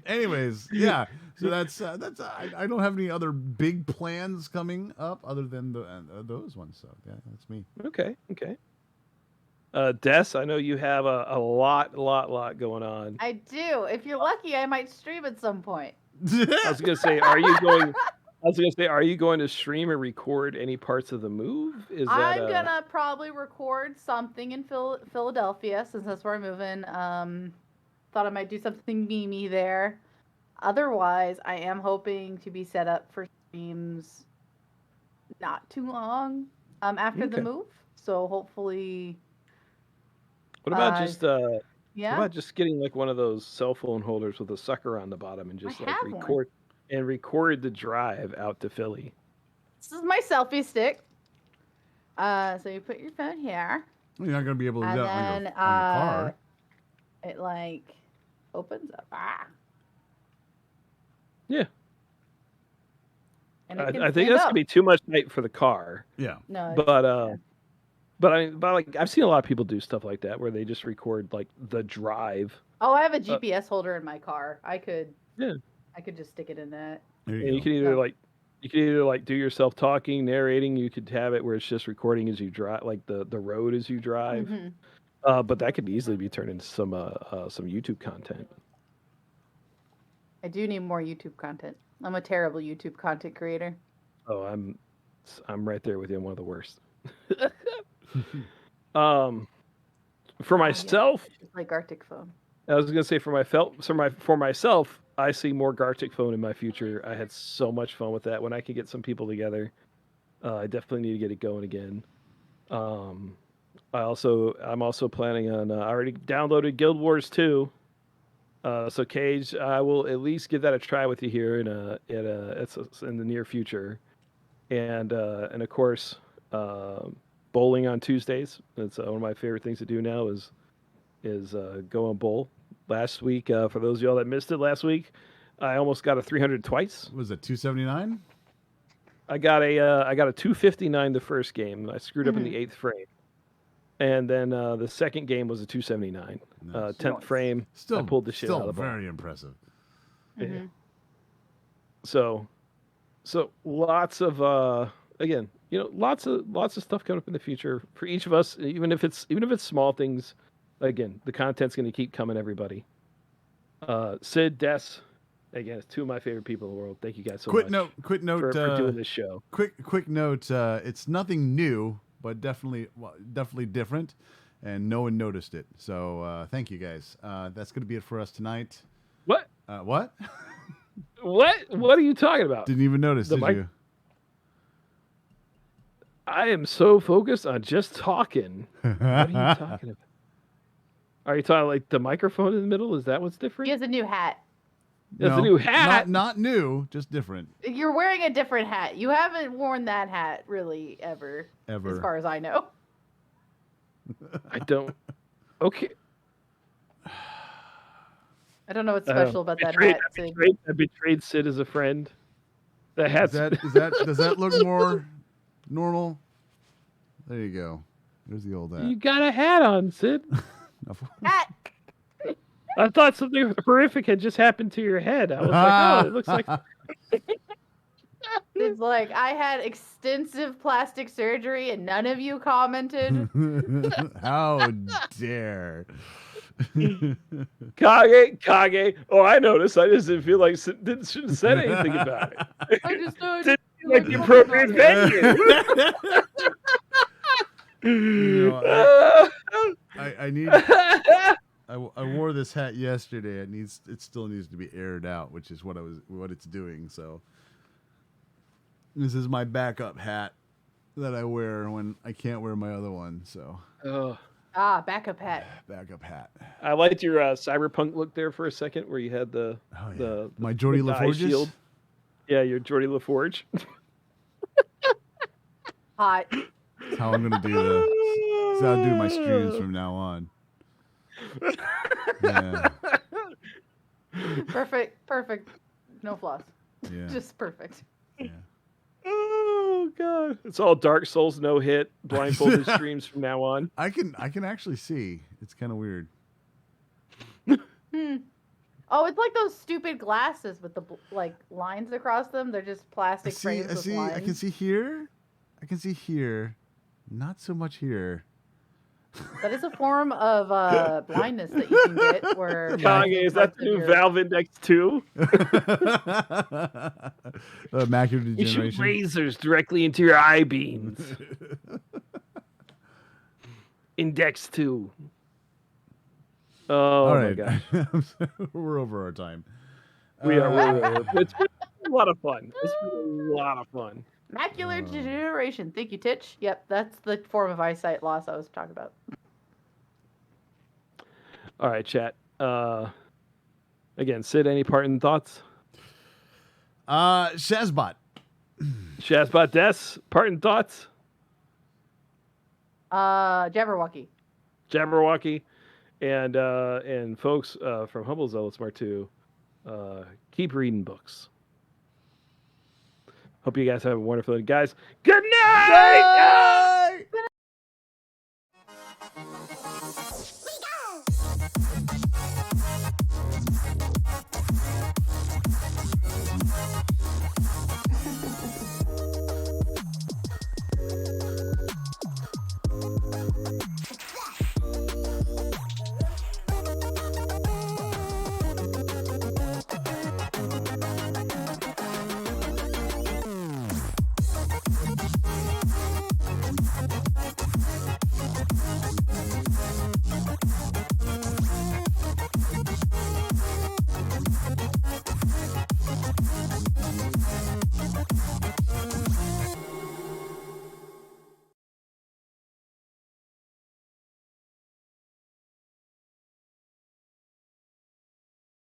Anyways, yeah. So that's. I don't have any other big plans coming up other than those ones. So yeah, that's me. Okay. Des, I know you have a lot going on. I do. If you're lucky, I might stream at some point. I was gonna say, are you going to stream or record any parts of the move? I'm gonna probably record something in Philadelphia since that's where I'm moving. Thought I might do something memey there. Otherwise, I am hoping to be set up for streams not too long after the move. So hopefully. What about just What about just getting like one of those cell phone holders with a sucker on the bottom and just record the drive out to Philly? This is my selfie stick. So you put your phone here. You're not gonna be able to do that on your car. It opens up. Yeah. And I think that's gonna be too much height for the car. Yeah. No. But I've seen a lot of people do stuff like that where they just record like the drive. Oh, I have a GPS holder in my car. I could just stick it in that. You could either do yourself talking, narrating. You could have it where it's just recording as you drive, like the road as you drive. Mm-hmm. But that could easily be turned into some YouTube content. I do need more YouTube content. I'm a terrible YouTube content creator. Oh, I'm right there with you. I'm one of the worst. For myself, like Arctic Phone. I was gonna say for myself, I see more Gartic Phone in my future. I had so much fun with that. When I can get some people together, I definitely need to get it going again. I'm also planning on. I already downloaded Guild Wars 2. So Cage, I will at least give that a try with you here in the near future, and of course, bowling on Tuesdays. That's one of my favorite things to do now is go and bowl. Last week, for those of y'all that missed it last week, I almost got a 300 twice. Was it 279? I got a 259 the first game. I screwed up in the 8th frame. And then the second game was a 279. Nice. 10th frame. I pulled the shit out of the ball. Still very impressive. Mm-hmm. So lots of again, lots of stuff coming up in the future for each of us. Even if it's small things, again, the content's going to keep coming. Everybody, Sid, Des, again, it's two of my favorite people in the world. Thank you guys so much. Quick note for doing this show. Quick note. It's nothing new, but definitely different, and no one noticed it. So thank you guys. That's going to be it for us tonight. What? What? What are you talking about? Didn't even notice, did you? I am so focused on just talking. What are you talking about? Are you talking like the microphone in the middle? Is that what's different? He has a new hat. It's a new hat. Not new, just different. You're wearing a different hat. You haven't worn that hat really ever. As far as I know. I don't. Okay. I don't know what's special about that hat. I betrayed Sid as a friend. The hat. Does that look more normal? There you go. There's the old hat. You got a hat on, Sid. Hat. I thought something horrific had just happened to your head. I was like, oh, it looks like. It's like I had extensive plastic surgery and none of you commented. How dare. Kage. Oh, I noticed. I just didn't feel like shouldn't have said anything about it. I just didn't feel like the appropriate venue. I need. I wore this hat yesterday. It still needs to be aired out, which is what it's doing. So this is my backup hat that I wear when I can't wear my other one. So. Backup hat. Backup hat. I liked your cyberpunk look there for a second, where you had my Geordie LaForge shield. Yeah, your Geordie LaForge. Hot. That's how I'm gonna do that's how I do my streams from now on. Yeah. Perfect. No flaws. Yeah. Just perfect. Yeah. Oh god. It's all Dark Souls no hit, blindfolded streams from now on. I can actually see. It's kind of weird. Oh, it's like those stupid glasses with the lines across them. They're just plastic frames with lines. I can see here. I can see here. Not so much here. That is a form of blindness that you can get. Where Kanye, is that the new Valve Index 2? Macular degeneration. You shoot lasers directly into your eye beams. Index 2. Oh, all right. My gosh. We're over our time. We are. It's been a lot of fun. Macular degeneration. Thank you, Titch. Yep, that's the form of eyesight loss I was talking about. All right, chat. Again, Sid, any parting thoughts? Shazbot. Shazbot Des, parting thoughts? Jabberwocky. And folks from Humble Zealot Smart 2, keep reading books. Hope you guys have a wonderful day. Guys, good night! Good night!